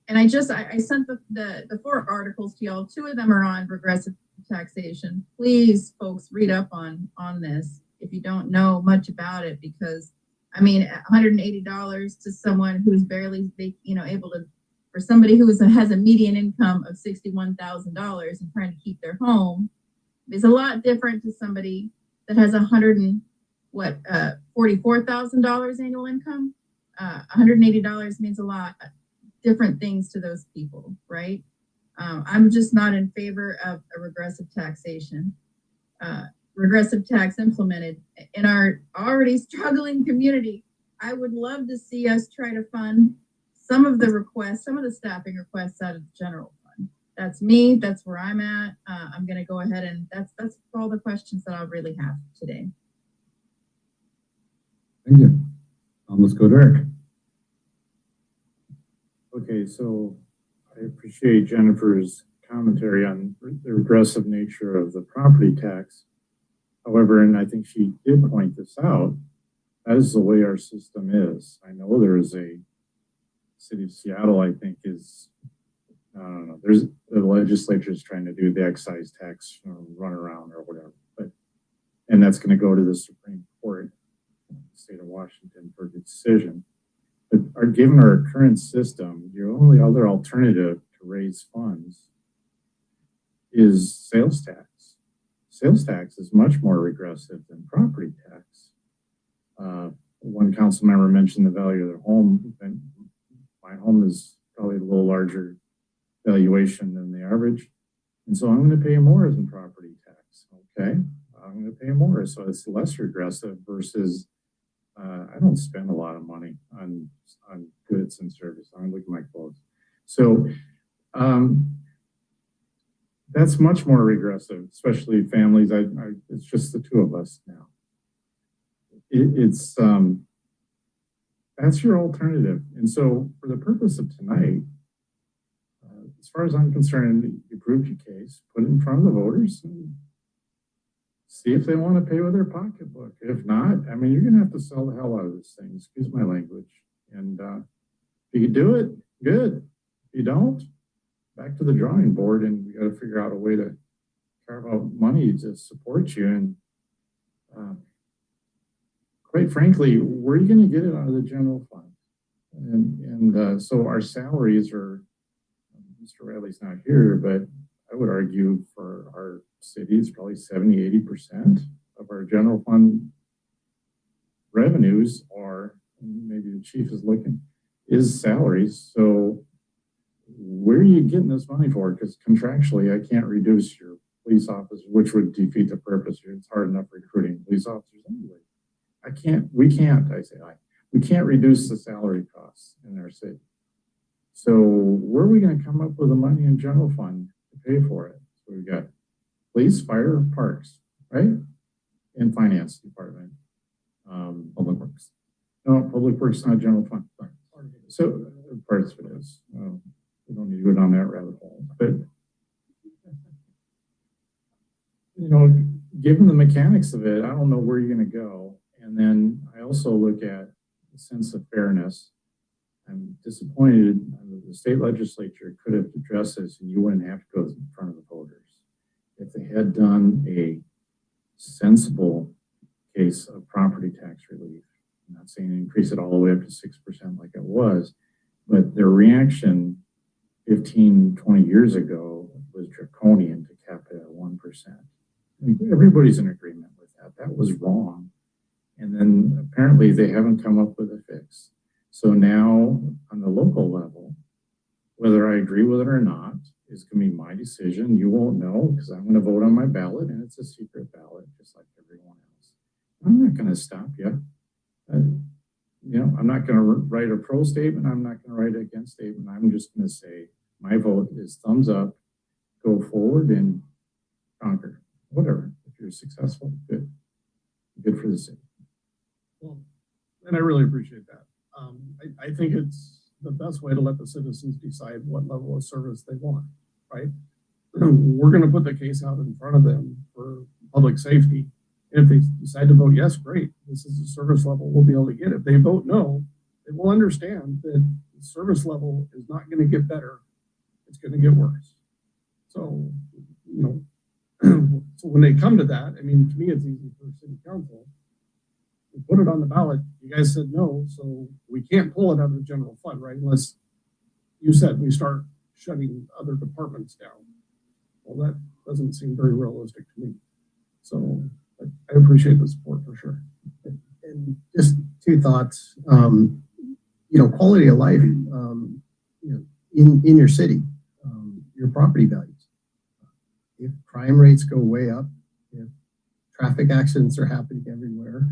I sent the 4 articles to y'all. 2 of them are on regressive taxation. Please, folks, read up on this if you don't know much about it, because I mean, $180 to someone who's barely, able to, for somebody who has a median income of $61,000 and trying to keep their home is a lot different to somebody that has $44,000 annual income. $180 means a lot different things to those people, right? I'm just not in favor of a regressive taxation. Regressive tax implemented in our already struggling community. I would love to see us try to fund some of the staffing requests out of the general fund. That's me, that's where I'm at. I'm gonna go ahead and that's all the questions that I really have today. Thank you. Let's go to Eric. Okay, so I appreciate Jennifer's commentary on the regressive nature of the property tax. However, and I think she did point this out, that is the way our system is. I know there is a city of Seattle, I think is, I don't know, there's the legislature is trying to do the excise tax run around or whatever, and that's going to go to the Supreme Court in the state of Washington for the decision. But given our current system, your only other alternative to raise funds is sales tax. Sales tax is much more regressive than property tax. One council member mentioned the value of their home, and my home is probably a little larger valuation than the average. And so I'm going to pay more than property tax. Okay, I'm going to pay more. So it's less regressive versus I don't spend a lot of money on goods and services. I look at my clothes. So that's much more regressive, especially families. It's just the 2 of us now. That's your alternative. And so for the purpose of tonight, as far as I'm concerned, you proved your case, put it in front of the voters and see if they want to pay with their pocketbook. If not, I mean, you're going to have to sell the hell out of this thing. Excuse my language. And if you do it, good. If you don't, back to the drawing board, and we got to figure out a way to carve out money to support you. And quite frankly, where are you going to get it out of the general fund? And so our salaries are, Mr. Riley's not here, but I would argue for our cities, probably 70–80% of our general fund revenues are, maybe the chief is looking, is salaries. So where are you getting this money for? Because contractually, I can't reduce your police officers, which would defeat the purpose. It's hard enough recruiting police officers anyway. We can't reduce the salary costs in our city. So where are we going to come up with the money in general fund to pay for it? So we've got police, fire, parks, right? And finance department. Public works. No, public works is not general fund. Sorry. So parts of it is. We don't need to go down that rabbit hole. But given the mechanics of it, I don't know where you're going to go. And then I also look at the sense of fairness. I'm disappointed that the state legislature could have addressed this and you wouldn't have to go in front of the voters. If they had done a sensible case of property tax relief, I'm not saying increase it all the way up to 6% like it was, but their reaction 15, 20 years ago was draconian to cap it at 1%. Everybody's in agreement with that. That was wrong. And then apparently they haven't come up with a fix. So now on the local level, whether I agree with it or not is going to be my decision. You won't know because I'm going to vote on my ballot and it's a secret ballot, just like everyone else. I'm not going to stop you. I'm not going to write a pro statement. I'm not going to write an against statement. I'm just going to say my vote is thumbs up, go forward and conquer. Whatever. If you're successful, good. Good for the city. Well, and I really appreciate that. I think it's the best way to let the citizens decide what level of service they want, right? We're going to put the case out in front of them for public safety. And if they decide to vote yes, great. This is the service level we'll be able to get. If they vote no, they will understand that the service level is not going to get better. It's going to get worse. So, so when they come to that, I mean, to me, it's easy for city council. We put it on the ballot. You guys said no, so we can't pull it out of the general fund, right? Unless you said we start shutting other departments down. Well, that doesn't seem very realistic to me. So I appreciate the support for sure. And just two thoughts. Quality of life. In your city, your property values. If crime rates go way up, if traffic accidents are happening everywhere,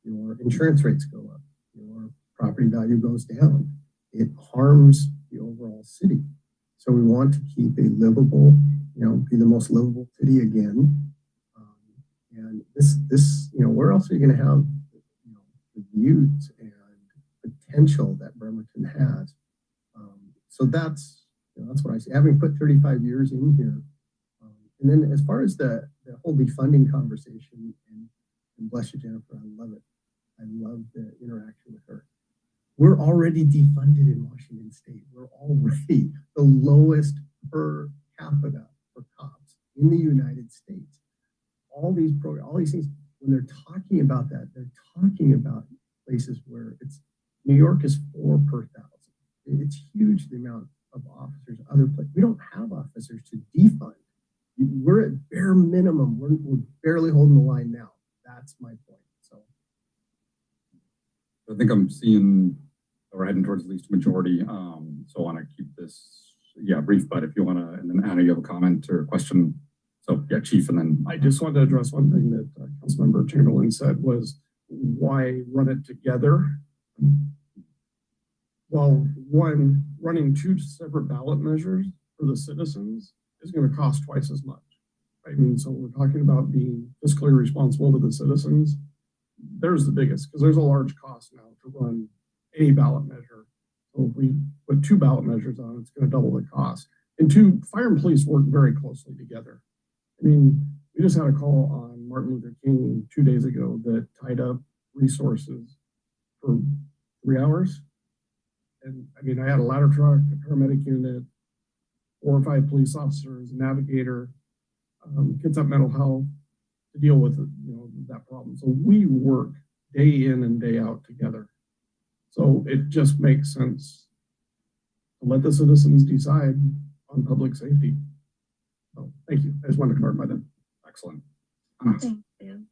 your insurance rates go up, your property value goes down. It harms the overall city. So we want to keep a livable, be the most livable city again. And this, where else are you going to have, the views and potential that Bremerton has? So that's what I say. Having put 35 years in here, and then as far as the whole defunding conversation, and bless you, Jennifer, I love it. I love the interaction with her. We're already defunded in Washington State. We're already the lowest per capita for cops in the United States. All these things, when they're talking about that, they're talking about places where New York is 4 per 1,000. It's huge, the amount of officers. Other places, we don't have officers to defund. We're at bare minimum. We're barely holding the line now. That's my point. So I think I'm seeing we're heading towards at least a majority. So I want to keep this, brief, but if you want to, and then Anna, you have a comment or a question. So Chief, and then I just wanted to address one thing that Councilmember Chamberlain said was, why run it together? Well, one, running 2 separate ballot measures for the citizens is going to cost twice as much. I mean, so we're talking about being fiscally responsible to the citizens. There's the biggest, because there's a large cost now to run any ballot measure. So if we put 2 ballot measures on, it's going to double the cost. And 2, fire and police work very closely together. I mean, we just had a call on Martin Luther King 2 days ago that tied up resources for 3 hours. And I mean, I had a ladder truck, a paramedic unit, 4 or 5 police officers, a navigator, kids up mental health to deal with that problem. So we work day in and day out together. So it just makes sense to let the citizens decide on public safety. So thank you. I just wanted to clarify that. excellent. Thank you.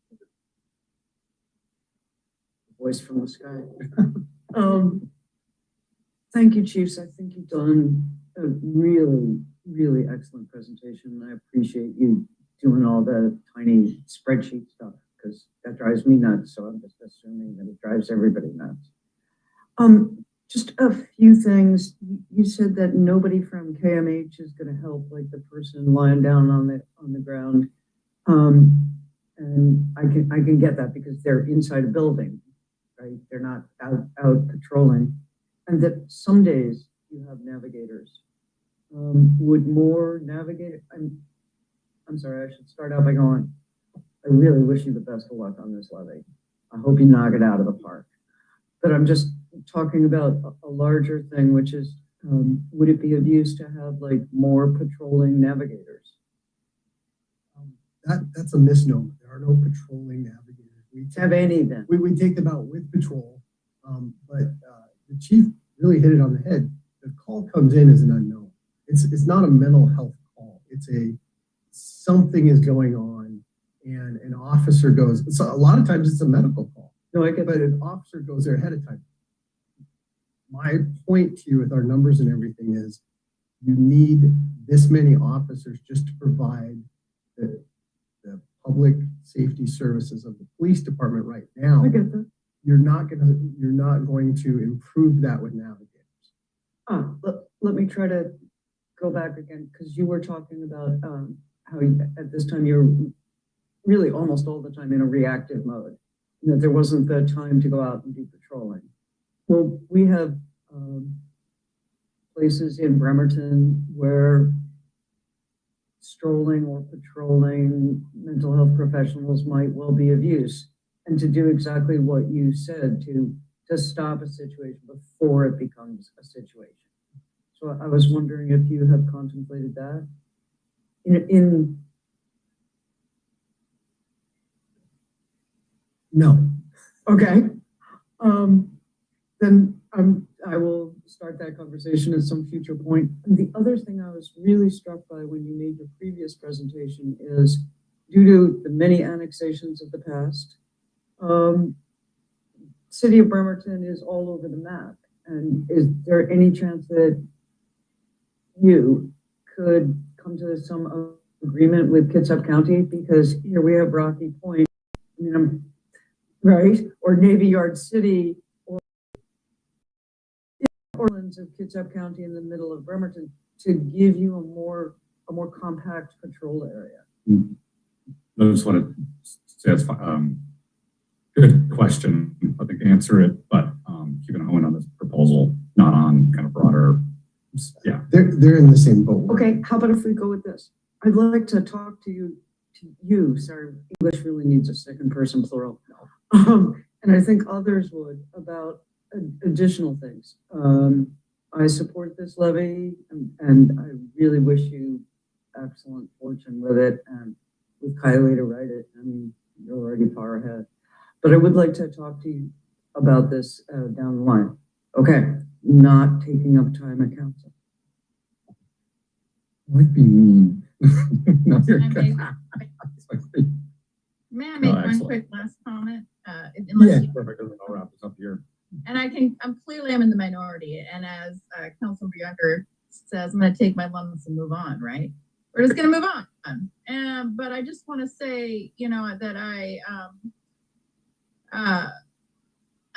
Voice from the sky. Thank you, Chiefs. I think you've done a really, really excellent presentation. I appreciate you doing all the tiny spreadsheet stuff because that drives me nuts. So I'm just assuming that it drives everybody nuts. Just a few things. You said that nobody from KMH is going to help, like the person lying down on the ground. And I can get that because they're inside a building, right? They're not out patrolling. And that some days you have navigators. Would more navigators? I'm sorry. I should start out by going, I really wish you the best of luck on this levy. I hope you knock it out of the park. But I'm just talking about a larger thing, which is, would it be of use to have like more patrolling navigators? That's a misnomer. There are no patrolling navigators. We Have any then? We take them out with patrol, but the chief really hit it on the head. The call comes in as an unknown. It's not a mental health call. something is going on and an officer goes, so a lot of times it's a medical call. No, I get But that. an officer goes there ahead of time. My point to you with our numbers and everything is you need this many officers just to provide the public safety services of the police department right now. I get that. You're not going to improve that with navigators. Let me try to go back again, because you were talking about how you, at this time you're really almost all the time in a reactive mode, and that there wasn't the time to go out and do patrolling. Well, we have places in Bremerton where strolling or patrolling mental health professionals might well be of use, and to do exactly what you said, to stop a situation before it becomes a situation. So I was wondering if you have contemplated that No. Okay. Then I will start that conversation at some future point. And the other thing I was really struck by when you made your previous presentation is, due to the many annexations of the past, City of Bremerton is all over the map. And is there any chance that you could come to some agreement with Kitsap County? Because here we have Rocky Point, I mean, right? Or Navy Yard City, or Orleans of Kitsap County in the middle of Bremerton, to give you a more compact patrol area. I just want to say it's good question. I think answer it, but keeping a hone on this proposal, not on kind of broader. Yeah, They're in the same boat. Okay, how about if we go with this? I'd like to talk to you, sorry, English really needs a second person plural. And I think others would, about additional things. I support this levy, and I really wish you excellent fortune with it, and with Kylie to write it. I mean, you're already far ahead. But I would like to talk to you about this down the line. Okay, not taking up time at council. I like being mean. No, you're good. May I make one excellent. quick last comment? Unless you, Perfect. I'll wrap this up here. and I'm clearly in the minority, and as Councilmember Younger says, I'm going to take my lumps and move on, right? We're just going to move on. But I just want to say, that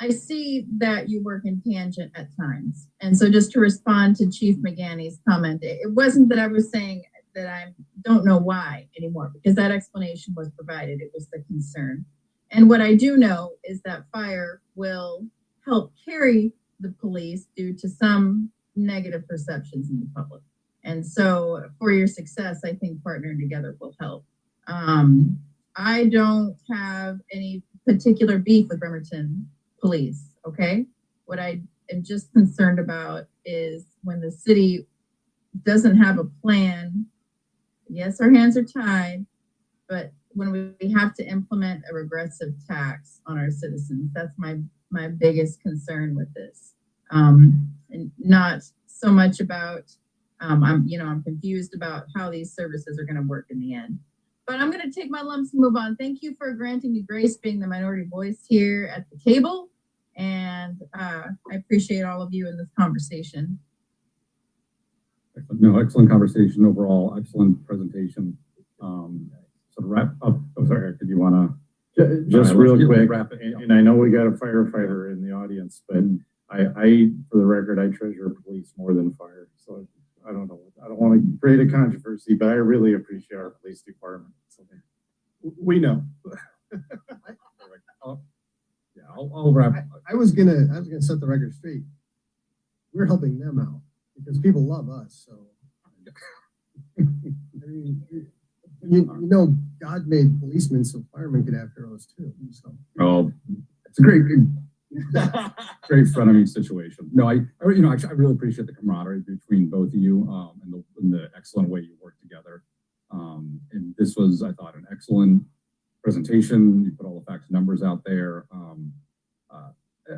I see that you work in tangent at times. And so just to respond to Chief McGanny's comment, it wasn't that I was saying that I don't know why anymore, because that explanation was provided. It was the concern. And what I do know is that fire will help carry the police due to some negative perceptions in the public. And so for your success, I think partnering together will help. I don't have any particular beef with Bremerton police, okay? What I am just concerned about is when the city doesn't have a plan. Yes, our hands are tied, but when we have to implement a regressive tax on our citizens, that's my biggest concern with this. And not so much about, I'm confused about how these services are going to work in the end. But I'm going to take my lumps and move on. Thank you for granting me grace being the minority voice here at the table. And I appreciate all of you in this conversation. No, excellent conversation overall. Excellent presentation. So to wrap up, sorry, did you want to? Just real quick, Wrap it. and I know we got a firefighter in the audience, but I, for the record, I treasure police more than fire. So I don't know. I don't want to create a controversy, but I really appreciate our police department. So, We know. Yeah, I'll wrap. I was gonna set the record straight. We're helping them out because people love us. So, I mean, you know, God made policemen so firemen could have heroes too. So, Well, it's a great frenemy situation. No, I really appreciate the camaraderie between both of you, and the excellent way you work together. And this was, I thought, an excellent presentation. You put all the facts and numbers out there.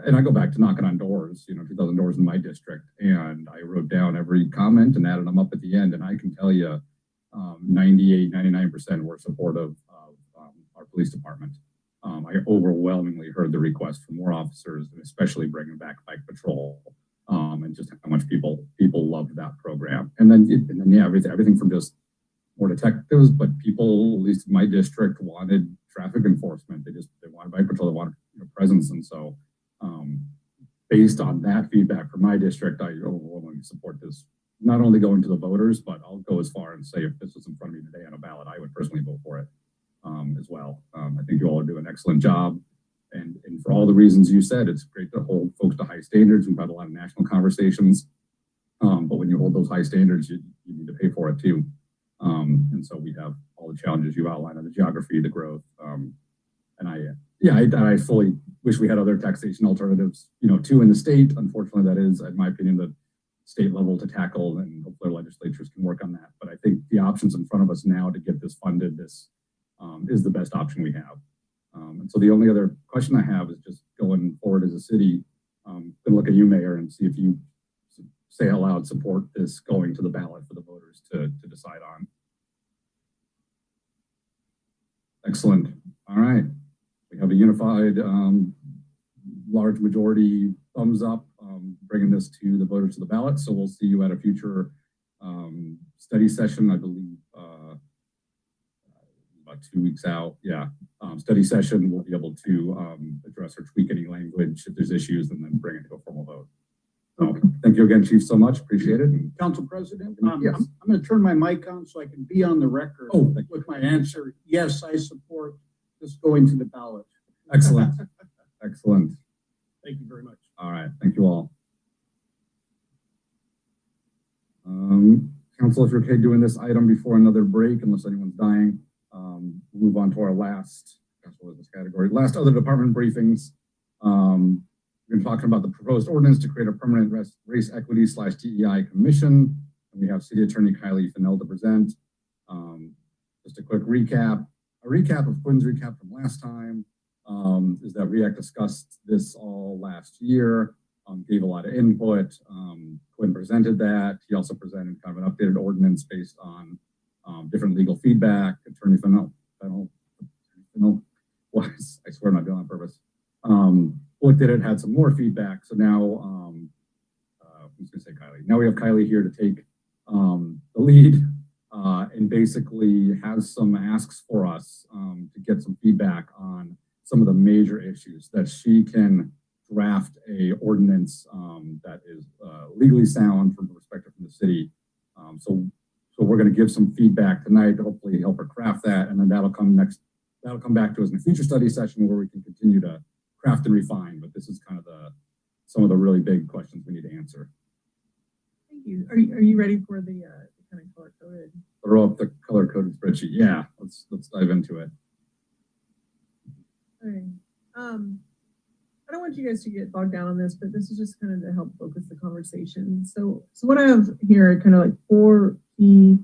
And I go back to knocking on doors, 2,000 doors in my district, and I wrote down every comment and added them up at the end. And I can tell you, 98, 99% were supportive of our police department. I overwhelmingly heard the request for more officers, and especially bringing back bike patrol, and just how much people loved that program. And then yeah, everything from just more detectives, but people, at least in my district, wanted traffic enforcement. They wanted bike patrol, they wanted presence, and so based on that feedback from my district, I overwhelmingly support this. Not only going to the voters, but I'll go as far and say if this was in front of me today on a ballot, I would personally vote for it as well. I think you all are doing an excellent job. And for all the reasons you said, it's great to hold folks to high standards. We've had a lot of national conversations, but when you hold those high standards, you need to pay for it too. And so we have all the challenges you outlined on the geography, the growth. And I fully wish we had other taxation alternatives, too, in the state. Unfortunately, that is, in my opinion, the state level to tackle, and hopefully our legislatures can work on that. But I think the options in front of us now to get this funded, is the best option we have. And so the only other question I have is just going forward as a city, going to look at you, Mayor, and see if you say aloud support this going to the ballot for the voters to decide on. Excellent. All right. We have a unified, large majority thumbs up, bringing this to the voters to the ballot. So we'll see you at a future study session, I believe, about 2 weeks out. Yeah. Study session, we'll be able to address or tweak any language if there's issues, and then bring it to a formal vote. So thank you again, Chief, so much. Appreciate it. And Council President, yes. I'm going to turn my mic on so I can be on the record with my answer. Yes, I support this going to the ballot. Excellent. Excellent. Thank you very much. All right. Thank you all. Council, if you're okay doing this item before another break, unless anyone's dying, we'll move on to our last category. Last other department briefings. We've been talking about the proposed ordinance to create a permanent race equity / DEI commission. And we have City Attorney Kylie Fennell to present. Just a quick recap. A recap of Quinn's recap from last time is that REACT discussed this all last year, gave a lot of input. Quinn presented that. He also presented kind of an updated ordinance based on different legal feedback. Attorney Fennell was, I swear I'm not doing it on purpose. Looked at it, had some more feedback. So now, who's going to say Kylie? Now we have Kylie here to take the lead and basically has some asks for us to get some feedback on some of the major issues that she can draft a ordinance that is legally sound from the perspective from the city. So we're going to give some feedback tonight to hopefully help her craft that, and then that'll come back to us in a future study session where we can continue to craft and refine. But this is kind of some of the really big questions we need to answer. Thank you. Are you ready for the kind of color coded? Throw up the color coded spreadsheet. Yeah, let's dive into it. All right. I don't want you guys to get bogged down on this, but this is just kind of to help focus the conversation. So what I have here are kind of like 4 key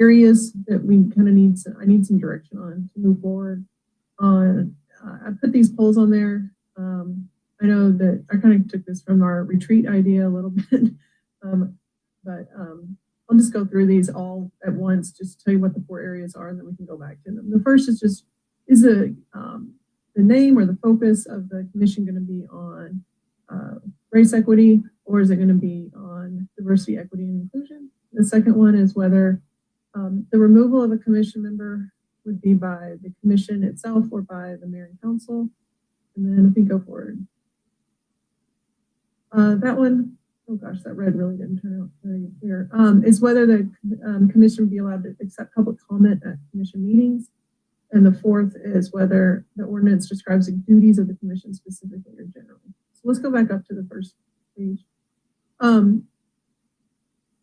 areas that we kind of I need some direction on to move forward on. I put these polls on there. I know that I kind of took this from our retreat idea a little bit, but I'll just go through these all at once, just to tell you what the 4 areas are, and then we can go back to them. The first is the name or the focus of the commission going to be on race equity, or is it going to be on diversity, equity, and inclusion? The second one is whether the removal of a commission member would be by the commission itself or by the mayor and council. And then if we go forward, that one, oh gosh, that red really didn't turn out very clear, is whether the commission would be allowed to accept public comment at commission meetings. And the fourth is whether the ordinance describes the duties of the commission specifically or generally. So let's go back up to the first page.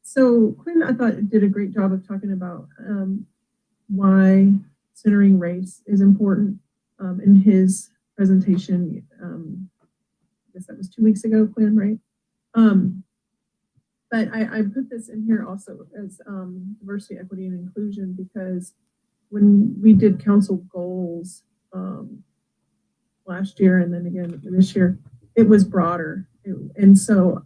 So Quinn, I thought, did a great job of talking about why centering race is important in his presentation. I guess that was 2 weeks ago, Quinn, right? But I put this in here also as diversity, equity, and inclusion, because when we did council goals last year and then again this year, it was broader. And so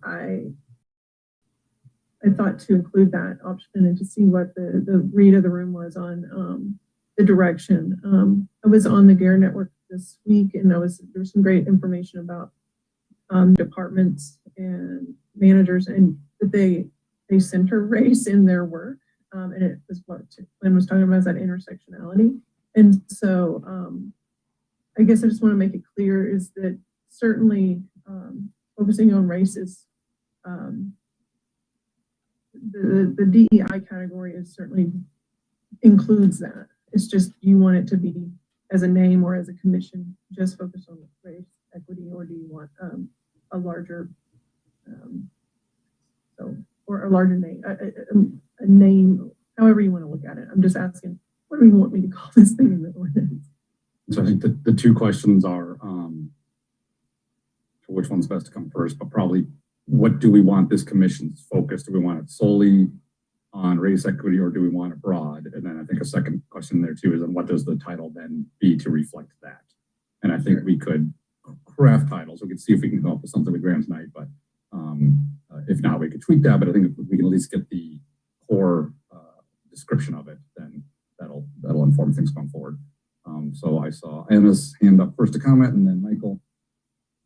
I thought to include that option and to see what the read of the room was on the direction. I was on the GARE network this week, and there was some great information about departments and managers, and that they center race in their work. And it was what Lynn was talking about, is that intersectionality. And so I guess I just want to make it clear is that certainly focusing on race is the DEI category is certainly includes that. It's just, you want it to be as a name or as a commission, just focus on race equity, or do you want a larger, or a larger name, a name, however you want to look at it. I'm just asking, what do you want me to call this thing in the ordinance? So I think the two questions are, which one's best to come first, but probably what do we want this commission's focus? Do we want it solely on race equity, or do we want it broad? And then I think a second question there too is, then what does the title then be to reflect that? And I think we could craft titles. We could see if we can come up with something with Graham's night, but if not, we could tweak that. But I think if we can at least get the core description of it, then that'll inform things going forward. So I saw Anna's hand up first to comment, and then Michael.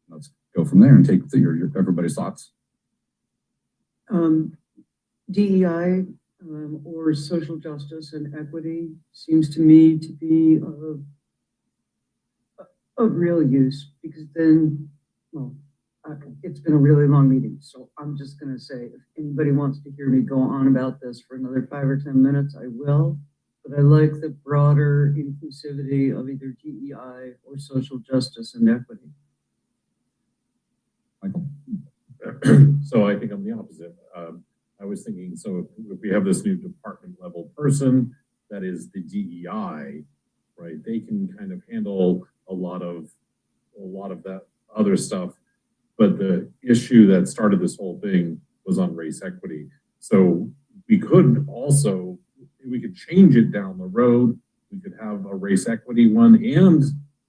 Let's go from there and take everybody's thoughts. DEI or social justice and equity seems to me to be of real use, because then, well, it's been a really long meeting, so I'm just going to say, if anybody wants to hear me go on about this for another 5 or 10 minutes, I will. But I like the broader inclusivity of either DEI or social justice and equity. Michael? So I think I'm the opposite. I was thinking, so if we have this new department level person that is the DEI, right? They can kind of handle a lot of that other stuff. But the issue that started this whole thing was on race equity. So we could change it down the road. We could have a race equity one and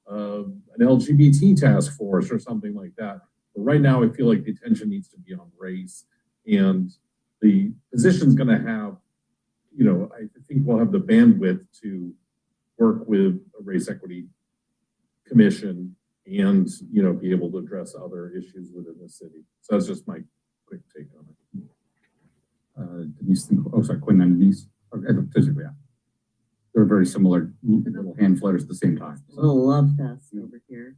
an LGBT task force or something like that. But right now, I feel like the attention needs to be on race, and the position's going to have, I think we'll have the bandwidth to work with a race equity commission and, be able to address other issues within the city. So that's just my quick take on it. Denise, Quinn and Denise. Physically, yeah. They're very similar little hand flutters at the same time. A little love fest over here.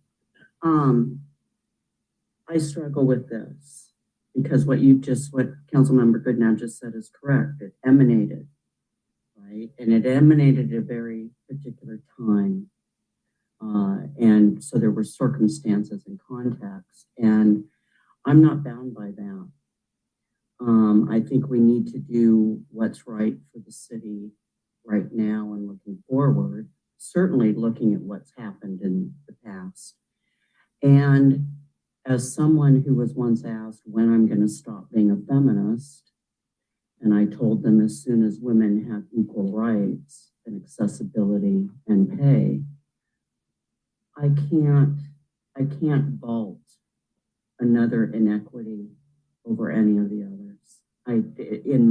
I struggle with this because what Councilmember Goodnow just said is correct. It emanated, right? And it emanated at a very particular time. And so there were circumstances and context, and I'm not bound by that. I think we need to do what's right for the city right now and looking forward, certainly looking at what's happened in the past. And as someone who was once asked when I'm going to stop being a feminist, and I told them as soon as women have equal rights and accessibility and pay, I can't vault another inequity over any of the others. In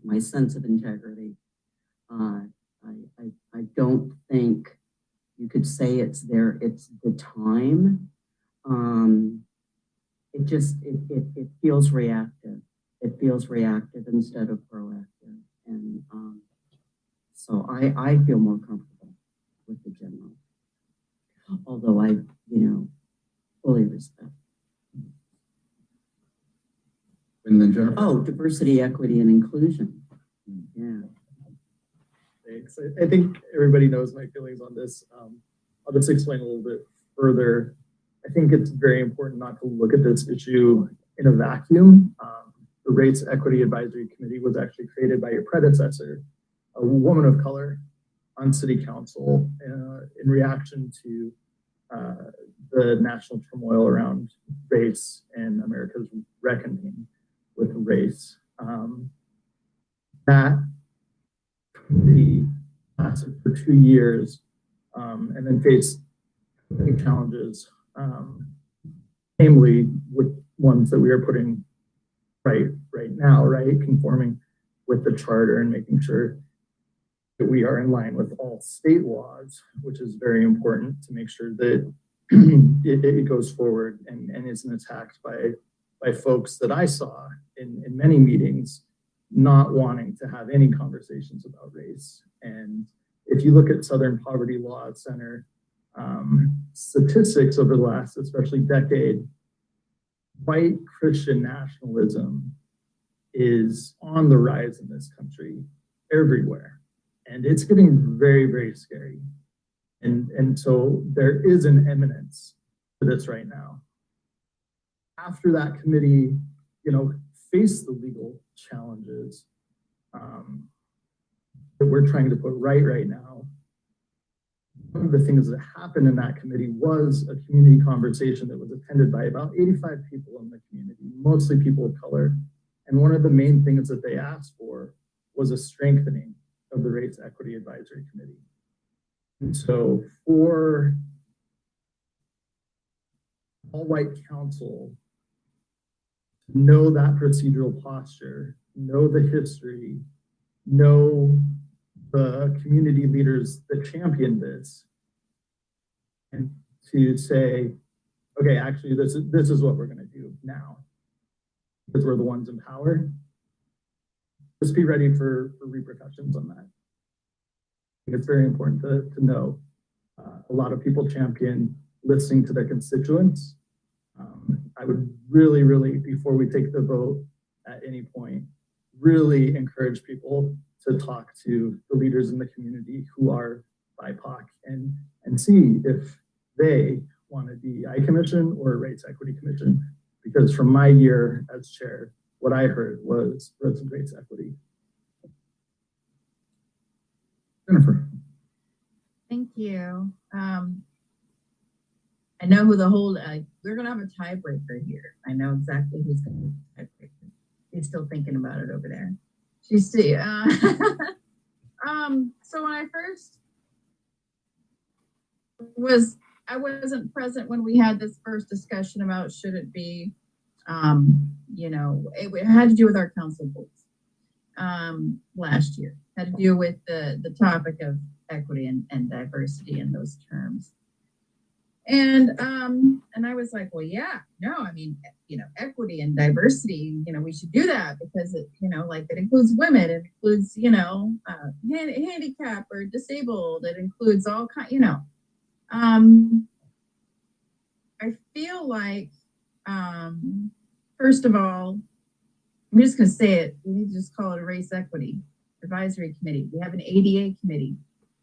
my sense of integrity, I don't think you could say it's there. It's the time. It feels reactive. It feels reactive instead of proactive, and so I feel more comfortable with the general. Although I, fully respect. And then Jennifer. Oh, diversity, equity, and inclusion. Yeah. Thanks. I think everybody knows my feelings on this. I'll just explain a little bit further. I think it's very important not to look at this issue in a vacuum. The Race Equity Advisory Committee was actually created by your predecessor, a woman of color on City Council, in reaction to the national turmoil around race and America's reckoning with race. That the lasted for 2 years, and then faced challenges, namely with ones that we are putting right now, right? Conforming with the charter and making sure that we are in line with all state laws, which is very important to make sure that it goes forward and isn't attacked by folks that I saw in many meetings not wanting to have any conversations about race. And if you look at Southern Poverty Law Center statistics over the last, especially decade, white Christian nationalism is on the rise in this country everywhere. And it's getting very, very scary. And so there is an imminence to this right now. After that committee, faced the legal challenges that we're trying to put right now, one of the things that happened in that committee was a community conversation that was attended by about 85 people in the community, mostly people of color. And one of the main things that they asked for was a strengthening of the Race Equity Advisory Committee. And so for all-white council to know that procedural posture, know the history, know the community leaders that championed this, and to say, okay, actually, this is what we're going to do now, because we're the ones in power. Just be ready for repercussions on that. I think it's very important to know. A lot of people champion listening to their constituents. I would really, really, before we take the vote at any point, really encourage people to talk to the leaders in the community who are BIPOC and see if they want a DEI commission or a race equity commission. Because from my year as chair, what I heard was race equity. Jennifer. Thank you. I know who the whole, we're going to have a tiebreaker here. I know exactly who's going to be the tiebreaker. He's still thinking about it over there. She's still, so when I first I wasn't present when we had this first discussion about should it be, it had to do with our council goals last year. Had to do with the topic of equity and diversity in those terms. And I was like, well, yeah, no, I mean, equity and diversity, we should do that because it, it includes women, it includes, handicap or disabled, it includes all kind, I feel like, first of all, I'm just going to say it. We need to just call it a race equity advisory committee. We have an ADA committee.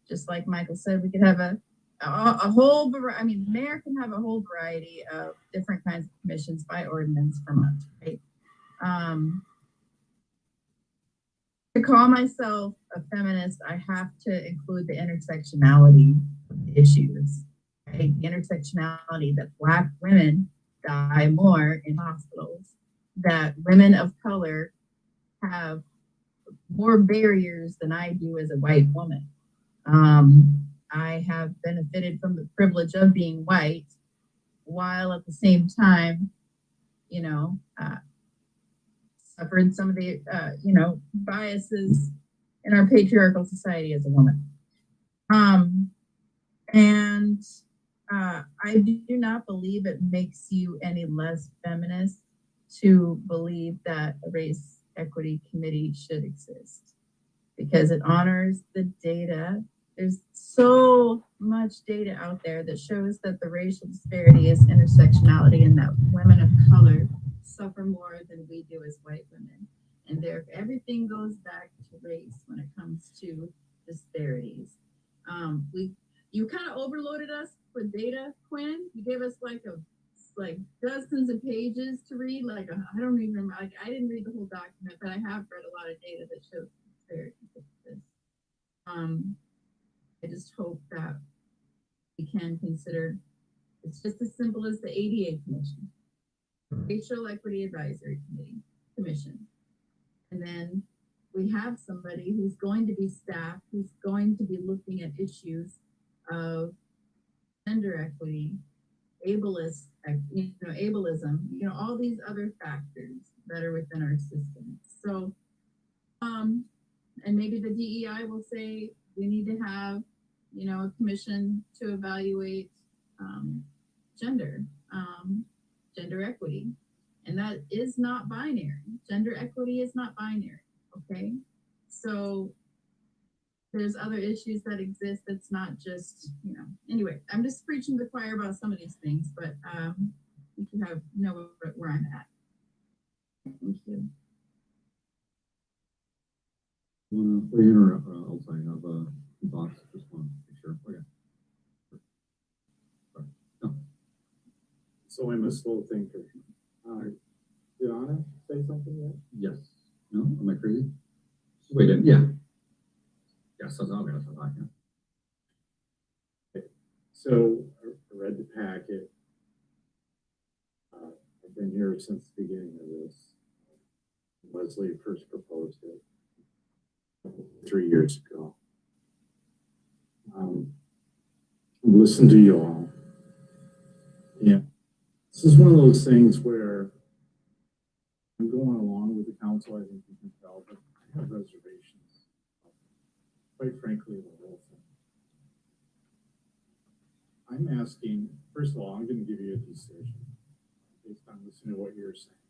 Just like Michael said, we could have a whole variety. I mean, the mayor can have a whole variety of different kinds of commissions by ordinance per month, right? To call myself a feminist, I have to include the intersectionality issues, right? The intersectionality that Black women die more in hospitals, that women of color have more barriers than I do as a white woman. I have benefited from the privilege of being white, while at the same time, suffered some of the, biases in our patriarchal society as a woman. I do not believe it makes you any less feminist to believe that a race equity committee should exist, because it honors the data. There's so much data out there that shows that the racial disparity is intersectionality, and that women of color suffer more than we do as white women. And everything goes back to race when it comes to disparities. You kind of overloaded us with data, Quinn. You gave us like dozens of pages to read. I don't even remember. I didn't read the whole document, but I have read a lot of data that shows disparities. I just hope that we can consider, it's just as simple as the ADA Commission, Racial Equity Advisory Commission. And then we have somebody who's going to be staff, who's going to be looking at issues of gender equity, ableism, all these other factors better within our system. So, and maybe the DEI will say we need to have, you know, a commission to evaluate gender, gender equity. And that is not binary. Gender equity is not binary, okay? So there's other issues that exist that's not just, you know, anyway, I'm just preaching to the choir about some of these things, but you can know where I'm at. Thank you. Want to weigh in or else I have some thoughts? Just want to make sure. Okay. Sorry. No. So I'm a slow thinker. Did Anna say something yet? Yes. No? Am I crazy? Wait, yeah. Yes, that's okay. That's what I can. So I read the packet. I've been here since the beginning of this. Leslie first proposed it 3 years ago. Listen to you all. Yeah, this is one of those things where I'm going along with the council. I think you can tell, but I have reservations. Quite frankly, the whole thing. I'm asking, first of all, I'm going to give you a decision based on listening to what you're saying.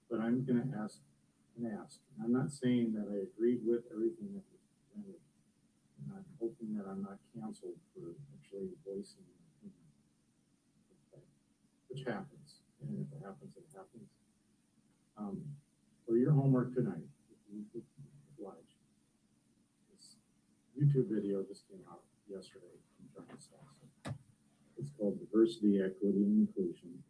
But I'm going to ask and ask. I'm not saying that I agreed with everything that was presented. And I'm hoping that I'm not canceled for actually voicing an opinion. Okay. Which happens. And if it happens, it happens. For your homework tonight, if you could oblige, this YouTube video just came out yesterday from John Salsa. It's called Diversity, Equity, and Inclusion.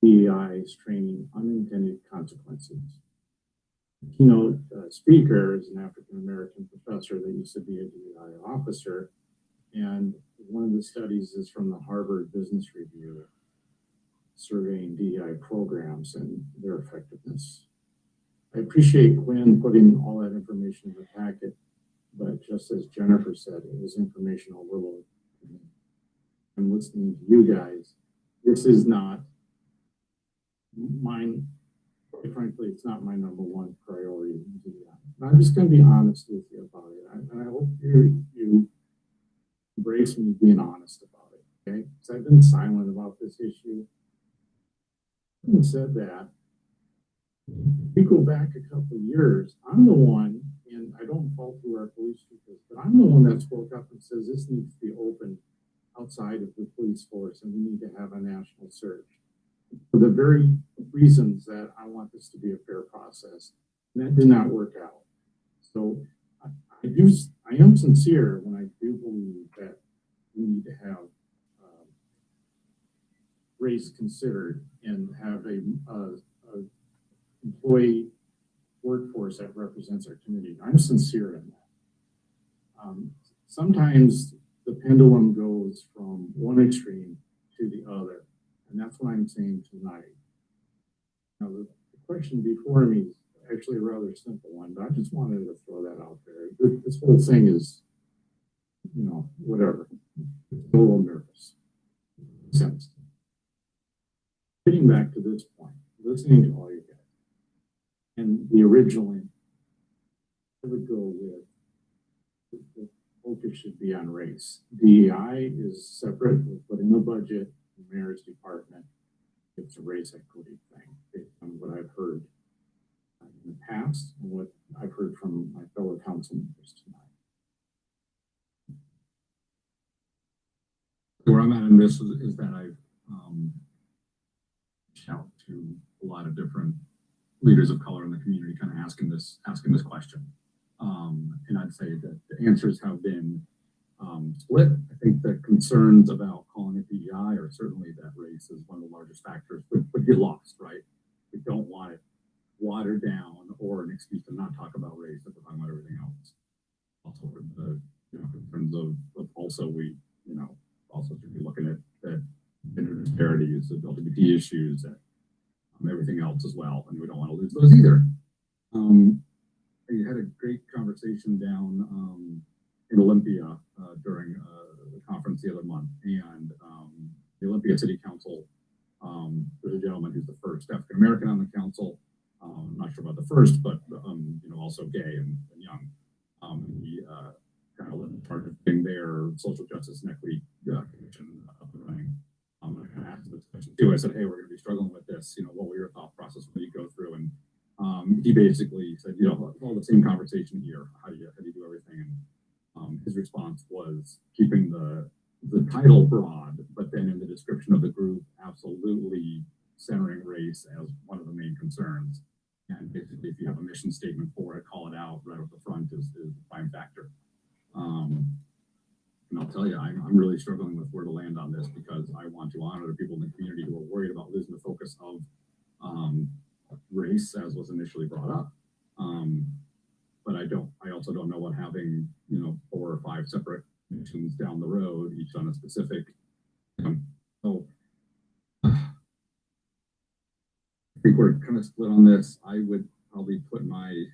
DEI is training unintended consequences. The keynote speaker is an African-American professor that used to be a DEI officer. And one of the studies is from the Harvard Business Review, surveying DEI programs and their effectiveness. I appreciate Quinn putting all that information in the packet, but just as Jennifer said, it was information overload. I'm listening to you guys. This is not mine. Quite frankly, it's not my number one priority in DEI. And I'm just going to be honest with you about it. And I hope you embrace me being honest about it, okay? Because I've been silent about this issue. Having said that, if we go back a couple of years, I'm the one, and I don't fault who our police chief is, but I'm the one that spoke up and says this needs to be open outside of the police force and we need to have a national search. For the very reasons that I want this to be a fair process. And that did not work out. So I am sincere when I do believe that we need to have race considered and have a employee workforce that represents our community. I'm sincere in that. Sometimes the pendulum goes from one extreme to the other, and that's what I'm saying tonight. Now, the question before me is actually a rather simple one, but I just wanted to throw that out there. This whole thing is, you know, whatever. I'm a little nervous. Sense. Getting back to this point, listening to all you guys, and the original, I would go with the focus should be on race. DEI is separate. We'll put in the budget, the mayor's department. It's a race equity thing based on what I've heard in the past and what I've heard from my fellow council members tonight. Where I'm at in this is that I've reached out to a lot of different leaders of color in the community, kind of asking this question. And I'd say that the answers have been split. I think the concerns about calling it DEI are certainly that race is one of the largest factors, but get lost, right? We don't want it watered down or an excuse to not talk about race if we're talking about everything else. Also, the concerns of also we, also should be looking at gender disparities, the LGBT issues, and everything else as well. And we don't want to lose those either. I had a great conversation down in Olympia during the conference the other month, and the Olympia City Council, there's a gentleman who's the first African American on the council. I'm not sure about the first, but, also gay and young. He kind of led in charge of getting their social justice and equity commission up and running. I kind of asked this question too. I said, hey, we're going to be struggling with this. What were your thought process? What do you go through? And he basically said, all the same conversation here. How do you do everything? And his response was keeping the title broad, but then in the description of the group, absolutely centering race as one of the main concerns. And basically, if you have a mission statement for it, call it out right up the front is the prime factor. And I'll tell you, I'm really struggling with where to land on this because I want to honor the people in the community who are worried about losing the focus of race as was initially brought up. But I also don't know what having, 4 or 5 separate missions down the road, each on a specific. So I think we're kind of split on this. I would probably put my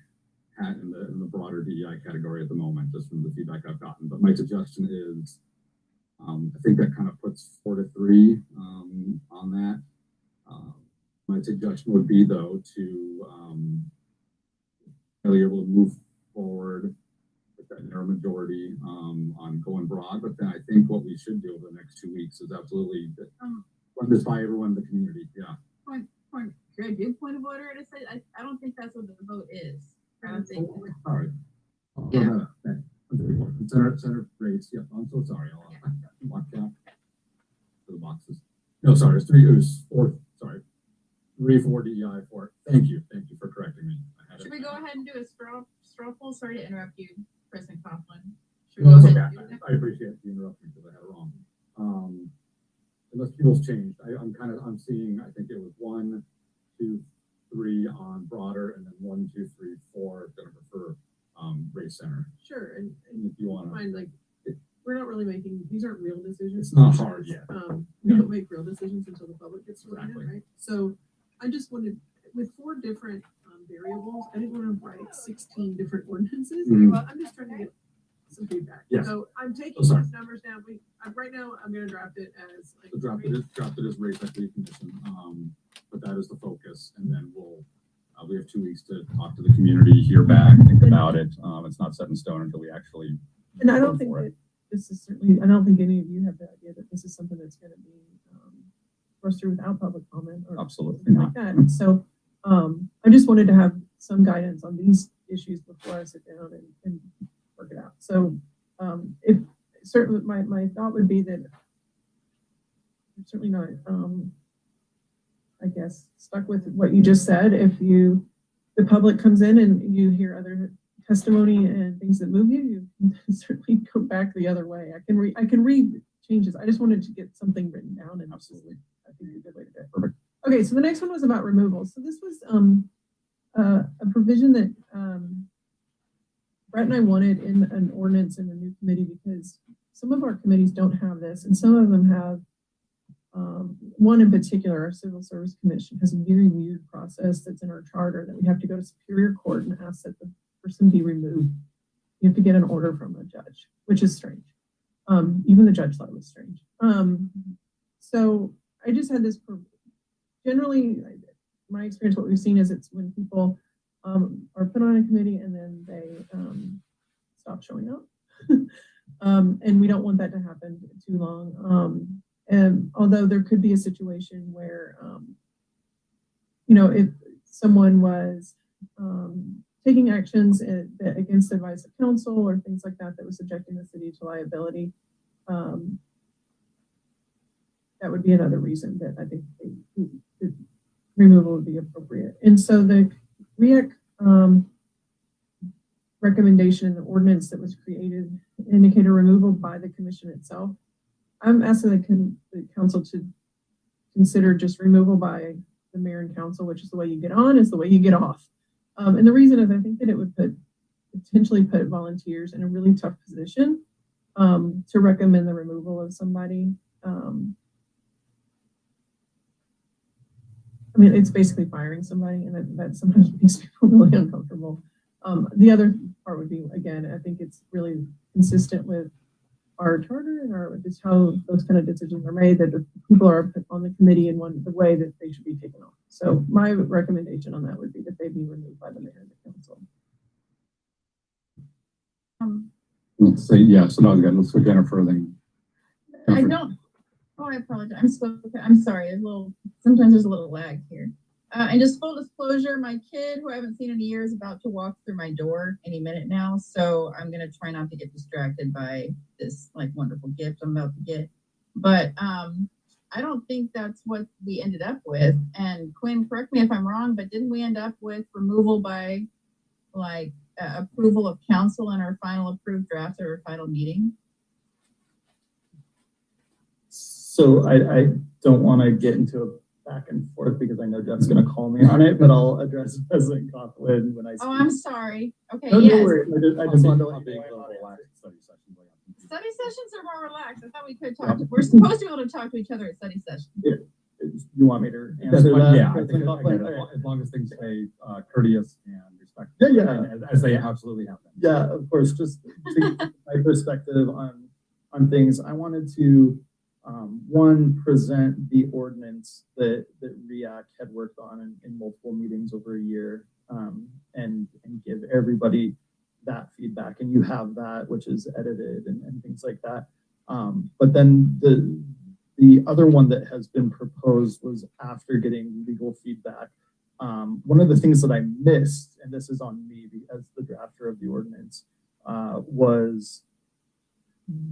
hat in the broader DEI category at the moment, just from the feedback I've gotten. But my suggestion is, I think that kind of puts 4 to 3 on that. My suggestion would be, though, to be able to move forward with that narrow majority on going broad. But then I think what we should do over the next 2 weeks is absolutely run this by everyone in the community. Yeah. Should I do point of order to say? I don't think that's what the vote is. I don't think. All right. Yeah. Center rates. Yeah, I'm so sorry. I'll walk down to the boxes. No, sorry. It was 4. Sorry. 3, 4 DEI 4. Thank you for correcting me. Should we go ahead and do a straw poll? Sorry to interrupt you, President Coughlin. Should we No, go it's ahead okay. and do that? I appreciate the interruption because I had it wrong. Unless people's changed, I'm seeing. I think it was 1, 2, 3 on broader, and then 1, 2, 3, 4 going to prefer race center. Sure, and If you want to, find we're not really making, these aren't real decisions. it's not hard yet. We don't make real decisions until the public gets to Exactly. right? So I just wanted, with 4 different variables, I didn't want to write 16 different ordinances. Mhm. Well, I'm just trying to get some feedback. Yes. So I'm taking Oh, sorry. these numbers down. Right now, I'm going to draft it as So drafted as race equity commission, but that is the focus, and then we have 2 weeks to talk to the community, hear back, think about it. It's not set in stone until we actually. And I don't go think for that it. this is certainly, I don't think any of you have the idea that this is something that's going to be forced through without public comment or Absolutely something not. like that. So I just wanted to have some guidance on these issues before I sit down and work it out. So if certainly my thought would be that I'm certainly not, I guess, stuck with what you just said. If the public comes in and you hear other testimony and things that move you, you can certainly go back the other way. I can read changes. I just wanted to get something written down, and Absolutely. I think a good way to do it. Perfect. Okay, so the next one was about removal. So this was a provision that Brett and I wanted in an ordinance in a new committee because some of our committees don't have this, and some of them have. One in particular, our Civil Service Commission has a very weird process that's in our charter that we have to go to Superior Court and ask that the person be removed. You have to get an order from a judge, which is strange. Even the judge thought it was strange. So I just had this. Generally, my experience, what we've seen is it's when people are put on a committee and then they stop showing up. And we don't want that to happen too long. And although there could be a situation where, if someone was taking actions against the advice of counsel or things like that, that was subjecting the city to liability, that would be another reason that I think the removal would be appropriate. And so the REAC recommendation in the ordinance that was created indicated removal by the commission itself. I'm asking the council to consider just removal by the mayor and council, which is the way you get on, is the way you get off. And the reason is I think that it would potentially put volunteers in a really tough position to recommend the removal of somebody. I mean, it's basically firing somebody, and that sometimes makes people really uncomfortable. The other part would be, again, I think it's really consistent with our charter and just how those kind of decisions are made, that the people are put on the committee in the way that they should be taken off. So my recommendation on that would be that they be removed by the mayor and the council. Let's say, yeah, so now again, let's go Jennifer, then. I don't, oh, I apologize. I'm sorry. Sometimes there's a little lag here. And just full disclosure, my kid, who I haven't seen in a year, is about to walk through my door any minute now. So I'm going to try not to get distracted by this like wonderful gift I'm about to get. But I don't think that's what we ended up with. And Quinn, correct me if I'm wrong, but didn't we end up with removal by like approval of council in our final approved draft or final meeting? So I don't want to get into a back and forth because I know Jeff's going to call me on it, but I'll address President Coughlin when I speak. Oh, I'm sorry. Okay, No, yes. no worries. I just wanted to let you know. Study sessions are more relaxed. I thought we could talk. We're supposed to be able to talk to each other at study sessions. Yeah. You want me to answer that? Yeah, I think as long as things stay courteous and respectful. Yeah. As they absolutely have been. Yeah, of course. Just to give my perspective on things, I wanted to one, present the ordinance that REAC had worked on in multiple meetings over a year, and give everybody that feedback. And you have that, which is edited and things like that. But then the other one that has been proposed was after getting legal feedback. One of the things that I missed, and this is on me as the drafter of the ordinance, was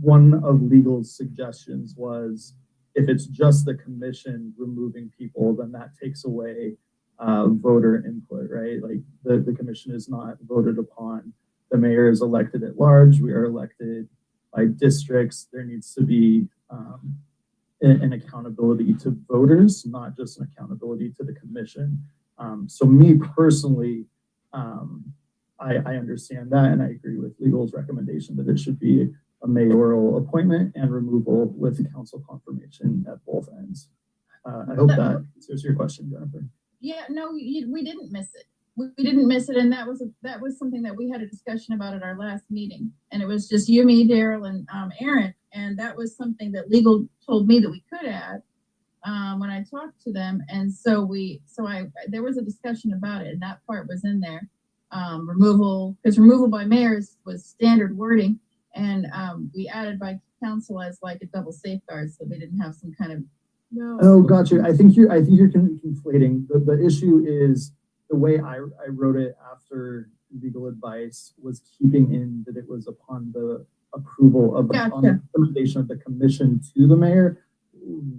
one of legal's suggestions was if it's just the commission removing people, then that takes away voter input, right? Like the commission is not voted upon. The mayor is elected at large. We are elected by districts. There needs to be an accountability to voters, not just an accountability to the commission. So me personally, I understand that, and I agree with legal's recommendation that it should be a mayoral appointment and removal with council confirmation at both ends. I hope that answers your question, Jennifer. Yeah, no, we didn't miss it. We didn't miss it, and that was something that we had a discussion about at our last meeting, and it was just you, me, Daryl, and Aaron, and that was something that legal told me that we could add when I talked to them, and there was a discussion about it, and that part was in there. Removal, because removal by mayors was standard wording, and we added by council as like a double safeguard, so they didn't have some kind of no. Oh, gotcha. I think you're conflating. The issue is the way I wrote it after legal advice was keeping in that it was upon the approval of on the recommendation of the commission to the mayor.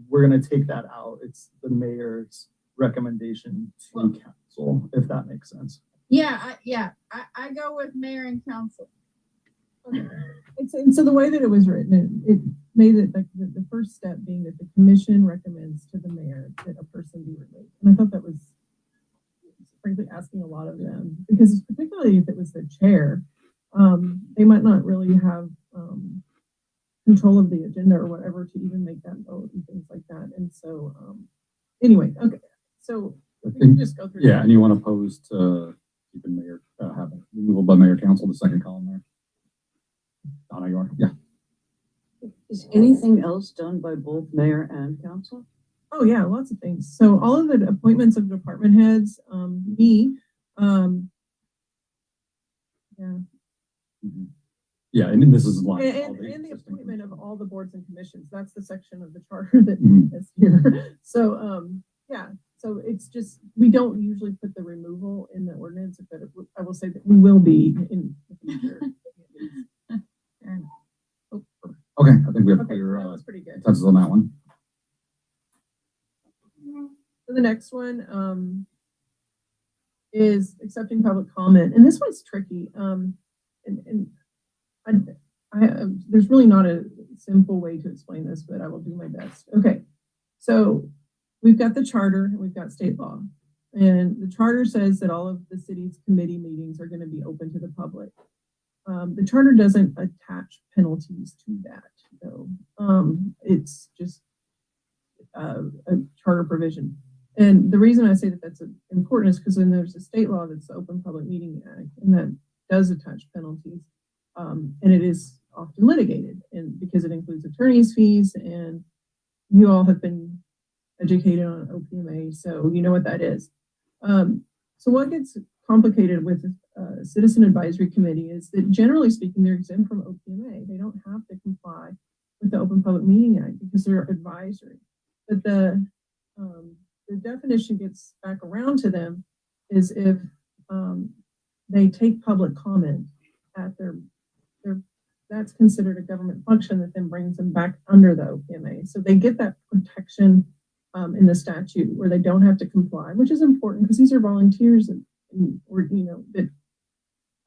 We're going to take that out. It's the mayor's recommendation to council, if that makes sense. Yeah, I go with mayor and council. Okay. And so the way that it was written, it made it like the first step being that the commission recommends to the mayor that a person be removed. And I thought that was frankly asking a lot of them, because particularly if it was the chair, they might not really have control of the agenda or whatever to even make that vote and things like that. And so anyway, okay. So we can just go through. Yeah, and you want to pose to keeping mayor, having removal by mayor council, the second column there. Donna, you are? Yeah. Is anything else done by both mayor and council? Oh yeah, lots of things. So all of the appointments of department heads, Yeah, and this is like and the appointment of all the boards and commissions. That's the section of the charter that is here. So yeah, so it's just we don't usually put the removal in the ordinance, but I will say that we will be in the future. Okay, I think we have clear consensus on that one. So the next one is accepting public comment, and this one's tricky. There's really not a simple way to explain this, but I will do my best. Okay, so we've got the charter and we've got state law, and the charter says that all of the city's committee meetings are going to be open to the public. The charter doesn't attach penalties to that, though. It's just a charter provision. And the reason I say that that's important is because then there's a state law that's the Open Public Meeting Act, and that does attach penalties, and it is often litigated. and because it includes attorney's fees, and you all have been educated on OPMA, so you know what that is. So what gets complicated with Citizen Advisory Committee is that generally speaking, they're exempt from OPMA. They don't have to comply with the Open Public Meeting Act because they're advisory. But the definition gets back around to them is if they take public comment at their that's considered a government function that then brings them back under the OPMA. So they get that protection in the statute where they don't have to comply, which is important because these are volunteers or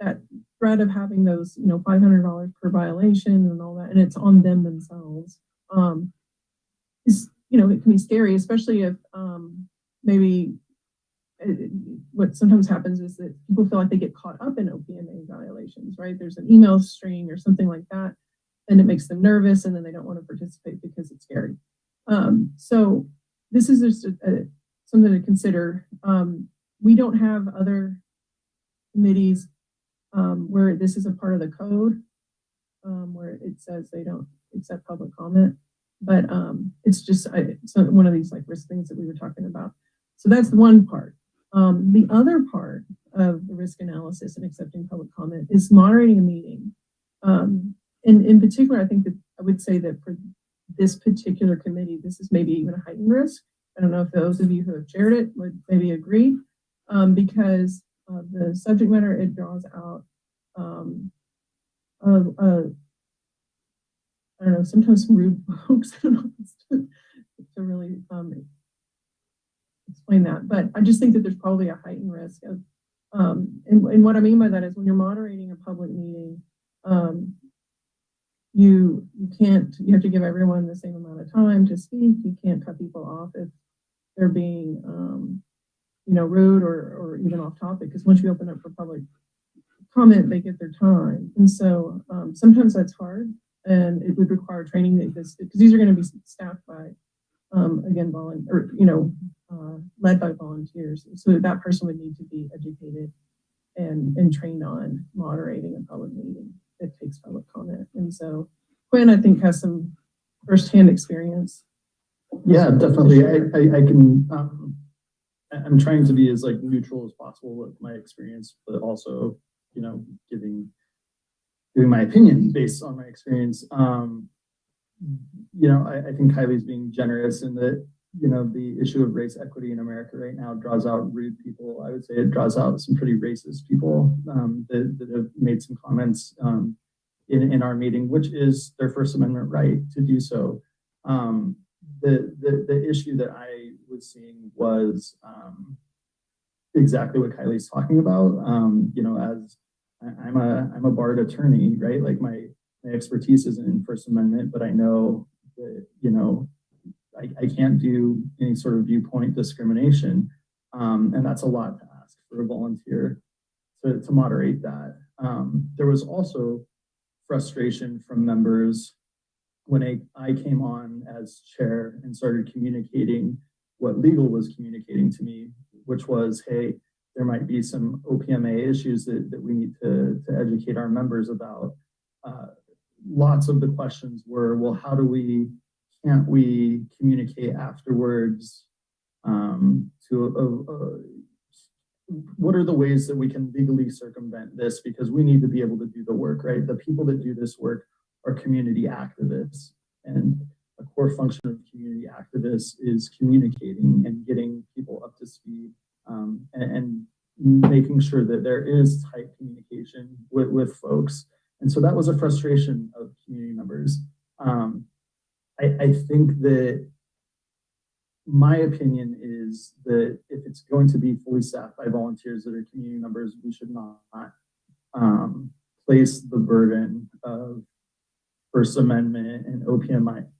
that threat of having those, $500 per violation and all that, and it's on them themselves. Is, it can be scary, especially if maybe what sometimes happens is that people feel like they get caught up in OPMA violations, right? There's an email string or something like that, and it makes them nervous, and then they don't want to participate because it's scary. So this is just something to consider. We don't have other committees where this is a part of the code, where it says they don't accept public comment, but it's just it's one of these like risk things that we were talking about. So that's the one part. The other part of the risk analysis and accepting public comment is moderating a meeting. And in particular, I think that I would say that for this particular committee, this is maybe even a heightened risk. I don't know if those of you who have chaired it would maybe agree, because the subject matter, it draws out I don't know, sometimes some rude folks. I don't know to really explain that, but I just think that there's probably a heightened risk of, and what I mean by that is when you're moderating a public meeting, you have to give everyone the same amount of time to speak. You can't cut people off if they're being, rude or even off topic, because once you open up for public comment, they get their time. And so sometimes that's hard, and it would require training because these are going to be staffed by, again, led by volunteers. So that person would need to be educated and trained on moderating a public meeting that takes public comment. And so Quinn, I think, has some firsthand experience. Yeah, definitely. I can, I'm trying to be as like neutral as possible with my experience, but also, giving my opinion based on my experience. I think Kylie's being generous in that, the issue of race equity in America right now draws out rude people. I would say it draws out some pretty racist people that have made some comments in our meeting, which is their First Amendment right to do so. The issue that I was seeing was exactly what Kylie's talking about. As I'm a barred attorney, right? Like my expertise isn't in First Amendment, but I know that, I can't do any sort of viewpoint discrimination. And that's a lot to ask for a volunteer to moderate that. There was also frustration from members when I came on as chair and started communicating what legal was communicating to me, which was, hey, there might be some OPMA issues that we need to educate our members about. Lots of the questions were, well, can't we communicate afterwards what are the ways that we can legally circumvent this? Because we need to be able to do the work, right? The people that do this work are community activists, and a core function of community activists is communicating and getting people up to speed, and making sure that there is tight communication with folks. And so that was a frustration of community members. I think that my opinion is that if it's going to be fully staffed by volunteers that are community members, we should not place the burden of First Amendment and OPMA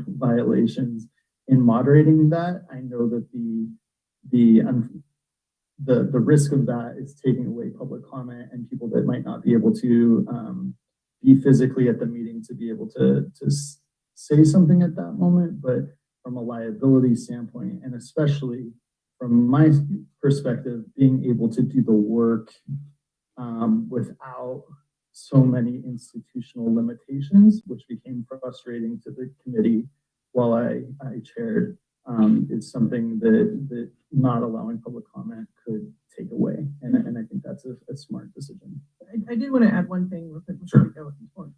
violations in moderating that. I know that the risk of that is taking away public comment and people that might not be able to be physically at the meeting to be able to say something at that moment. But from a liability standpoint, and especially from my perspective, being able to do the work without so many institutional limitations, which became frustrating to the committee while I chaired. It's something that not allowing public comment could take away. And I think that's a smart decision. I did want to add one thing real quick before we go forward.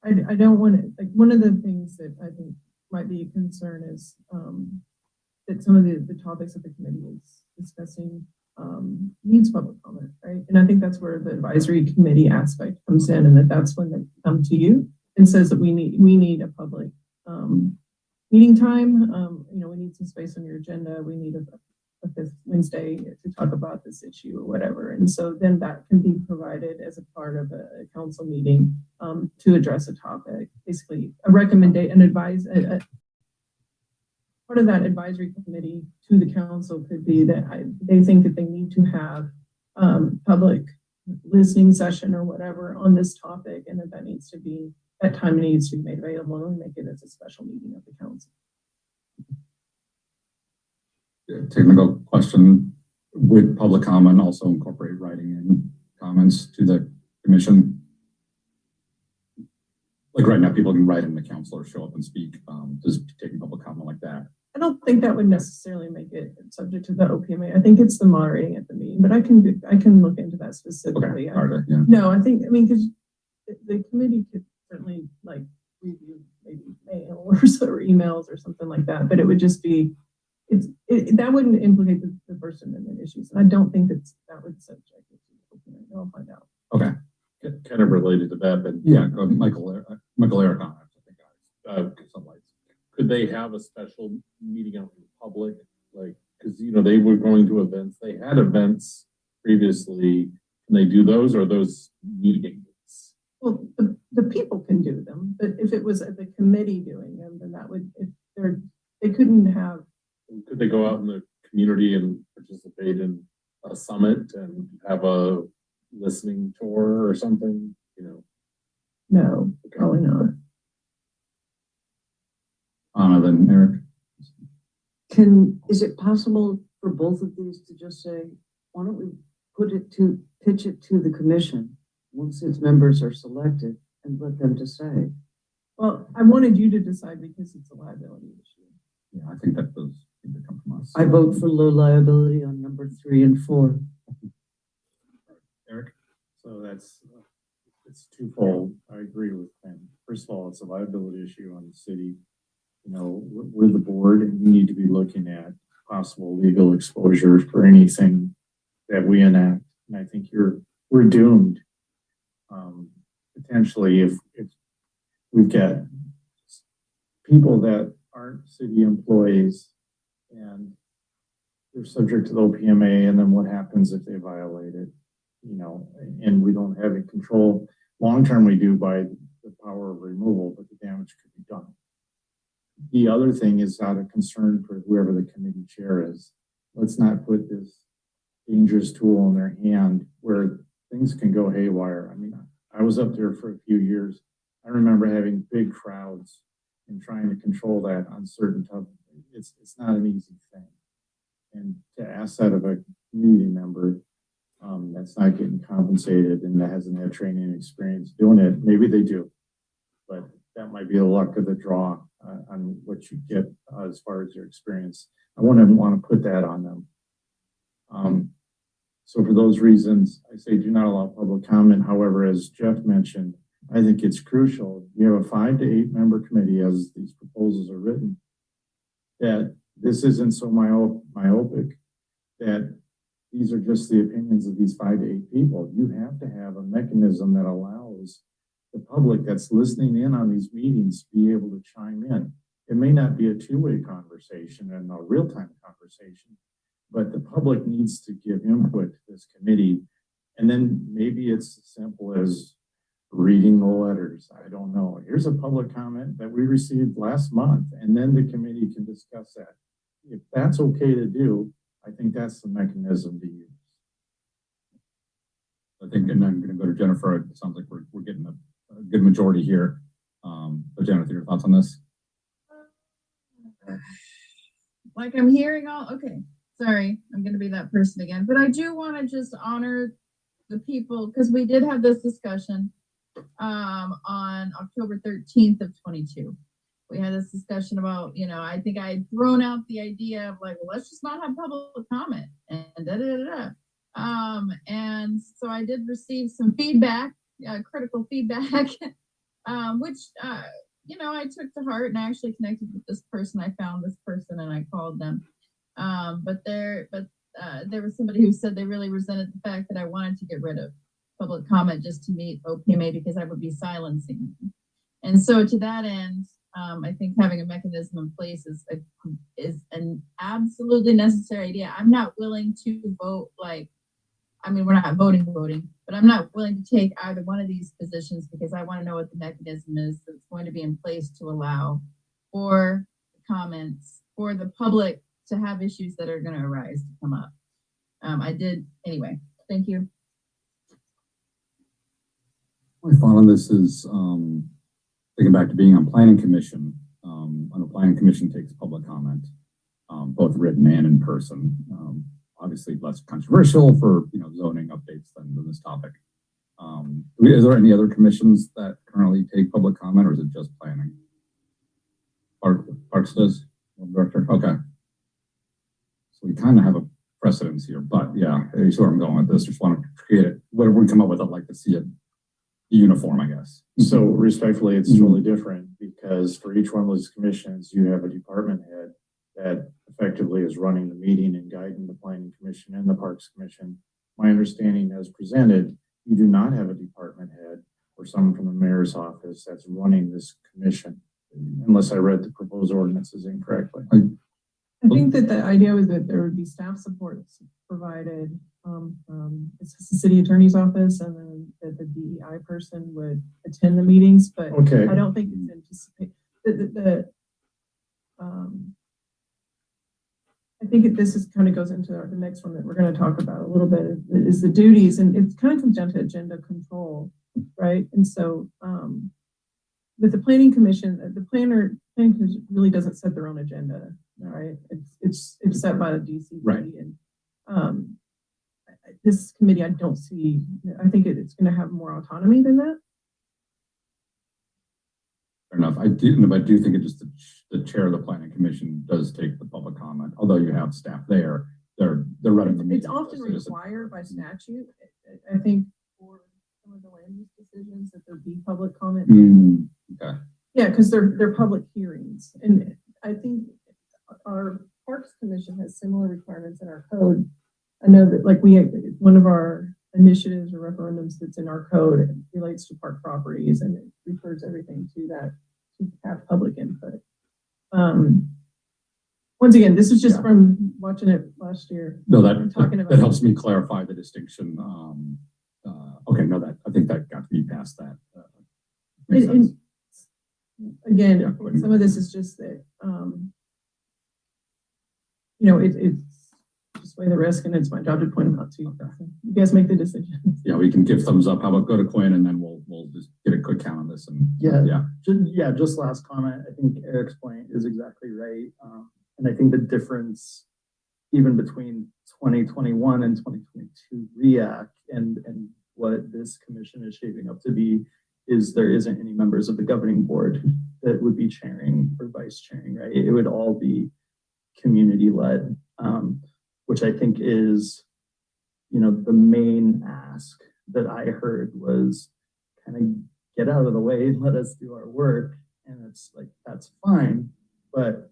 I don't want to, like, one of the things that I think might be a concern is that some of the topics that the committee is discussing needs public comment, right? And I think that's where the advisory committee aspect comes in, and that's when they come to you and says that we need a public meeting time. We need some space on your agenda. We need a fifth Wednesday to talk about this issue or whatever. And so then that can be provided as a part of a council meeting to address a topic, basically a recommendation, part of that advisory committee to the council could be that they think that they need to have public listening session or whatever on this topic, and that time needs to be made available, and make it as a special meeting of the council. Technical question: would public comment also incorporate writing in comments to the commission? Like right now, people can write in the council or show up and speak. Does taking public comment like that? I don't think that would necessarily make it subject to the OPMA. I think it's the moderating at the meeting, but I can look into that specifically. Okay, yeah. No, because the committee could certainly like review maybe mail or emails or something like that, but it would just be, that wouldn't implicate the First Amendment issues. And I don't think that would subject it to the OPMA. I'll find out. Okay. Kind of related to that, but Yeah, Michael Eric on it, I think. Could they have a special meeting out in public? Like, because they were going to events. They had events previously. Can they do those, or those meetings? Well, the people can do them, but if it was the committee doing them, then that would, they couldn't have. Could they go out in the community and participate in a summit and have a listening tour or something? No, probably not. Anna, then Eric. Is it possible for both of these to just say, why don't we pitch it to the commission once its members are selected and let them decide? Well, I wanted you to decide because it's a liability issue. Yeah, I think that those things that come from us. I vote for low liability on number 3 and 4. Eric. So it's twofold. I agree with Ken. First of all, it's a liability issue on the city. We're the board, and we need to be looking at possible legal exposure for anything that we enact. And I think we're doomed. Potentially, if we've got people that aren't city employees and they're subject to the OPMA, and then what happens if they violate it? And we don't have it control. Long term, we do by the power of removal, but the damage could be done. The other thing is out of concern for whoever the committee chair is. Let's not put this dangerous tool in their hand where things can go haywire. I was up there for a few years. I remember having big crowds and trying to control that on certain topics. It's not an easy thing. And to ask that of a community member that's not getting compensated and that hasn't had training and experience doing it, maybe they do, but that might be the luck of the draw on what you get as far as your experience. I wouldn't want to put that on them. So for those reasons, I say do not allow public comment. However, as Jeff mentioned, I think it's crucial. You have a 5 to 8 member committee as these proposals are written, that this isn't so myopic, that these are just the opinions of these 5 to 8 people. You have to have a mechanism that allows the public that's listening in on these meetings to be able to chime in. It may not be a two-way conversation and a real-time conversation, but the public needs to give input to this committee. And then maybe it's as simple as reading the letters. I don't know. Here's a public comment that we received last month, and then the committee can discuss that. If that's okay to do, I think that's the mechanism to use. I think, and I'm going to go to Jennifer. It sounds like we're getting a good majority here. But Jennifer, your thoughts on this? Like I'm hearing all, okay, sorry, I'm going to be that person again, but I do want to just honor the people, because we did have this discussion on October 13th of 22. We had this discussion about, I think I had thrown out the idea of like, well, let's just not have public comment and da da da da. And so I did receive some feedback, critical feedback, which I took to heart, and I actually connected with this person. I found this person and I called them. But there was somebody who said they really resented the fact that I wanted to get rid of public comment just to meet OPMA because I would be silencing them. And so to that end, I think having a mechanism in place is an absolutely necessary idea. I'm not willing to vote we're not voting, but I'm not willing to take either one of these positions because I want to know what the mechanism is that's going to be in place to allow for comments, for the public to have issues that are going to arise to come up. Anyway, thank you. My thought on this is, thinking back to being on planning commission, when a planning commission takes public comment, both written and in person, obviously less controversial for, zoning updates than this topic. Is there any other commissions that currently take public comment, or is it just planning? Parks does, director, okay. So we kind of have a precedence here, but yeah, you see where I'm going with this. Just want to create it, whatever we come up with, I'd like to see it uniform, I guess. So respectfully, it's totally different because for each one of those commissions, you have a department head that effectively is running the meeting and guiding the planning commission and the parks commission. My understanding as presented, you do not have a department head or someone from the mayor's office that's running this commission, unless I read the proposed ordinances incorrectly. I think that the idea was that there would be staff support provided from the city attorney's office, and then that the DEI person would attend the meetings, but Okay. I don't think it's anticipated. I think this is kind of goes into the next one that we're going to talk about a little bit is the duties, and it kind of comes down to agenda control, right? And so with the planning commission, the planning commission really doesn't set their own agenda, all right? It's set by the DCD, right? And this committee, I don't see. I think it's going to have more autonomy than that. Fair enough. I do think it just the chair of the planning commission does take the public comment. Although you have staff there, they're running the meeting. It's often required by statute. I think for some of the land use decisions that there be public comment. Okay. Yeah, because they're public hearings, and I think our Parks Commission has similar requirements in our code. I know that one of our initiatives or referendums that's in our code, it relates to park properties, and it refers everything to that to have public input. Once again, this is just from watching it last year. No, that helps me clarify the distinction. Okay, no, I think that got me past that. And again, some of this is just that it's just weigh the risk, and it's my job to point them out to you. Okay. You guys make the decision. Yeah, we can give thumbs up. How about go to Quinn, and then we'll just get a quick count on this. And just last comment. I think Eric's point is exactly right, and I think the difference even between 2021 and 2022 REAC and what this commission is shaping up to be is there isn't any members of the governing board that would be chairing or vice chairing, right? It would all be community led, which I think is, the main ask that I heard was kind of get out of the way, let us do our work. And it's like, that's fine. But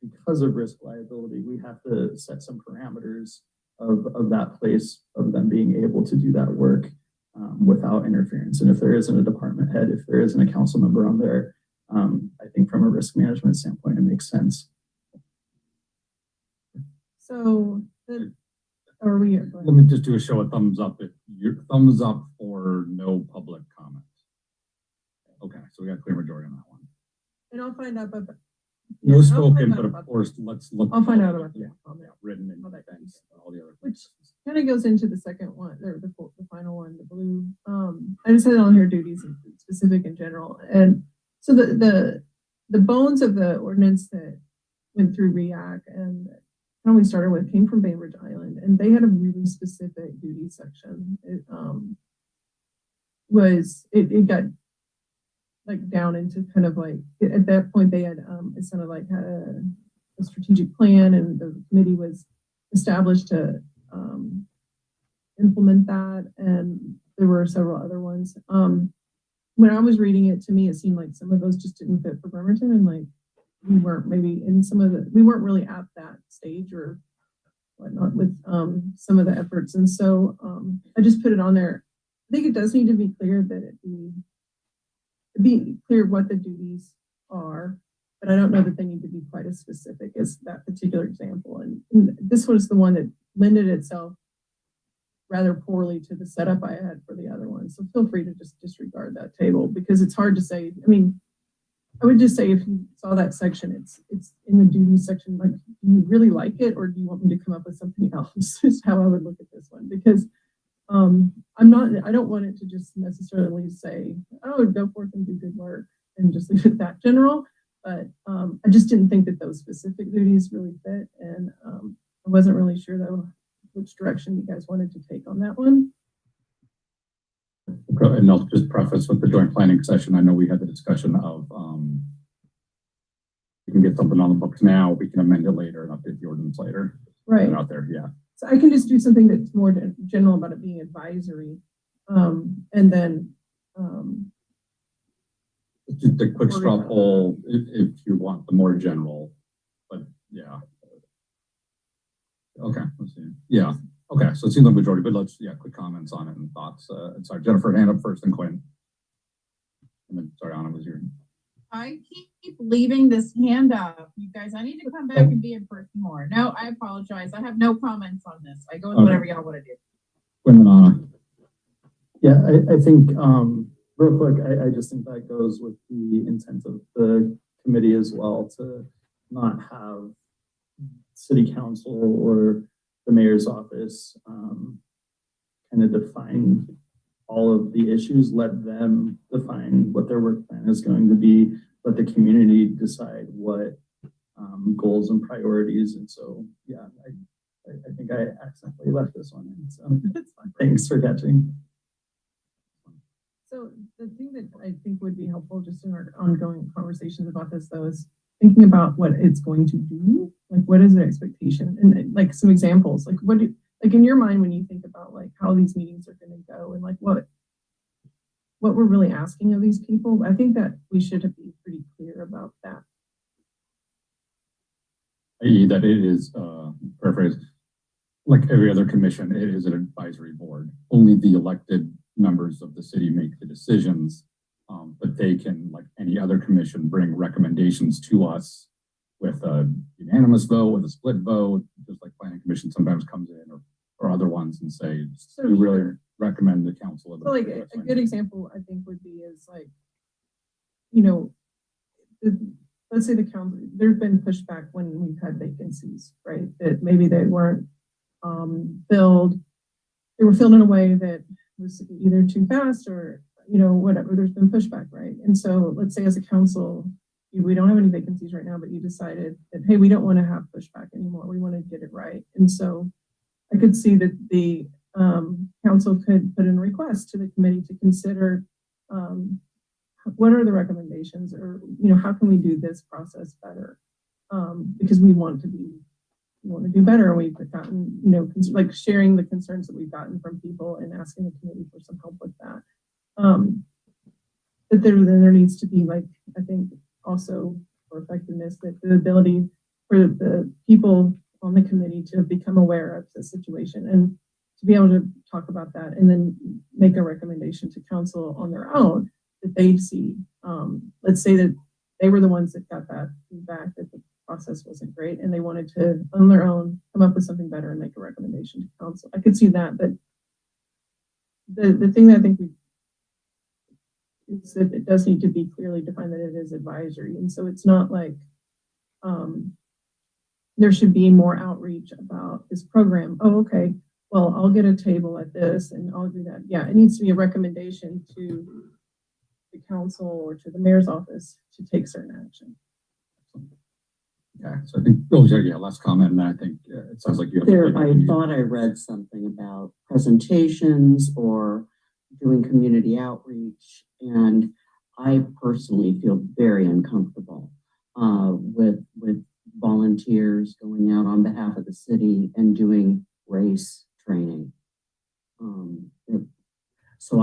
because of risk liability, we have to set some parameters of that place, of them being able to do that work without interference. And if there isn't a department head, if there isn't a council member on there, I think from a risk management standpoint, it makes sense. So, let me just do a show of thumbs up. If your thumbs up for no public comment. Okay, so we got a clear majority on that one. And I'll find out about no spoken, but of course, let's look. I'll find out about written and all that things, all the other which kind of goes into the second one, or the final one, the blue. I just had it on here, duties and specific in general, and so the bones of the ordinance that went through REAC and we started with came from Bainbridge Island, and they had a really specific duty section. It got like down into kind of like at that point they had it sounded like had a strategic plan, and the committee was established to implement that, and there were several other ones. When I was reading it, to me it seemed like some of those just didn't fit for Bremerton, and like we weren't maybe in we weren't really at that stage or whatnot with some of the efforts, and so I just put it on there. I think it does need to be clear that it be clear what the duties are, but I don't know that they need to be quite as specific as that particular example. And this was the one that lended itself rather poorly to the setup I had for the other one. So feel free to just disregard that table, because it's hard to say. I mean, I would just say if you saw that section, it's in the duties section. Like, do you really like it, or do you want me to come up with something else? Is how I would look at this one, because I don't want it to just necessarily say, oh, go forth and do good work and just leave it that general. But I just didn't think that those specific duties really fit. And I wasn't really sure though which direction you guys wanted to take on that one. And I'll just preface with the joint planning session. I know we had the discussion of we can get something on the books now, we can amend it later and update the ordinance later. Right. Out there, yeah. So I can just do something that's more general about it being advisory. And then just a quick straw poll if you want the more general, but yeah. Okay, let's see. Yeah. Okay, so it seems like majority, but let's, quick comments on it and thoughts. Sorry, Jennifer, hand up first, and Quinn. And then, sorry, Anna, was your... I keep leaving this hand up. You guys, I need to come back and be in person more. No, I apologize. I have no comments on this. I go with whatever y'all want to do. Quinn and Anna. Yeah, I think, real quick, I just think that goes with the intent of the committee as well, to not have city council or the mayor's office kind of define all of the issues. Let them define what their work plan is going to be. Let the community decide what goals and priorities. And so, yeah, I think I accidentally left this one in. So it's fine. Thanks for catching. So the thing that I think would be helpful just in our ongoing conversations about this, though, is thinking about what it's going to do. Like, what is the expectation? And like some examples, like like in your mind, when you think about like how these meetings are going to go and like what we're really asking of these people, I think that we should be pretty clear about that. i.e. that it is, paraphrase, like every other commission, it is an advisory board. Only the elected members of the city make the decisions, but they can, like any other commission, bring recommendations to us with a unanimous vote, with a split vote, just like planning commission sometimes comes in, or other ones, and say, so we really recommend the council. So like a good example, I think, would be is like, you know, let's say the council, there's been pushback when we've had vacancies, right? That maybe they weren't filled. They were filled in a way that was either too fast or, you know, whatever. There's been pushback, right? And so let's say as a council, we don't have any vacancies right now, but you decided that, hey, we don't want to have pushback anymore. We want to get it right. And so I could see that the council could put in a request to the committee to consider what are the recommendations, or, you know, how can we do this process better? Because we want to do better. And we've gotten, you know, like sharing the concerns that we've gotten from people and asking the committee for some help with that. But there needs to be, like, I think also for effectiveness, that the ability for the people on the committee to become aware of the situation and to be able to talk about that and then make a recommendation to council on their own that they see. Let's say that they were the ones that got that feedback that the process wasn't great and they wanted to, on their own, come up with something better and make a recommendation to council. I could see that, but the thing that I think is that it does need to be clearly defined that it is advisory. And so it's not like there should be more outreach about this program. Oh, okay, well, I'll get a table at this and I'll do that. Yeah, it needs to be a recommendation to the council or to the mayor's office to take certain action. Yeah, so I think, oh, yeah, last comment, and then I think it sounds like you have. There, I thought I read something about presentations or doing community outreach, and I personally feel very uncomfortable with volunteers going out on behalf of the city and doing race training. So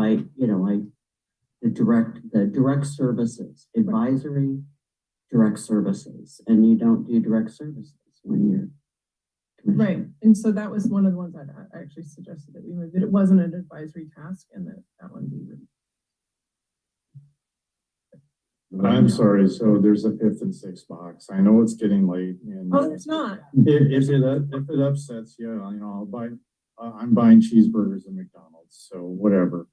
the direct services, advisory, direct services, and you don't do direct services when you're commissioner. Right, and so that was one of the ones that I actually suggested that we moved, that it wasn't an advisory task and that one be removed. I'm sorry, so there's a fifth and sixth box. I know it's getting late and. Oh, it's not. If it upsets you, I'm buying cheeseburgers at McDonald's, so whatever.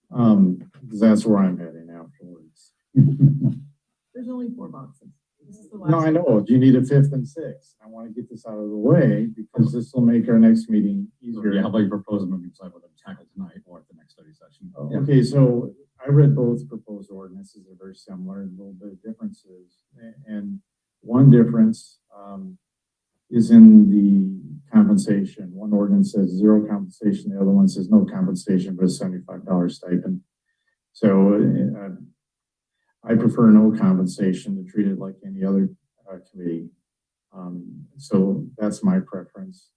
Because that's where I'm heading afterwards. There's only 4 boxes. This is the No, last I know, you need a fifth and sixth. I want to get this out of the way because this will make our next meeting easier. Yeah, how about you propose a moving side with a tackle tonight or at the next study session? Okay, so I read both proposed ordinances. They're very similar, a little bit of differences. And one difference is in the compensation. One ordinance says 0 compensation, the other one says no compensation, but a $75 stipend. So I prefer no compensation, to treat it like any other committee. So that's my preference.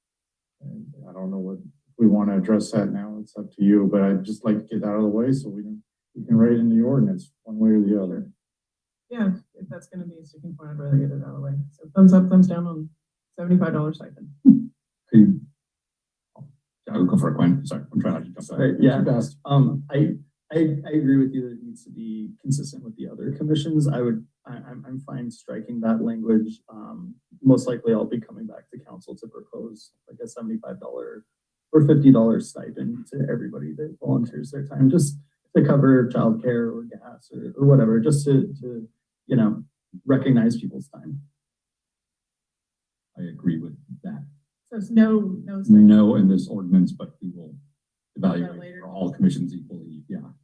And I don't know what, if we want to address that now, it's up to you, but I'd just like to get that out of the way so we can write in the ordinance one way or the other. Yeah, if that's going to be a sticking point, I'd rather get it out of the way. So thumbs up, thumbs down on $75 stipend. I'll go for it, Quinn. Sorry, I'm trying not to jump Sorry, back. yeah. I agree with you that it needs to be consistent with the other commissions. I'm fine striking that language. Most likely I'll be coming back to council to propose like a $75 or $50 stipend to everybody that volunteers their time, just to cover childcare or gas or whatever, just to recognize people's time. I agree with that. So it's no stipend. No in this ordinance, but we will That evaluate later. for all commissions equally, down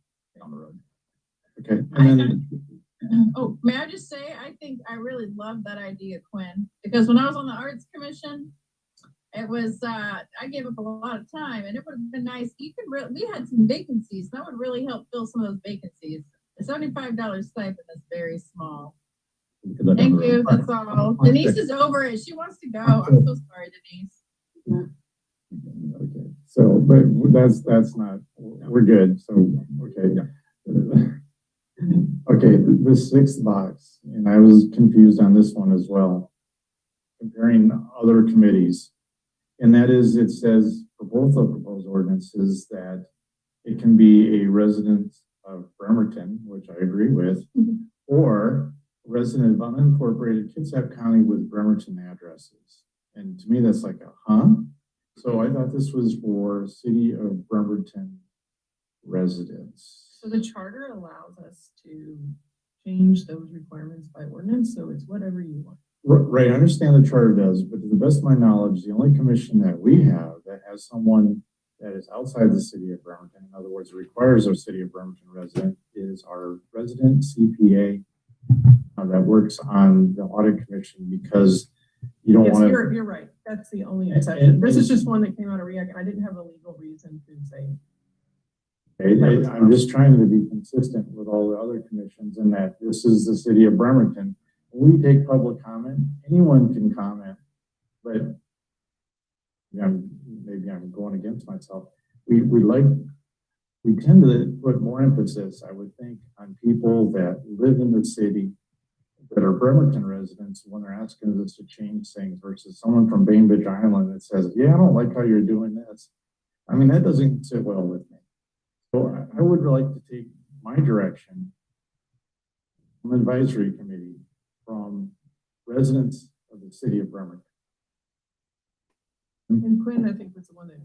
the road. Okay, and then Oh, may I just say, I think I really love that idea, Quinn, because when I was on the Arts Commission, it was, I gave up a lot of time and it would have been nice. We had some vacancies. That would really help fill some of those vacancies. The $75 stipend is very small. Thank you, that's all. Denise is over it. She wants to go. I'm so sorry, Denise. okay, so but that's not, we're good. So okay, yeah. Okay, the sixth box, and I was confused on this one as well, comparing other committees. And that is, it says for both of proposed ordinances that it can be a resident of Bremerton, which I agree with, or resident of unincorporated Kitsap County with Bremerton addresses. And to me, that's like So I thought this was for City of Bremerton residents. So the charter allows us to change those requirements by ordinance, so it's whatever you want. Right, I understand the charter does, but to the best of my knowledge, the only commission that we have that has someone that is outside the city of Bremerton, in other words, requires a city of Bremerton resident, is our resident CPA that works on the audit commission, because you don't want to. You're right. That's the only exception. This is just one that came out of REAC, and I didn't have a legal reason to say. I'm just trying to be consistent with all the other commissions in that this is the city of Bremerton. When we take public comment, anyone can comment, but maybe I'm going against myself. We tend to put more emphasis, I would think, on people that live in the city that are Bremerton residents when they're asking us to change things versus someone from Bainbridge Island that says, yeah, I don't like how you're doing this. I mean, that doesn't sit well with me. So I would like to take my direction from advisory committee from residents of the city of Bremerton. And Quinn, I think, was the one that.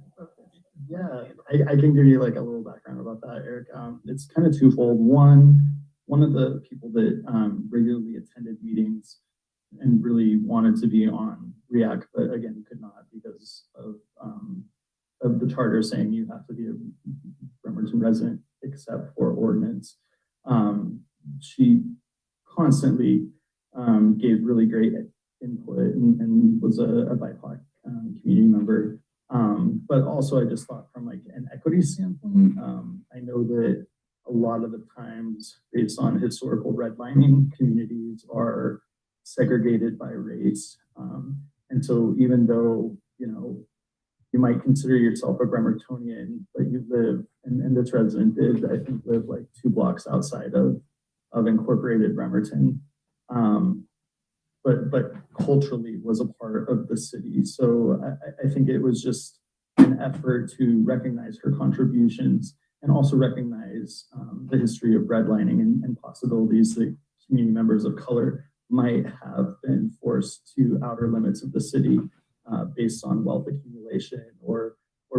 Yeah, I can give you like a little background about that, Eric. It's kind of twofold. One of the people that regularly attended meetings and really wanted to be on REAC, but again could not because of the charter saying you have to be a Bremerton resident except for ordinance. She constantly gave really great input and was a BIPOC community member. But also I just thought from like an equity standpoint, I know that a lot of the times based on historical redlining, communities are segregated by race. And so even though, you know, you might consider yourself a Bremertonian, but you live, and this resident did, I think, live like 2 blocks outside of incorporated Bremerton. But culturally was a part of the city. So I think it was just an effort to recognize her contributions and also recognize the history of redlining and possibilities that community members of color might have been forced to outer limits of the city based on wealth accumulation or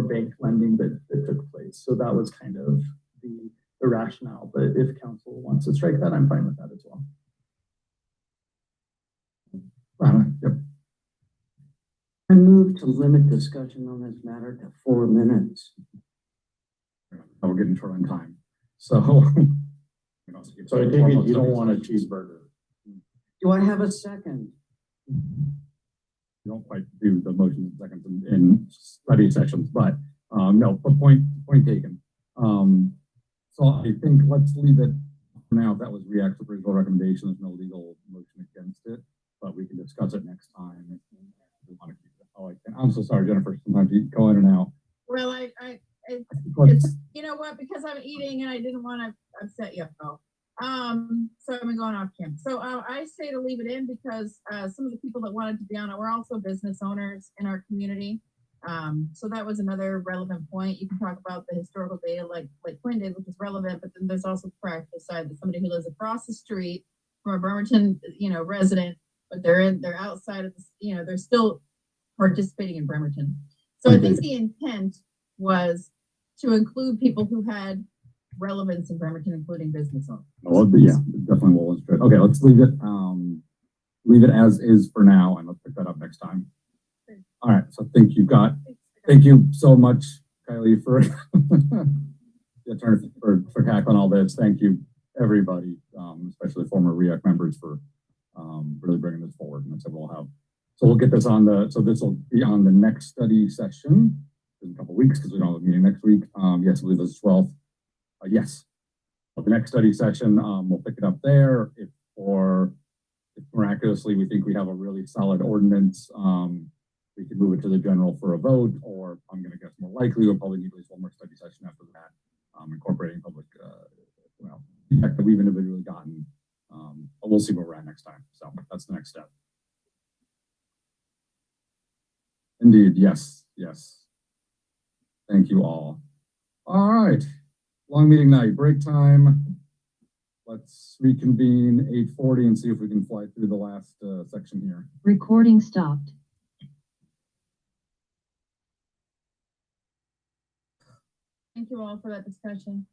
bank lending that took place. So that was kind of the rationale. But if council wants to strike that, I'm fine with that as well. Yep. I move to limit discussion on this matter to 4 minutes. We're getting short on time. So, So I take it you don't want a cheeseburger. Do I have a second? You don't quite do the motions and seconds in study sessions, but no, point taken. So I think let's leave it for now. If that was reactive original recommendation, there's no legal motion against it, but we can discuss it next time if we want to keep it. Oh, I'm so sorry, Jennifer. Sometimes you go in and out. Well, it's, you know what, because I'm eating and I didn't want to upset you, Phil. So I'm going off camera. So I say to leave it in because some of the people that wanted to be on it were also business owners in our community. So that was another relevant point. You can talk about the historical data like Quinn did, which is relevant, but then there's also the practical side that somebody who lives across the street from a Bremerton, you know, resident, but they're outside of the, they're still participating in Bremerton. So I think the intent was to include people who had relevance in Bremerton, including business owners. Oh, yeah, definitely will illustrate. Okay, let's leave it as is for now, and let's pick that up next time. All right, so thank you so much, Kylie, for for tackling all this. Thank you, everybody, especially former REAC members for really bringing this forward. And so we'll get this on this will be on the next study session in a couple of weeks because we don't have a meeting next week. Yes, I believe it's 12th. Yes. The next study session, we'll pick it up there. If miraculously we think we have a really solid ordinance, we can move it to the general for a vote, or I'm going to guess more likely we'll probably need at least one more study session after that, incorporating public, feedback that we've individually gotten. But we'll see where we're at next time. So that's the next step. Indeed, yes. Thank you all. All right. Long meeting night, break time. Let's reconvene 8:40 and see if we can fly through the last section here. Recording stopped. Thank you all for that discussion.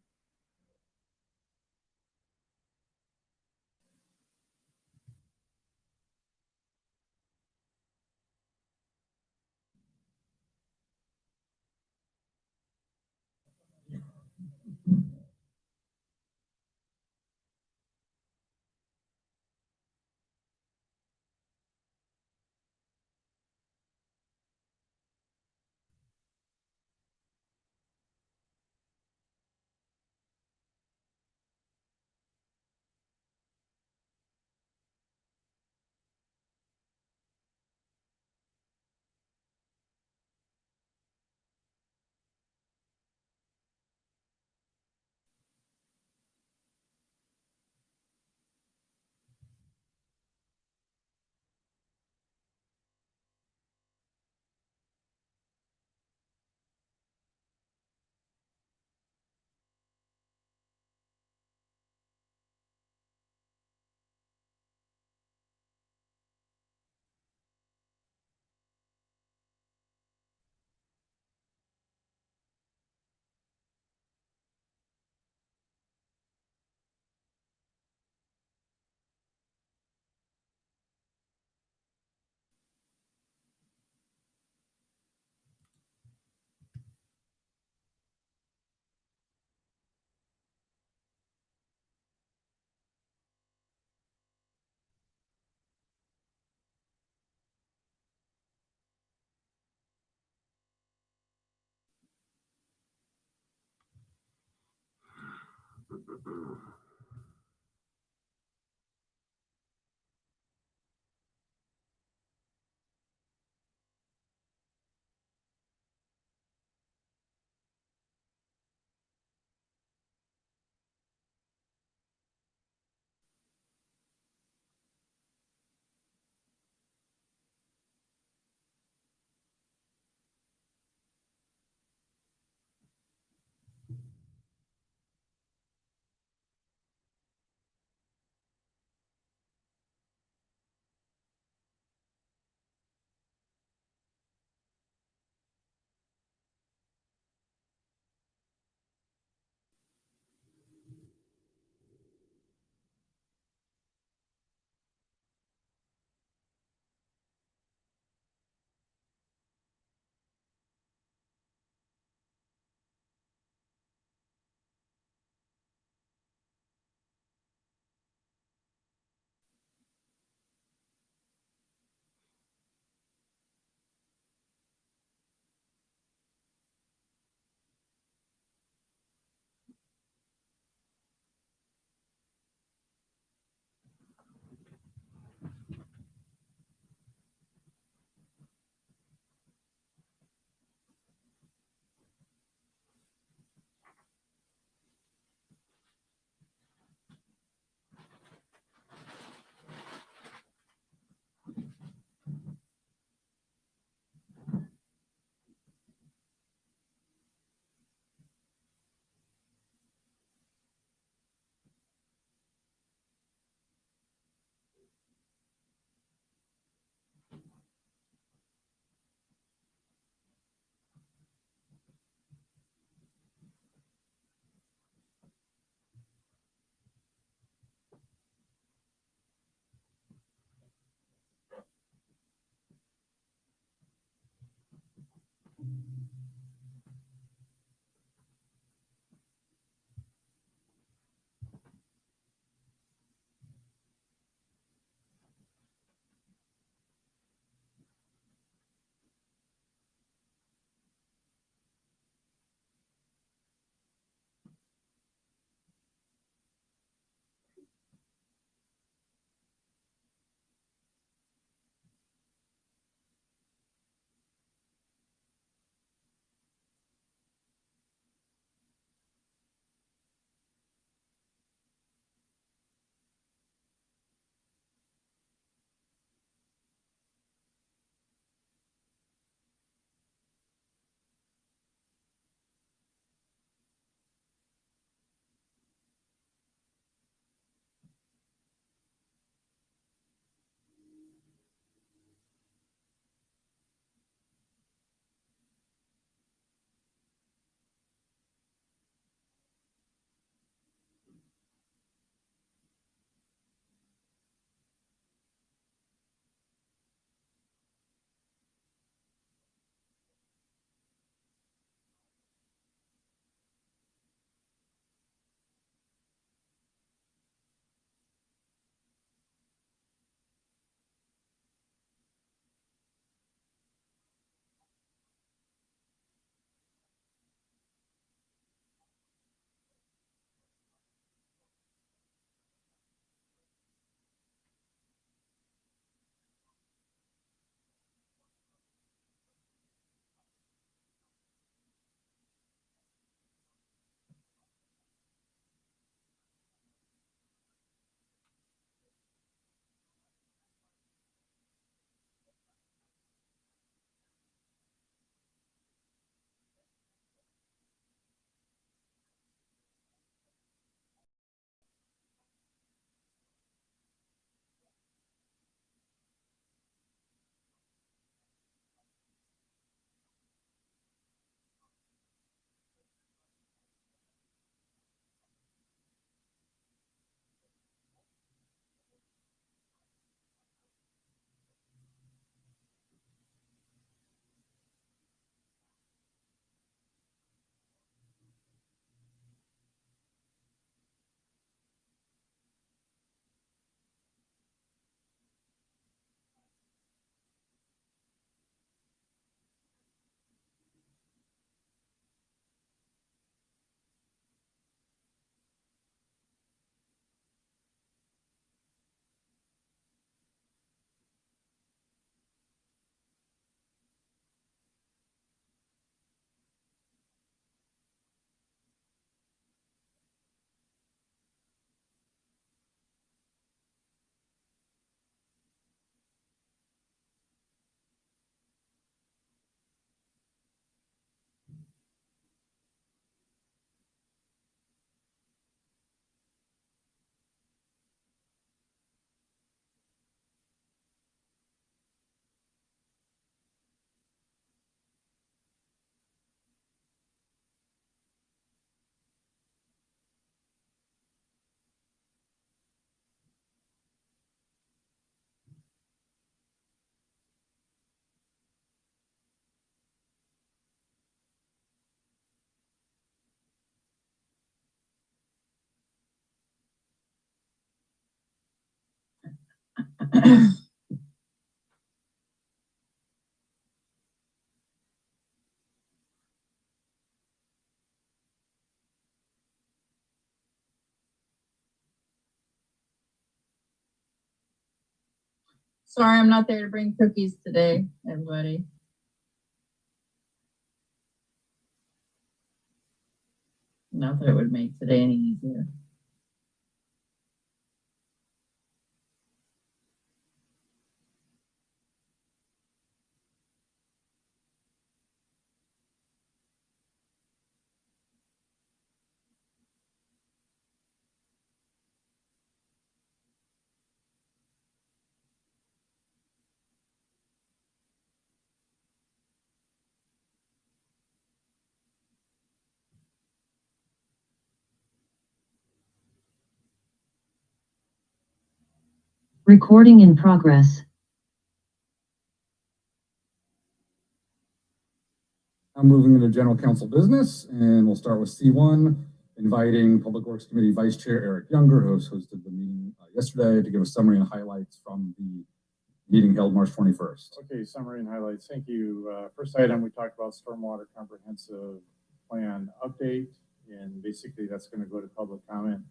Sorry, I'm not there to bring cookies today, everybody. Not that it would make today any easier. Recording in progress. I'm moving into general council business, and we'll start with C1, inviting Public Works Committee Vice Chair Eric Younger, who hosted the meeting yesterday, to give a summary and highlights from the meeting held March 21st. Okay, summary and highlights. Thank you. First item, we talked about stormwater comprehensive plan update, and basically that's going to go to public comment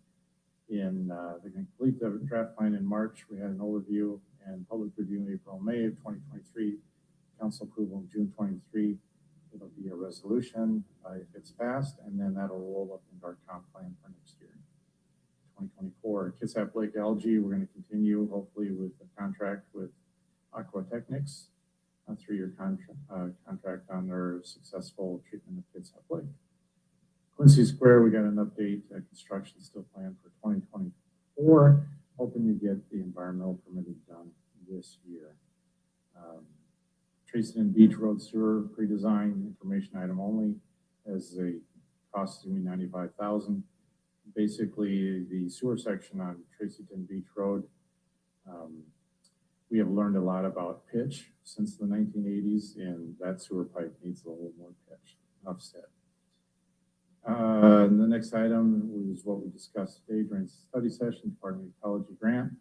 in the complete the draft plan in March. We had an overview and public review in April, May of 2023, council approval in June 23. It'll be a resolution if it's passed, and then that'll roll up into our comp plan for next year. 2024, Kitsap Lake Algae, we're going to continue hopefully with the contract with Aquatechnics, a 3-year contract on their successful treatment of Kitsap Lake. Quincy Square, we got an update. Construction still planned for 2024. Hoping to get the environmental permitting done this year. Tracy and Beach Road Sewer pre-design information item only, as a cost to me $95,000. Basically, the sewer section on Tracyton Beach Road. We have learned a lot about pitch since the 1980s, and that sewer pipe needs a little more pitch. Enough said. The next item was what we discussed today during the study session, Department of Ecology grant.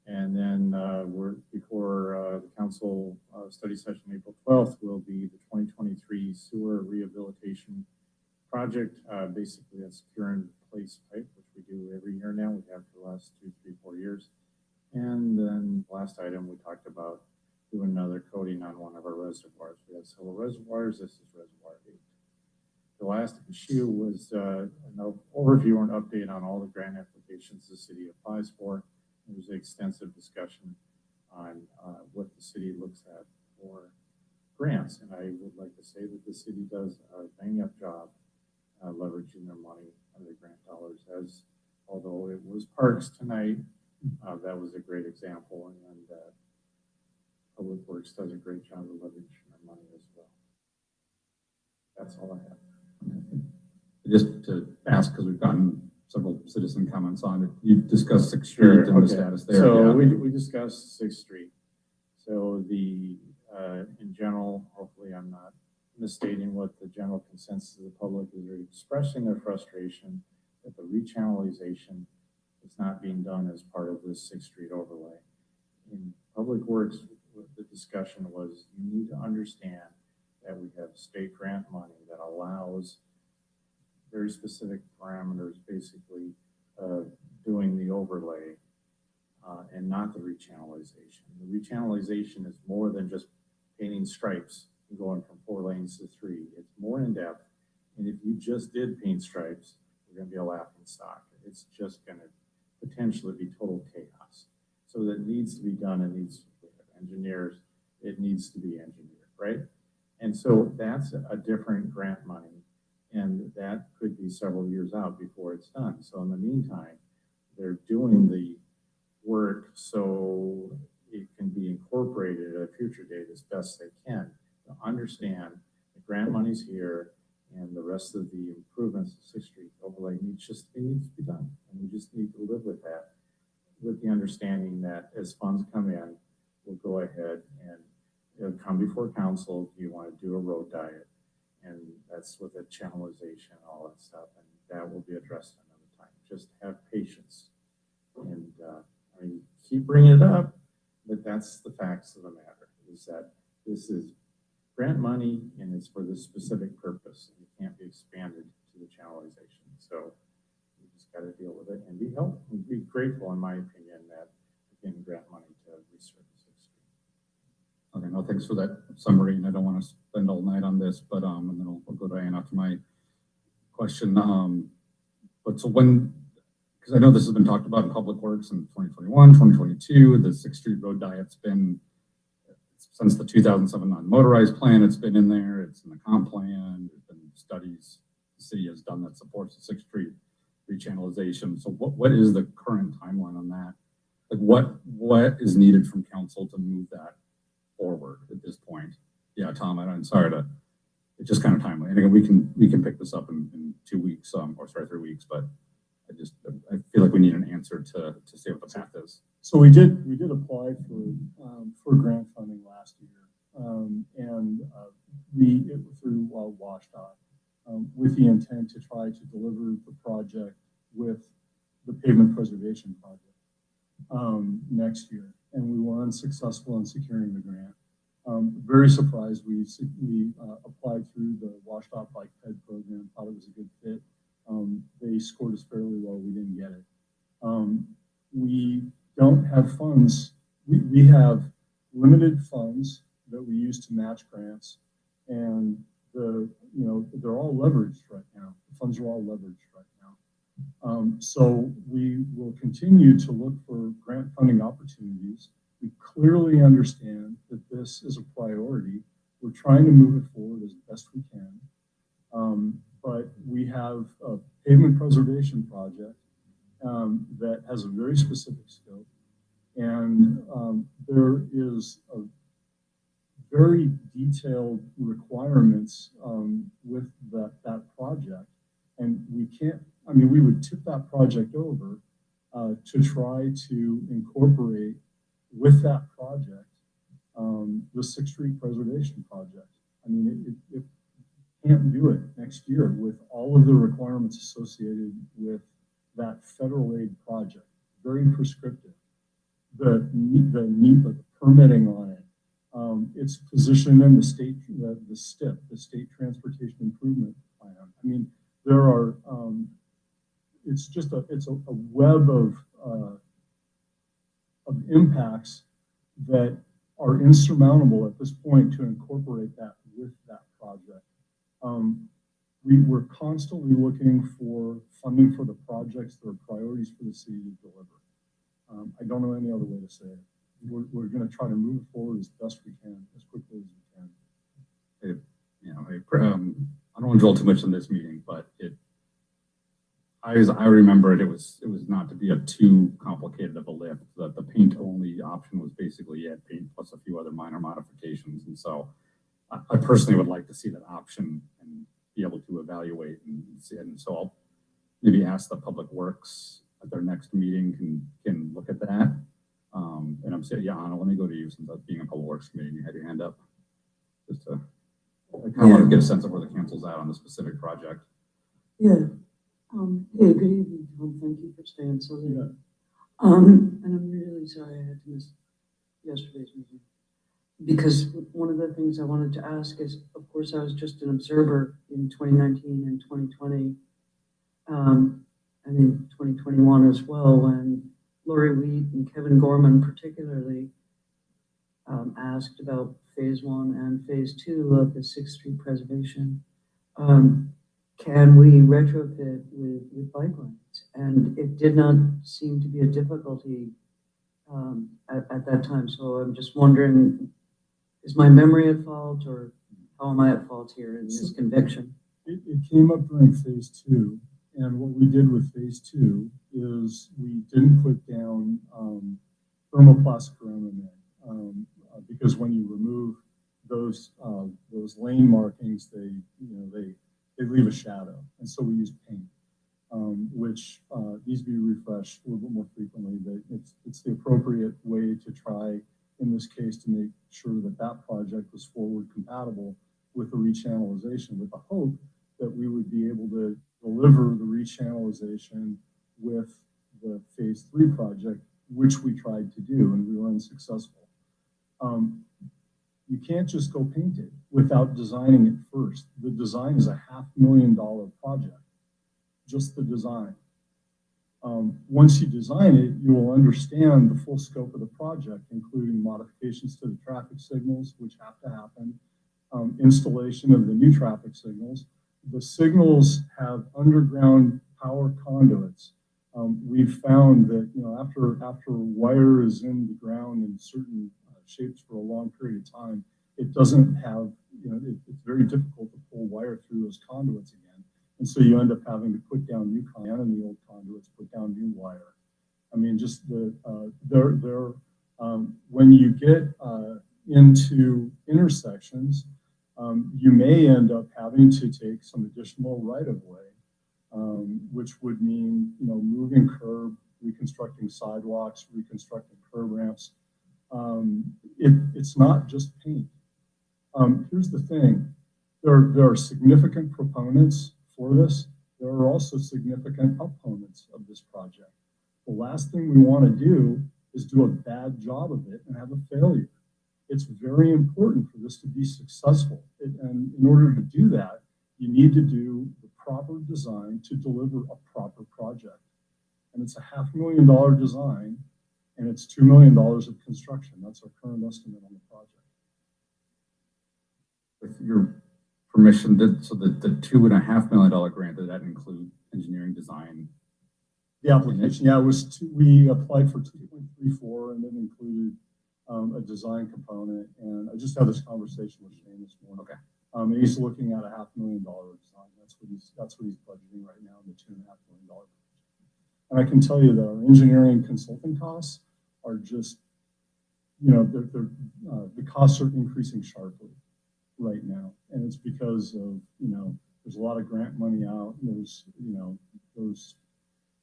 And then we're before the council study session April 12th will be the 2023 sewer rehabilitation project. Basically, that's secure in place pipe, which we do every year now. We have for the last 2, 3, 4 years. And then last item, we talked about doing another coating on one of our reservoirs. We have several reservoirs. This is reservoir 8. The last issue was an overview and update on all the grant applications the city applies for. There was an extensive discussion on what the city looks at for grants. And I would like to say that the city does a bang-up job leveraging their money and their grant dollars. As although it was parks tonight, that was a great example. And Public Works does a great job of leveraging their money as well. That's all I have. Just to ask, because we've gotten several citizen comments on it, you discussed 6th Street and the status there. So yeah. we discussed 6th Street. So the in general, hopefully I'm not misstating what the general consensus of the public is. They're expressing their frustration that the rechannelization is not being done as part of this 6th Street overlay. In Public Works, the discussion was you need to understand that we have state grant money that allows very specific parameters, basically doing the overlay and not the rechannelization. The rechannelization is more than just painting stripes and going from 4 lanes to 3. It's more in depth. And if you just did paint stripes, you're going to be a laughing stock. It's just going to potentially be total chaos. So that needs to be done. It needs to be engineers. It needs to be engineered, right? And so that's a different grant money. And that could be several years out before it's done. So in the meantime, they're doing the work so it can be incorporated at a future date as best they can to understand the grant money's here and the rest of the improvements of 6th Street overlay needs to be done. And we just need to live with that, with the understanding that as funds come in, we'll go ahead and it'll come before council. Do you want to do a road diet? And that's with the channelization and all that stuff. And that will be addressed another time. Just have patience. And I mean, keep bringing it up, But that's the facts of the matter, is that this is grant money and it's for this specific purpose. And it can't be expanded to the channelization. So we just got to deal with it and be grateful, in my opinion, that we're getting grant money to resurface Sixth Street. Okay, no, thanks for that summary. And I don't want to spend all night on this, but and then I'll go to Ann after my question. But so when, because I know this has been talked about in Public Works in 2021, 2022, the Sixth Street Road diet's been since the 2007 non-motorized plan. It's been in there. It's in the comp plan. There's been studies the city has done that supports the Sixth Street rechannelization. So what is the current timeline on that? Like what is needed from council to move that forward at this point? Yeah, Tom, I'm sorry to, it's just kind of timely. And again, we can pick this up in 2 weeks, or sorry, 3 weeks, but I feel like we need an answer to see what the path is. So we did apply for grant funding last year, and we through WashDOT with the intent to try to deliver the project with the pavement preservation project next year, and we were unsuccessful in securing the grant. Very surprised. We applied through the WashDOT Bike Ped program, thought it was a good fit. They scored us fairly well. We didn't get it. We don't have funds. We have limited funds that we use to match grants, and they're all leveraged right now. The funds are all leveraged right now. So we will continue to look for grant funding opportunities. We clearly understand that this is a priority. We're trying to move it forward as best we can. But we have a pavement preservation project that has a very specific scope. And there is a very detailed requirements with that project. And we can't, we would tip that project over to try to incorporate with that project the Sixth Street Preservation Project. It can't do it next year with all of the requirements associated with that federal aid project. Very prescriptive. The permitting on it, it's positioned in the state, the STIP, the State Transportation Improvement Plan. There are, it's a web of impacts that are insurmountable at this point to incorporate that with that project. We're constantly looking for funding for the projects that are priorities for the city to deliver. I don't know any other way to say it. We're going to try to move forward as best we can, as quickly as we can. I don't want to dwell too much on this meeting, but I remember it was not to be a too complicated of a lift. That the paint only option was basically paint plus a few other minor modifications. And so I personally would like to see that option and be able to evaluate and see it. And so I'll maybe ask the Public Works at their next meeting can look at that. And I'm saying, Anna, let me go to you since that's being a Public Works committee. You had your hand up. Just to, I kind of want to get a sense of where the council's at on the specific project. Yeah. Hey, good evening, Tom. Thank you for staying so late. Yeah. And I'm really sorry I had to miss yesterday's meeting. Because one of the things I wanted to ask is, of course, I was just an observer in 2019 and 2020, and in 2021 as well, when Lori Wheat and Kevin Gorman particularly asked about phase 1 and phase 2 of the Sixth Street preservation. Can we retrofit with bike lanes? And it did not seem to be a difficulty at that time. So I'm just wondering, is my memory at fault, or how am I at fault here in this conviction? It came up during phase 2. And what we did with phase 2 is we didn't put down thermoplastic around because when you remove those lane markings, they leave a shadow. And so we used paint, which needs to be refreshed a little bit more frequently. But it's the appropriate way to try, in this case, to make sure that that project was forward compatible with the rechannelization, with the hope that we would be able to deliver the rechannelization with the phase 3 project, which we tried to do, and we were unsuccessful. You can't just go paint it without designing it first. The design is a $500,000 project, just the design. Once you design it, you will understand the full scope of the project, including modifications to the traffic signals, which have to happen, installation of the new traffic signals. The signals have underground power conduits. We've found that, after wire is in the ground in certain shapes for a long period of time, it doesn't have, it's very difficult to pull wire through those conduits again. And so you end up having to put down new conduit and the old conduits, put down new wire. I mean, just when you get into intersections, you may end up having to take some additional right-of-way, which would mean, moving curb, reconstructing sidewalks, reconstructing curb ramps. It's not just paint. Here's the thing. There are significant proponents for this. There are also significant opponents of this project. The last thing we want to do is do a bad job of it and have a failure. It's very important for this to be successful. And in order to do that, you need to do the proper design to deliver a proper project. And it's a $500,000 design, and it's $2 million of construction. That's our current estimate on the project. With your permission, so the $2.5 million grant, did that include engineering design? The application, yeah, we applied for 2.34, and it included a design component. And I just had this conversation with Shane this morning. Okay. And he's looking at a $500,000 design. That's what he's budgeting right now in the $2.5 million. And I can tell you that our engineering consulting costs are just, the costs are increasing sharply right now. And it's because of, there's a lot of grant money out. There's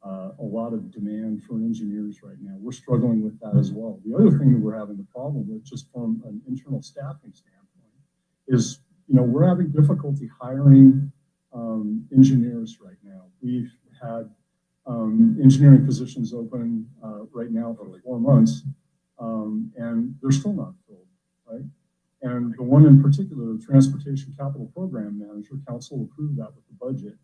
a lot of demand for engineers right now. We're struggling with that as well. The other thing that we're having the problem with, just from an internal staffing standpoint, is, we're having difficulty hiring engineers right now. We've had engineering positions open right now for 4 months, and they're still not filled, right? And the one in particular, the Transportation Capital Program Manager, Council approved that with the budget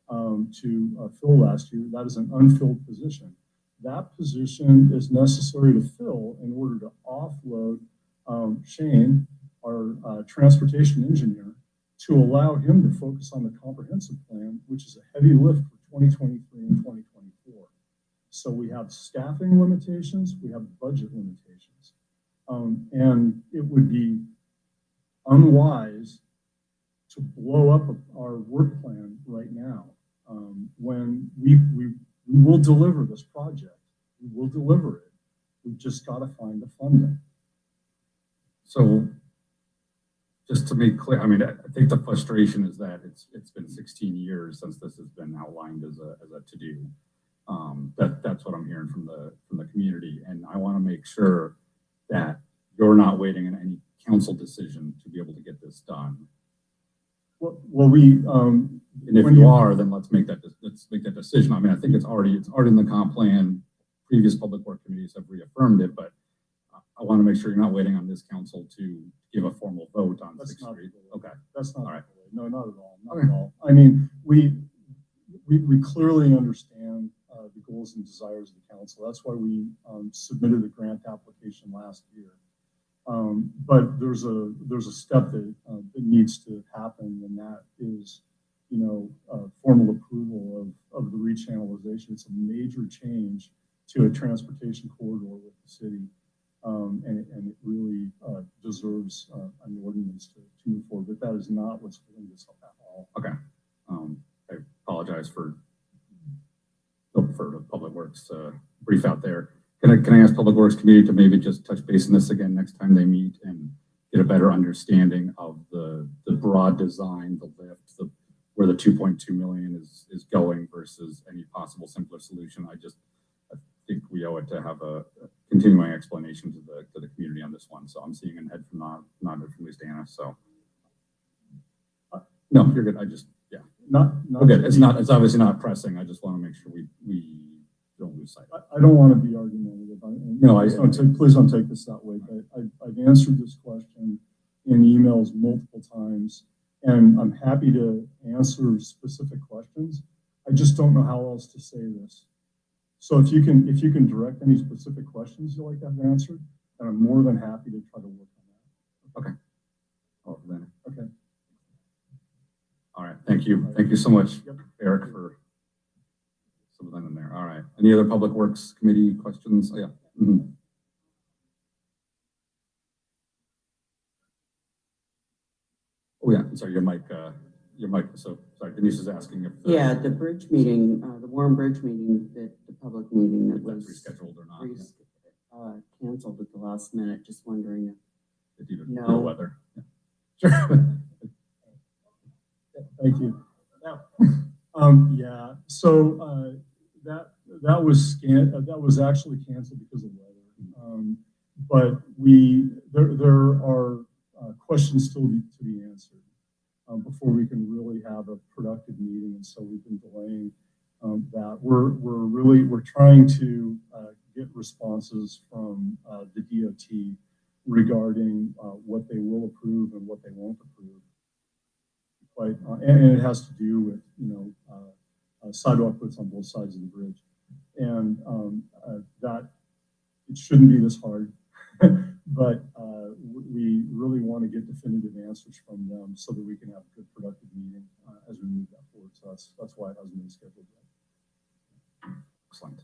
to fill last year. That is an unfilled position. That position is necessary to fill in order to offload Shane, our transportation engineer, to allow him to focus on the comprehensive plan, which is a heavy lift for 2023 and 2024. So we have staffing limitations, we have budget limitations. And it would be unwise to blow up our work plan right now, when we will deliver this project. We will deliver it. We've just got to find the funding. So just to make clear, I mean, I think the frustration is that it's been 16 years since this has been outlined as a to-do. That's what I'm hearing from the community, and I want to make sure that you're not waiting on any council decision to be able to get this done. Well, we and if you are, then let's make that decision. I mean, I think it's already in the comp plan. Previous public work committees have reaffirmed it, but I want to make sure you're not waiting on this council to give a formal vote on 6th Street. Okay, that's not all right. No, not at all. Not at all. I mean, we clearly understand the goals and desires of the council. That's why we submitted the grant application last year. But there's a step that needs to happen, and that is, formal approval of the rechannelization. It's a major change to a transportation corridor with the city, and it really deserves an ordinance to move forward. But that is not what's holding this up at all. Okay. I apologize for the Public Works brief out there. Can I ask Public Works Committee to maybe just touch base on this again next time they meet and get a better understanding of the broad design, the lift, where the 2.2 million is going versus any possible simpler solution? I think we owe it to have a continuing explanation to the community on this one. So I'm seeing a head from nod from Listana. So no, you're good. Not okay. It's obviously not pressing. I just want to make sure we don't lose sight. I don't want to be argumentative. No, please don't take this that way, but I've answered this question in emails multiple times, and I'm happy to answer specific questions. I just don't know how else to say this. So if you can direct any specific questions you'd like to have answered, then I'm more than happy to try to work on that. Okay. Oh, then. Okay. All right. Thank you. Thank you so much, Eric, for some of them in there. All right. Any other Public Works Committee questions? Oh, yeah. Mm-hmm. Oh, yeah. Sorry, your mic. So, sorry, Denise is asking if. Yeah, the bridge meeting, the Warren Bridge meeting, the public meeting that was rescheduled or not. Canceled at the last minute. Just wondering if even no weather. Yeah. Sure. Thank you. Yeah. So that was actually canceled because of weather. But there are questions still to be answered before we can really have a productive meeting, and so we've been delaying that. We're trying to get responses from the DOT regarding what they will approve and what they won't approve. And it has to do with sidewalk widths on both sides of the bridge, and that it shouldn't be this hard. But we really want to get definitive answers from them so that we can have a good, productive meeting as we move that forward. So that's why it hasn't been scheduled yet. Excellent.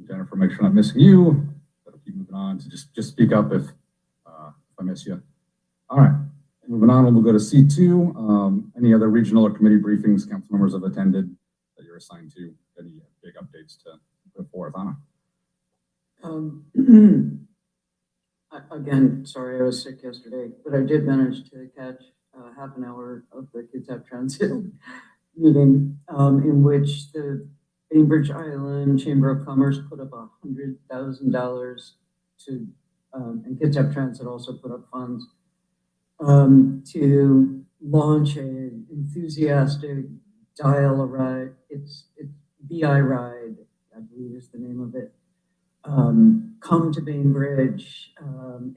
Jennifer, make sure I'm not missing you. Better keep moving on. So just speak up if I miss you. All right. Moving on, we'll go to C2. Any other regional or committee briefings council members have attended that you're assigned to? Any big updates to put forth, Anna? Again, sorry, I was sick yesterday, but I did manage to catch half an hour of the Kids Have Transit meeting in which the Bainbridge Island Chamber of Commerce put up $100,000 to, and Kids Have Transit also put up funds to launch an enthusiastic dial-a-ride. It's BI Ride, I believe is the name of it. Come to Bainbridge,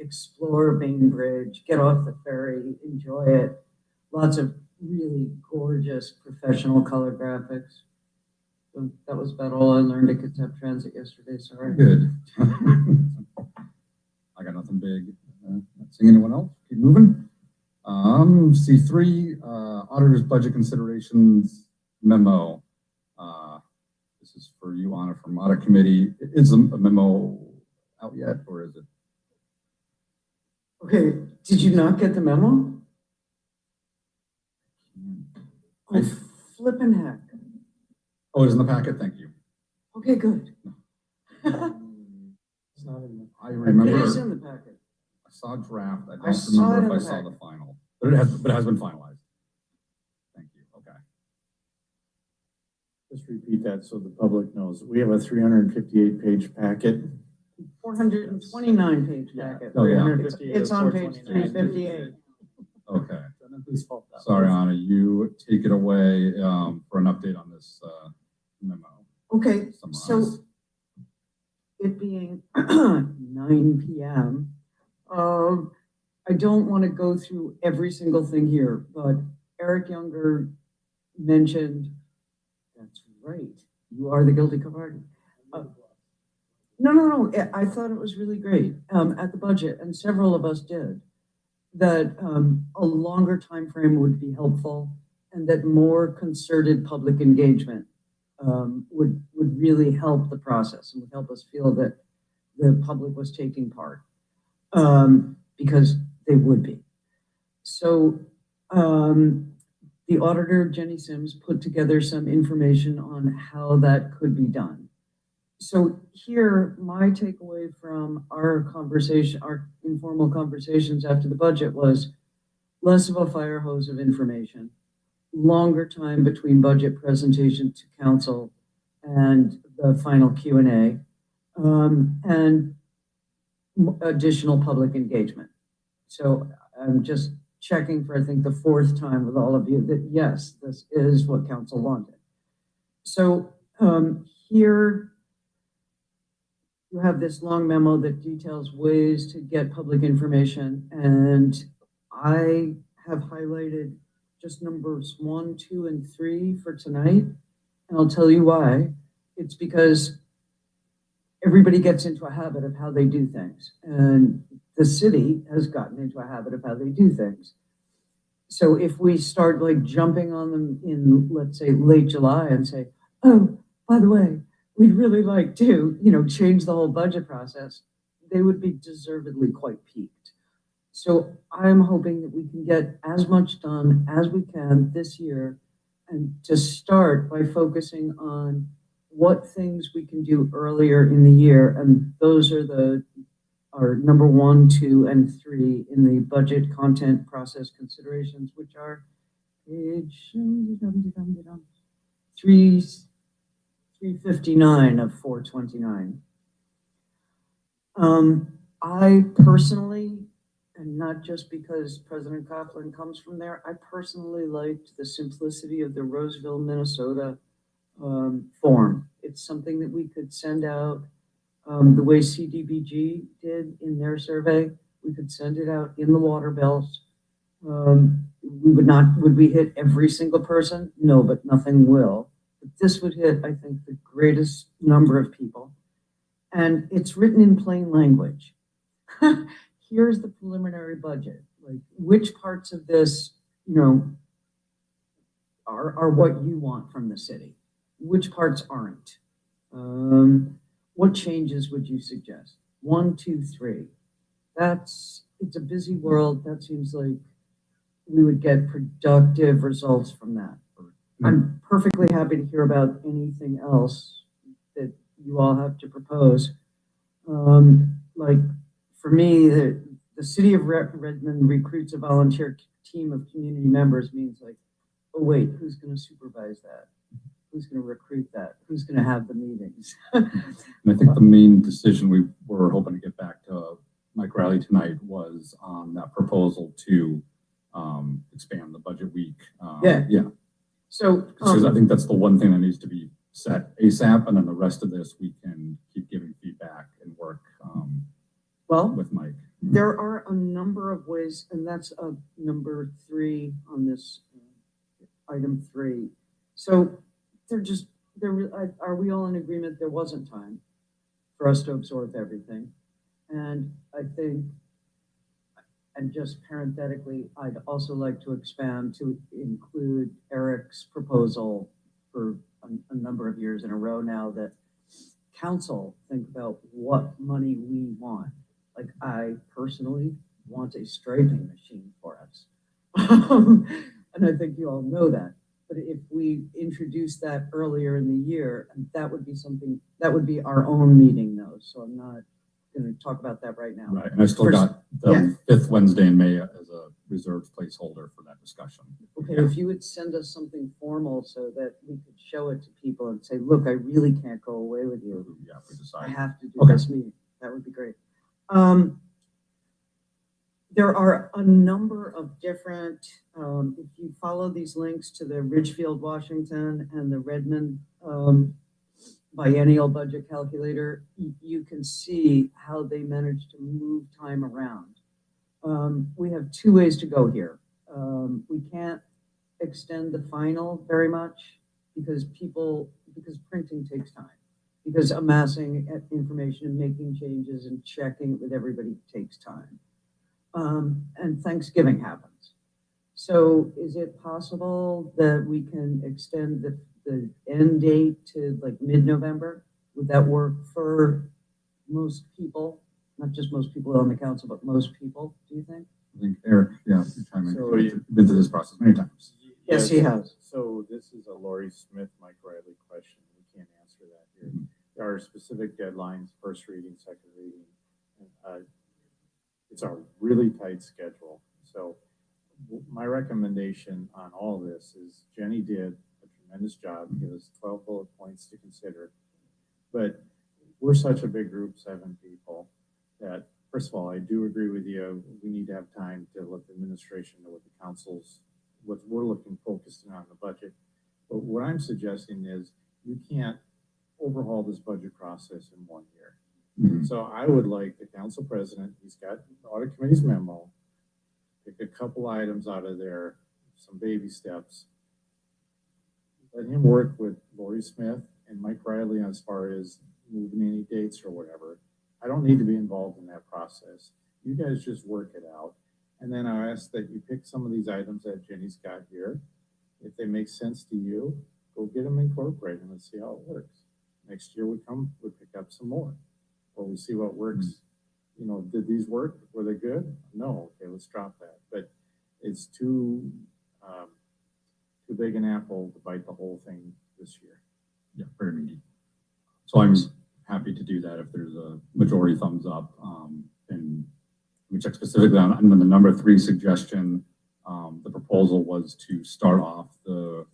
explore Bainbridge, get off the ferry, enjoy it. Lots of really gorgeous professional color graphics. So that was about all I learned at Kids Have Transit yesterday. Sorry. Good. I got nothing big. Not seeing anyone else. Keep moving. C3, auditor's budget considerations memo. This is for you, Anna, from audit committee. Is a memo out yet, or is it? Okay, did you not get the memo? Oh, flippin' heck. Oh, it is in the packet. Thank you. Okay, good. It's not in the. I remember. It is in the packet. I saw a draft. I don't saw remember it if in I the saw the packet. final, but it has been finalized. Thank you. Okay. Just repeat that so the public knows. We have a 358-page packet. 429-page packet. Oh, yeah. It's on page 358. Okay. Whose fault that Sorry, was. Anna. You take it away for an update on this memo. Okay, Summarize. so it being 9 p.m., I don't want to go through every single thing here, but Eric Younger mentioned, that's right, you are the guilty party. No, I thought it was really great at the budget, and several of us did, that a longer time frame would be helpful and that more concerted public engagement would really help the process and would help us feel that the public was taking part, because they would be. So the auditor, Jenny Sims, put together some information on how that could be done. So here, my takeaway from our conversation, our informal conversations after the budget was less of a fire hose of information, longer time between budget presentation to council and the final Q&A, and additional public engagement. So I'm just checking for, I think, the fourth time with all of you that yes, this is what council wanted. So here, you have this long memo that details ways to get public information, and I have highlighted just numbers 1, 2, and 3 for tonight, and I'll tell you why. It's because everybody gets into a habit of how they do things, and the city has gotten into a habit of how they do things. So if we start like jumping on them in, let's say, late July and say, oh, by the way, we'd really like to, change the whole budget process, they would be deservedly quite peaked. So I'm hoping that we can get as much done as we can this year, and to start by focusing on what things we can do earlier in the year. And those are our number 1, 2, and 3 in the budget content process considerations, which are page 359 of 429. I personally, and not just because President Coughlin comes from there, I personally liked the simplicity of the Roseville, Minnesota form. It's something that we could send out the way CDBG did in their survey. We could send it out in the water belts. Would we hit every single person? No, but nothing will. But this would hit, I think, the greatest number of people. And it's written in plain language. Here's the preliminary budget. Like, which parts of this, are what you want from the city? Which parts aren't? What changes would you suggest? 1, 2, 3. It's a busy world. That seems like we would get productive results from that. I'm perfectly happy to hear about anything else that you all have to propose. Like for me, the city of Redmond recruits a volunteer team of community members means like, oh wait, who's going to supervise that? Who's going to recruit that? Who's going to have the meetings? And I think the main decision we were hoping to get back to Mike Riley tonight was on that proposal to expand the budget week. Yeah. So because I think that's the one thing that needs to be set ASAP, and then the rest of this we can keep giving feedback and work with Mike. There are a number of ways, and that's number 3 on this item 3. So are we all in agreement there wasn't time for us to absorb everything? And I think, and just parenthetically, I'd also like to expand to include Eric's proposal for a number of years in a row now that council think about what money we want. Like, I personally want a striping machine for us. And I think you all know that. But if we introduce that earlier in the year, that would be something, that would be our own meeting though. So I'm not going to talk about that right now. Right, and I still got the 5th Wednesday in May as a reserved placeholder for that discussion. Okay, if you would send us something formal so that we could show it to people and say, look, I really can't go away with you. Yeah, if we decide. I have to do this meeting. That would be great. There are a number of different, if you follow these links to the Ridgefield, Washington and the Redmond biennial budget calculator, you can see how they managed to move time around. We have 2 ways to go here. We can't extend the final very much because printing takes time, because amassing information and making changes and checking it with everybody takes time. And Thanksgiving happens. So is it possible that we can extend the end date to like mid-November? Would that work for most people? Not just most people on the council, but most people, do you think? I think Eric, you've been through this process many times. Yes, he has. So this is a Lori Smith, Mike Riley question. We can't answer that here. There are specific deadlines, first reading, second reading. It's a really tight schedule. So my recommendation on all this is Jenny did a tremendous job. Give us 12 bullet points to consider. But we're such a big group, 7 people, that first of all, I do agree with you. We need to have time to let the administration know what the council's, what we're looking focused on the budget. But what I'm suggesting is you can't overhaul this budget process in 1 year. Mhm. So I would like the council president, he's got the audit committee's memo, pick a couple items out of there, some baby steps. Let him work with Lori Smith and Mike Riley as far as moving any dates or whatever. I don't need to be involved in that process. You guys just work it out. And then I ask that you pick some of these items that Jenny's got here. If they make sense to you, go get them incorporated and let's see how it works. Next year we pick up some more. Or we see what works. You know, did these work? Were they good? No. Okay, let's drop that. But it's too big an apple to bite the whole thing this year. Yeah, very meaty. So I'm happy to do that if there's a majority thumbs up. And we check specifically on the number 3 suggestion. The proposal was to start off the,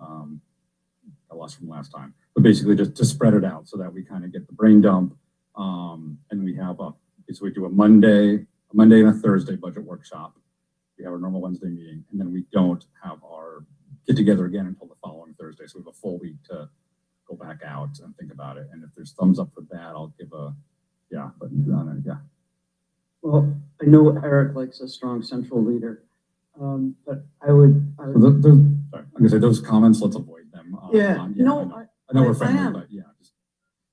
I lost from last time, but basically just to spread it out so that we kind of get the brain dump. And we have so we do a Monday and a Thursday budget workshop. We have our normal Wednesday meeting, and then we don't have our get together again until the following Thursday. So we have a full week to go back out and think about it. And if there's thumbs up for that, I'll give a, yeah, but yeah. Well, I know Eric likes a strong central leader, but I would. Sorry, I'm gonna say those comments, let's avoid them. Yeah, no, I know we're I friendly, am. but yeah,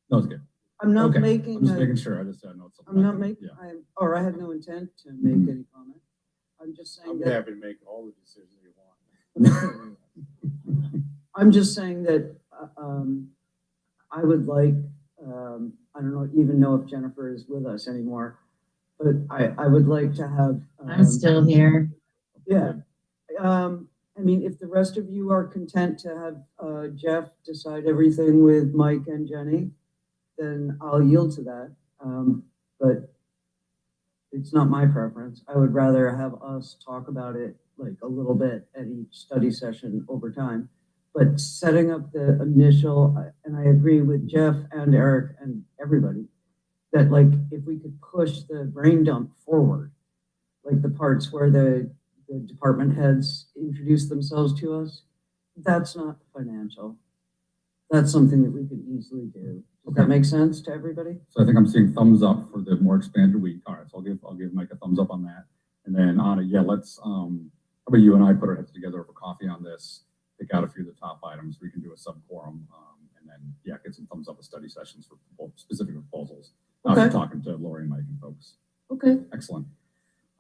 no, it's good. I'm not Okay, making. I'm just making sure. I just know it's. I'm not making. Yeah. I had no intent to make any comment. I'm just saying I'm that. happy to make all the decisions you want. I'm just saying that I would like. I don't even know if Jennifer is with us anymore, but I would like to have. I'm still here. Yeah. I mean, if the rest of you are content to have Jeff decide everything with Mike and Jenny, then I'll yield to that. But it's not my preference. I would rather have us talk about it like a little bit at each study session over time. But setting up the initial, and I agree with Jeff and Eric and everybody, that like if we could push the brain dump forward, like the parts where the department heads introduce themselves to us, that's not financial. That's something that we could easily do. Does that make sense to everybody? So I think I'm seeing thumbs up for the more expanded week. All right, so I'll give Mike a thumbs up on that. And then Anna, yeah, let's how about you and I put our heads together over coffee on this, pick out a few of the top items. We can do a sub quorum, and then yeah, get some thumbs up with study sessions for specific proposals. Okay. After talking to Lori and Mike and folks. Okay. Excellent.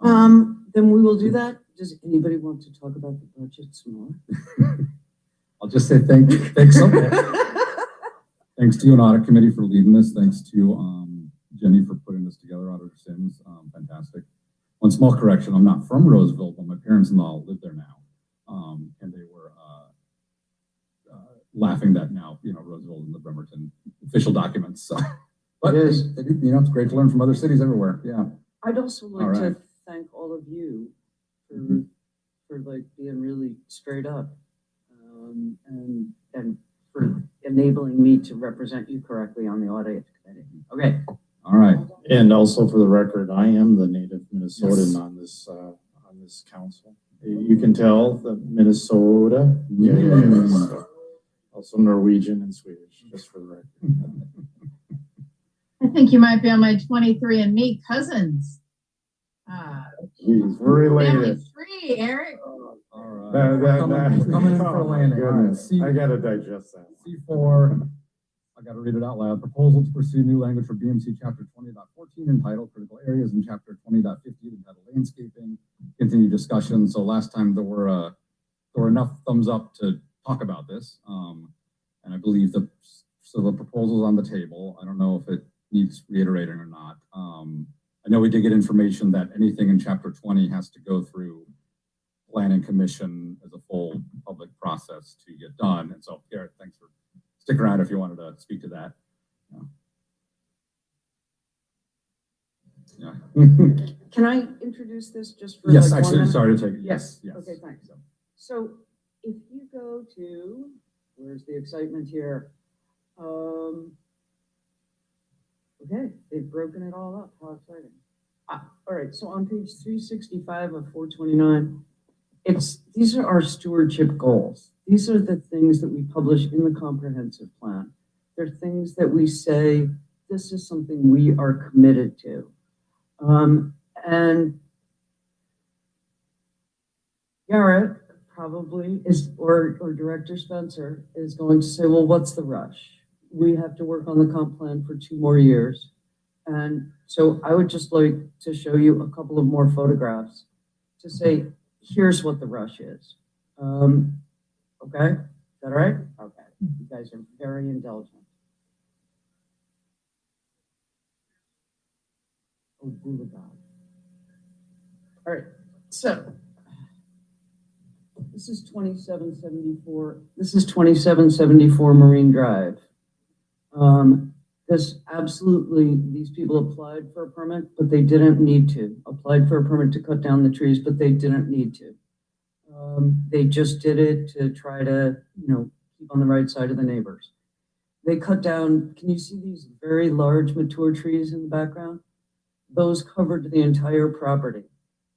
Then we will do that. Does anybody want to talk about the budget some more? I'll just say thanks so much. Thanks to you and Audit Committee for leading this. Thanks to Jenny for putting this together, Auditor Sims. Fantastic. One small correction, I'm not from Roseville, but my parents-in-law live there now. And they were laughing that now, Roseville in the Bremerton official documents. So. But It is. It's great to learn from other cities everywhere. Yeah. I'd also like All right. to thank all of you for like being really straight up and for enabling me to represent you correctly on the audit committee. Okay. All right. And also for the record, I am the native Minnesotan Yes. on this council. You can tell the Minnesota, So, also Norwegian and Swedish, just for the record. I think you might be on my 23andMe cousins. Jeez, we're Family related. tree, Eric. All right. That, Coming in for a oh my landing. All right. goodness. I gotta digest that. C4, I got to read it out loud. Proposal to pursue new language for BMC Chapter 20.14 entitled Critical Areas and Chapter 20.50 entitled Landscaping. Continue discussion. So last time there were enough thumbs up to talk about this. And I believe the proposal's on the table. I don't know if it needs reiterating or not. I know we did get information that anything in Chapter 20 has to go through Planning Commission as a full public process to get done. And so, Garrett, thanks for sticking around if you wanted to speak to that. Yeah. Can I introduce this just for Yes, like 1 actually, minute? sorry to take it. Yes. Yes. Okay, thanks. So if you go to, where's the excitement here? Okay, they've broken it all up. How exciting. All right, so on page 365 of 429, these are our stewardship goals. These are the things that we publish in the comprehensive plan. They're things that we say, this is something we are committed to. And Garrett probably is, or Director Spencer is going to say, well, what's the rush? We have to work on the comp plan for 2 more years. And so I would just like to show you a couple of more photographs to say, here's what the rush is. Okay, is that all right? Okay, you guys are very indulgent. Oh, boulevard. All right, so this is 2774. This is 2774 Marine Drive. This absolutely, these people applied for a permit, but they didn't need to. Applied for a permit to cut down the trees, but they didn't need to. They just did it to try to, keep on the right side of the neighbors. They cut down, can you see these very large mature trees in the background? Those covered the entire property.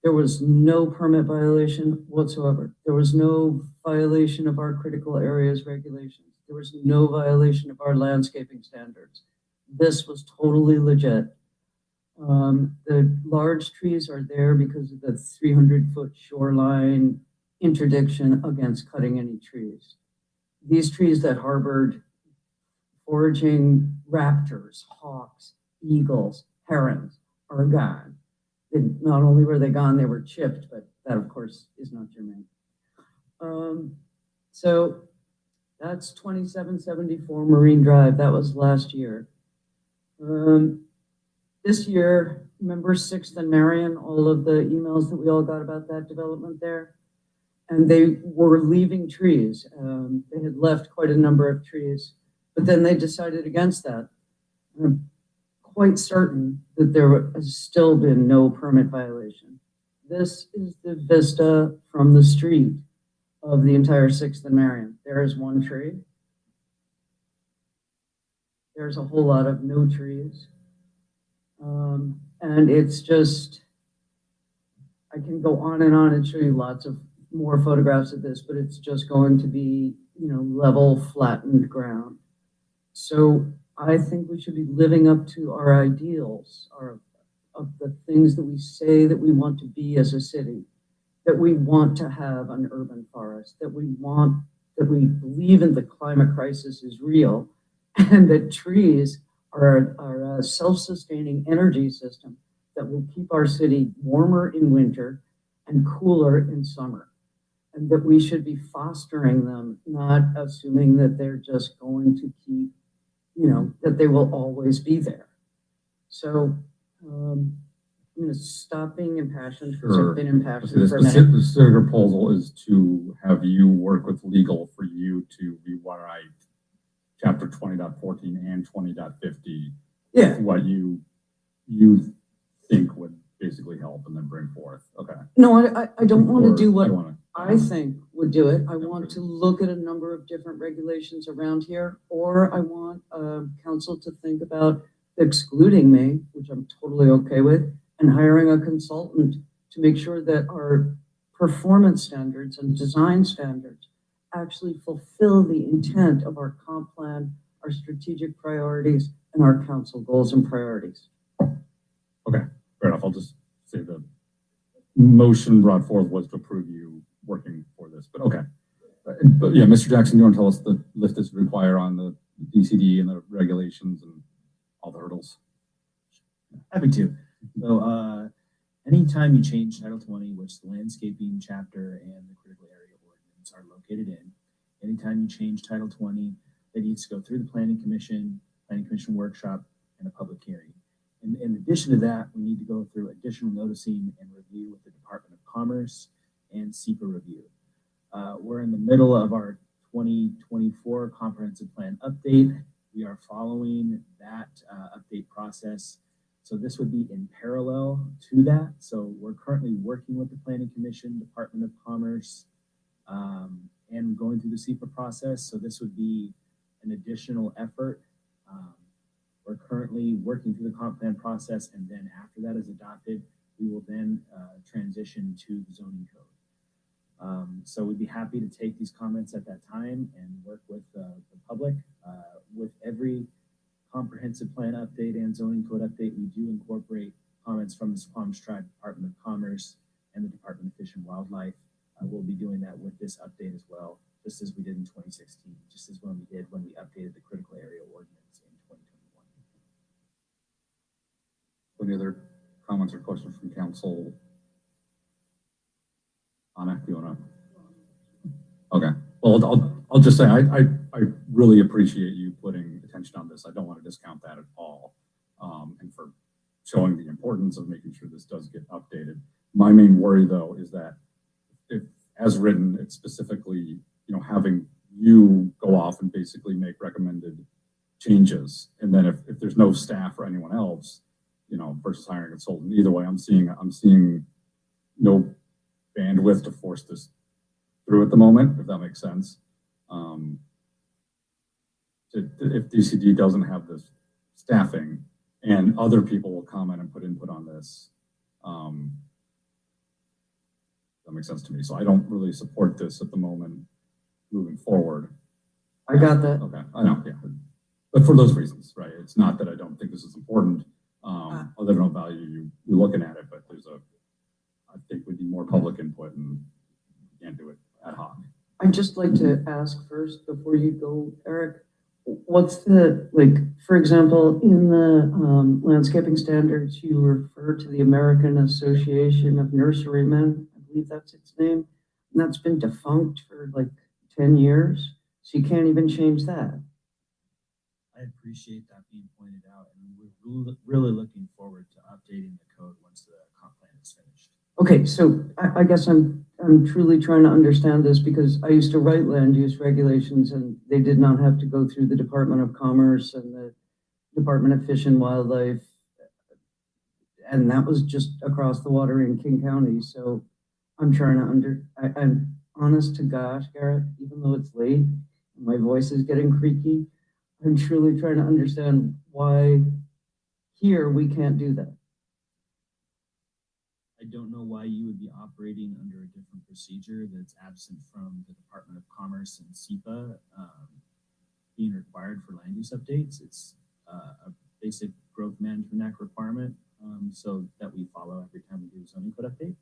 There was no permit violation whatsoever. There was no violation of our critical areas regulations. There was no violation of our landscaping standards. This was totally legit. The large trees are there because of the 300-foot shoreline interdiction against cutting any trees. These trees that harbored foraging raptors, hawks, eagles, herons are gone. Not only were they gone, they were chipped, but that of course is not germane. So that's 2774 Marine Drive. That was last year. This year, remember 6th and Marion, all of the emails that we all got about that development there? And they were leaving trees. They had left quite a number of trees, but then they decided against that. I'm quite certain that there has still been no permit violation. This is the vista from the street of the entire 6th and Marion. There is one tree. There's a whole lot of no trees. And it's just, I can go on and show you lots of more photographs of this, but it's just going to be, level, flattened ground. So I think we should be living up to our ideals, of the things that we say that we want to be as a city, that we want to have an urban forest, that we believe in the climate crisis is real, and that trees are a self-sustaining energy system that will keep our city warmer in winter and cooler in summer. And that we should be fostering them, not assuming that they're just going to keep, that they will always be there. So I'm going to stop being impassioned because I've been impassioned for a minute. The specific proposal is to have you work with legal for you to rewrite chapter 20.14 and 20.50. Yeah. What you think would basically help and then bring forth. Okay. No, I don't want to do what I think would do it. I want to look at a number of different regulations around here, or I want council to think about excluding me, which I'm totally okay with, and hiring a consultant to make sure that our performance standards and design standards actually fulfill the intent of our comp plan, our strategic priorities, and our council goals and priorities. Okay, fair enough. I'll just say the motion brought forth was to approve you working for this, but okay. But yeah, Mr. Jackson, you want to tell us the lift is required on the DCD and the regulations and all the hurdles? Happy to. So anytime you change Title 20, which the landscaping chapter and the critical area ordinance are located in, anytime you change Title 20, it needs to go through the Planning Commission workshop, and a public hearing. In addition to that, we need to go through additional noticing and review with the Department of Commerce and SEPA review. We're in the middle of our 2024 comprehensive plan update. We are following that update process. So this would be in parallel to that. So we're currently working with the Planning Commission, Department of Commerce, and going through the SEPA process. So this would be an additional effort. We're currently working through the comp plan process, and then after that is adopted, we will then transition to the zoning code. So we'd be happy to take these comments at that time and work with the public. With every comprehensive plan update and zoning code update, we do incorporate comments from the Squamish Tribe Department of Commerce and the Department of Fish and Wildlife. We'll be doing that with this update as well, just as we did in 2016, just as when we updated the critical area ordinance in 2021. Any other comments or questions from council? Anna, do you want to? Okay. Well, I'll just say I really appreciate you putting attention on this. I don't want to discount that at all, and for showing the importance of making sure this does get updated. My main worry, though, is that if, as written, it's specifically, having you go off and basically make recommended changes, and then if there's no staff or anyone else, versus hiring a consultant. Either way, I'm seeing no bandwidth to force this through at the moment, if that makes sense. If DCD doesn't have this staffing and other people will comment and put input on this, that makes sense to me. So I don't really support this at the moment moving forward. I got that. Okay, I know, yeah. But for those reasons, right? It's not that I don't think this is important. Other than value you're looking at it, but I think we need more public input and we can't do it ad hoc. I'd just like to ask first, before you go, Eric, what's the, for example, in the landscaping standards, you refer to the American Association of Nurserymen. I believe that's its name. And that's been defunct for 10 years. So you can't even change that. I appreciate that being pointed out, and we're really looking forward to updating the code once the comp plan is finished. Okay, so I guess I'm truly trying to understand this because I used to write land use regulations and they did not have to go through the Department of Commerce and the Department of Fish and Wildlife. And that was just across the water in King County. So I'm trying to I'm honest to gosh, Garrett, even though it's late, my voice is getting creaky. I'm truly trying to understand why here we can't do that. I don't know why you would be operating under a different procedure that's absent from the Department of Commerce and SEPA being required for land use updates. It's a basic growth management act requirement, so that we follow every time we do a zoning code update.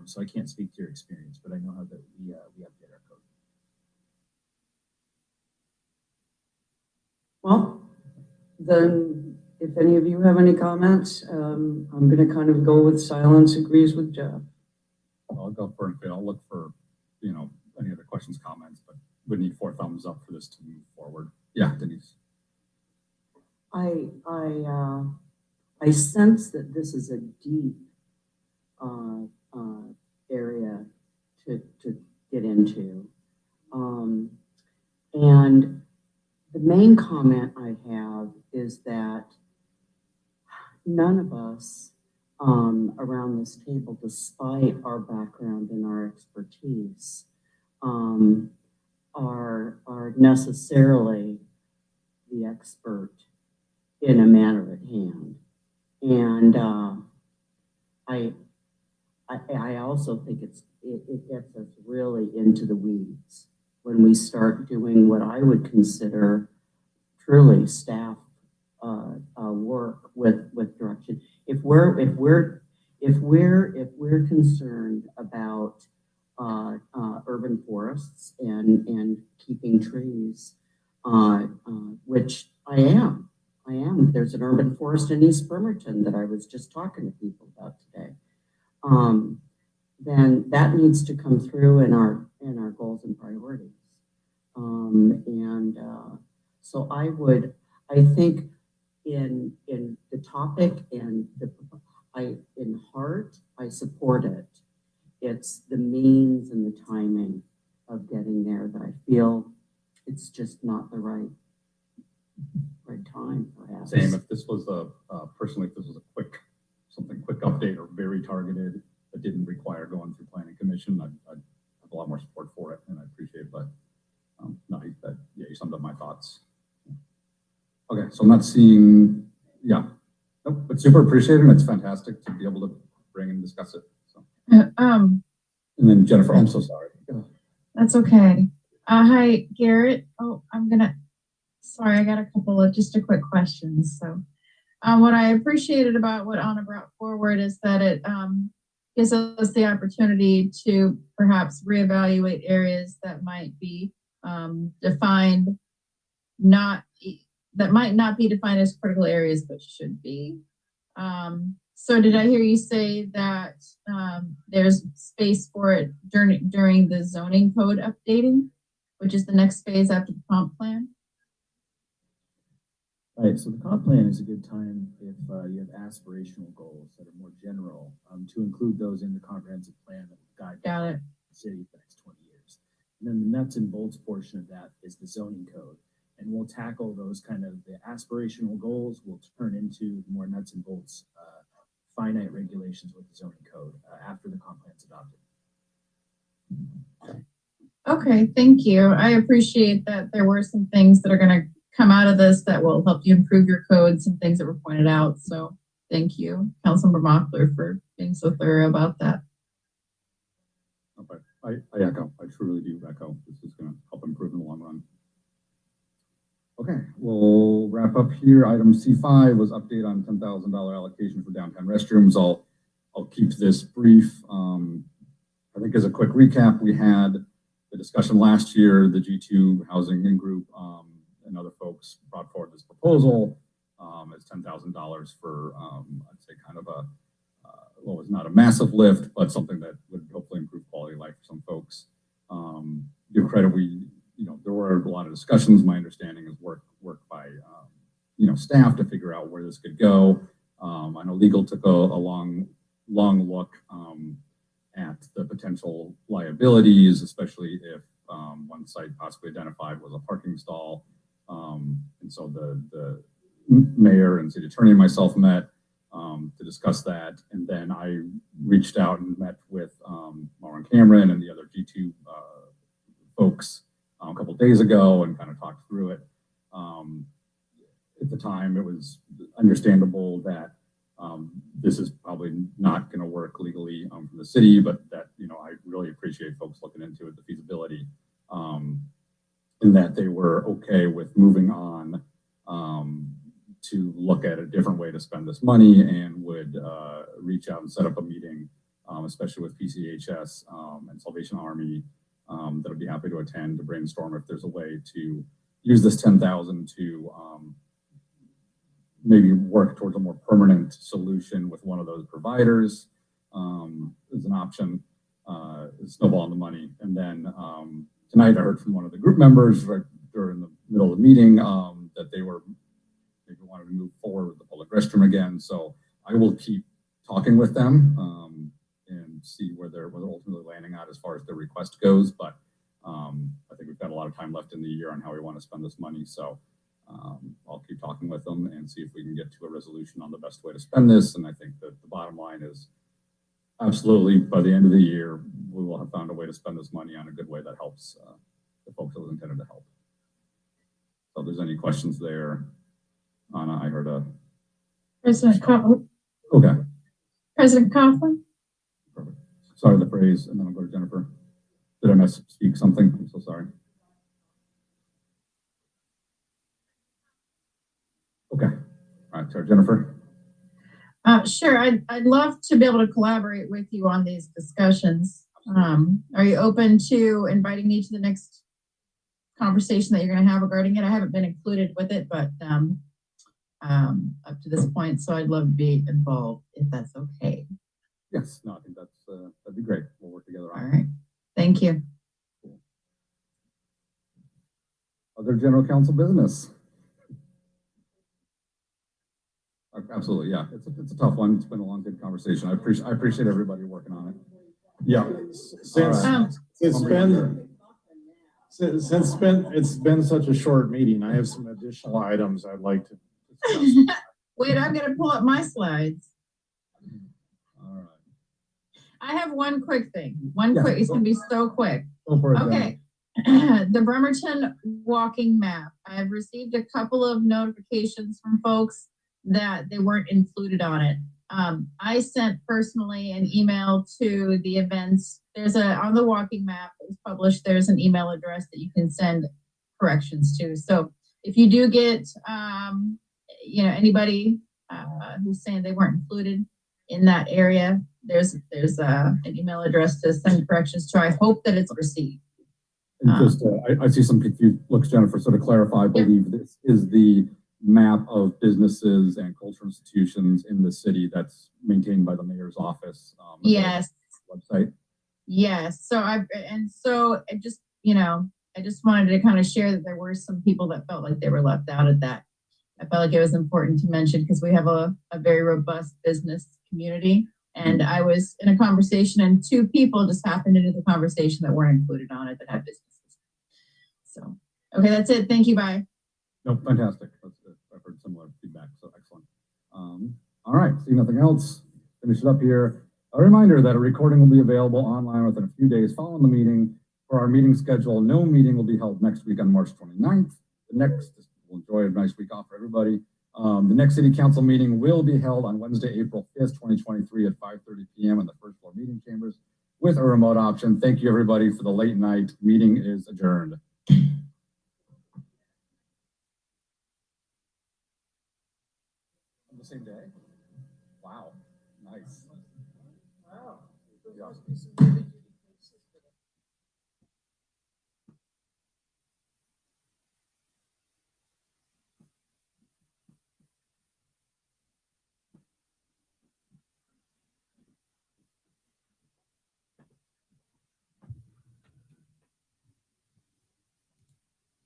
So I can't speak to your experience, but I know how that we update our code. Well, then if any of you have any comments, I'm going to kind of go with silence agrees with Jeff. I'll go for it. I'll look for, any other questions, comments, but we need 4 thumbs up for this to move forward. Yeah, Denise. I sense that this is a deep area to get into. And the main comment I have is that none of us around this table, despite our background and our expertise, are necessarily the expert in a matter at hand. And I also think it gets us really into the weeds when we start doing what I would consider truly staff work with direction. If we're concerned about urban forests and keeping trees, which I am. There's an urban forest in East Bremerton that I was just talking to people about today. Then that needs to come through in our goals and priorities. So I think in the topic and in heart, I support it. It's the means and the timing of getting there that I feel it's just not the right time, perhaps. Same. If this was personally, if this was a quick update or very targeted that didn't require going through planning commission, I'd have a lot more support for it, and I appreciate it. But no, you summed up my thoughts. Okay, so I'm not seeing, nope, but super appreciated, and it's fantastic to be able to bring and discuss it. So. And then Jennifer, I'm so sorry. That's okay. Hi, Garrett. Oh, I'm gonna Sorry, I got a couple of just a quick questions. So, what I appreciated about what Anna brought forward is that it gives us the opportunity to perhaps reevaluate areas that might be defined that might not be defined as critical areas, but should be. So did I hear you say that there's space for it during the zoning code updating, which is the next phase after the comp plan? Right, so the comp plan is a good time if you have aspirational goals that are more general, to include those in the comprehensive plan that will guide the city for the next 20 years. And then the nuts and bolts portion of that is the zoning code. And we'll tackle those kind of the aspirational goals will turn into more nuts and bolts, finite regulations with the zoning code after the comp plan's adopted. Okay, thank you. I appreciate that there were some things that are going to come out of this that will help you improve your code, some things that were pointed out. So thank you, Councilmember Mockler, for being so thorough about that. Okay. I echo. I truly do echo. This is going to help improve in the long run. Okay, we'll wrap up here. Item C5 was update on $10,000 allocation for downtown restrooms. I'll keep this brief. I think as a quick recap, we had the discussion last year, the G2 housing in group and other folks brought forward this proposal as $10,000 for, I'd say kind of well, it's not a massive lift, but something that would hopefully improve quality of life for some folks. Give credit, there were a lot of discussions. My understanding is work by, staff to figure out where this could go. I know legal took a long look at the potential liabilities, especially if one site possibly identified was a parking stall. And so the mayor and city attorney and myself met to discuss that. And then I reached out and met with Lauren Cameron and the other G2 folks a couple of days ago and kind of talked through it. At the time, it was understandable that this is probably not going to work legally from the city, but that, I really appreciate folks looking into it, the feasibility, and that they were okay with moving on to look at a different way to spend this money and would reach out and set up a meeting, especially with PCHS and Salvation Army, that I'd be happy to attend to brainstorm if there's a way to use this 10,000 to maybe work towards a more permanent solution with one of those providers is an option, snowball in the money. And then tonight I heard from one of the group members right during the middle of the meeting that they were maybe wanted to move forward with the public restroom again. So I will keep talking with them and see where they're ultimately landing at as far as their request goes. But I think we've got a lot of time left in the year on how we want to spend this money. So I'll keep talking with them and see if we can get to a resolution on the best way to spend this. And I think that the bottom line is absolutely by the end of the year, we will have found a way to spend this money on a good way that helps the folks that was intended to help. So if there's any questions there, Anna, I heard a President Coughlin. Okay. President Coughlin. Perfect. Sorry, the phrase, and then I'll go to Jennifer. Did I misspeak something? I'm so sorry. Okay. All right, sorry, Jennifer. Sure. I'd love to be able to collaborate with you on these discussions. Are you open to inviting me to the next conversation that you're going to have regarding it? I haven't been included with it, but up to this point, so I'd love to be involved if that's okay. Yes, no, I think that'd be great. We'll work together on it. All right. Thank you. Cool. Other general council business? Absolutely, yeah. It's a tough one. It's been a long, good conversation. I appreciate everybody working on it. Yeah. It's been such a short meeting. I have some additional items I'd like to discuss. Wait, I'm going to pull up my slides. All right. I have one quick thing. Quick. It's going to be so quick. Go for it. Okay. The Bremerton walking map. I've received a couple of notifications from folks that they weren't included on it. I sent personally an email to the events. On the walking map that was published, there's an email address that you can send corrections to. So if you do get, anybody who's saying they weren't included in that area, there's an email address to send corrections to. I hope that it's received. And just, I see some confused looks, Jennifer, sort of clarify, I believe this is the map of businesses and cultural institutions in the city that's maintained by the mayor's office. Yes. Website. Yes. So I just wanted to kind of share that there were some people that felt like they were left out of that. I felt like it was important to mention because we have a very robust business community. And I was in a conversation and two people just happened into the conversation that weren't included on it that had businesses. So, okay, that's it. Thank you. Bye. No, fantastic. That's good. I've heard similar feedback, so excellent. All right, see nothing else. Finish it up here. A reminder that a recording will be available online within a few days following the meeting. For our meeting schedule, no meeting will be held next week on March 29th. We'll enjoy a nice week off for everybody. The next City Council meeting will be held on Wednesday, April 5th, 2023 at 5:30 p.m. in the first floor meeting chambers with a remote option. Thank you, everybody, for the late night. Meeting is adjourned. On the same day? Wow, nice. Wow. Yeah.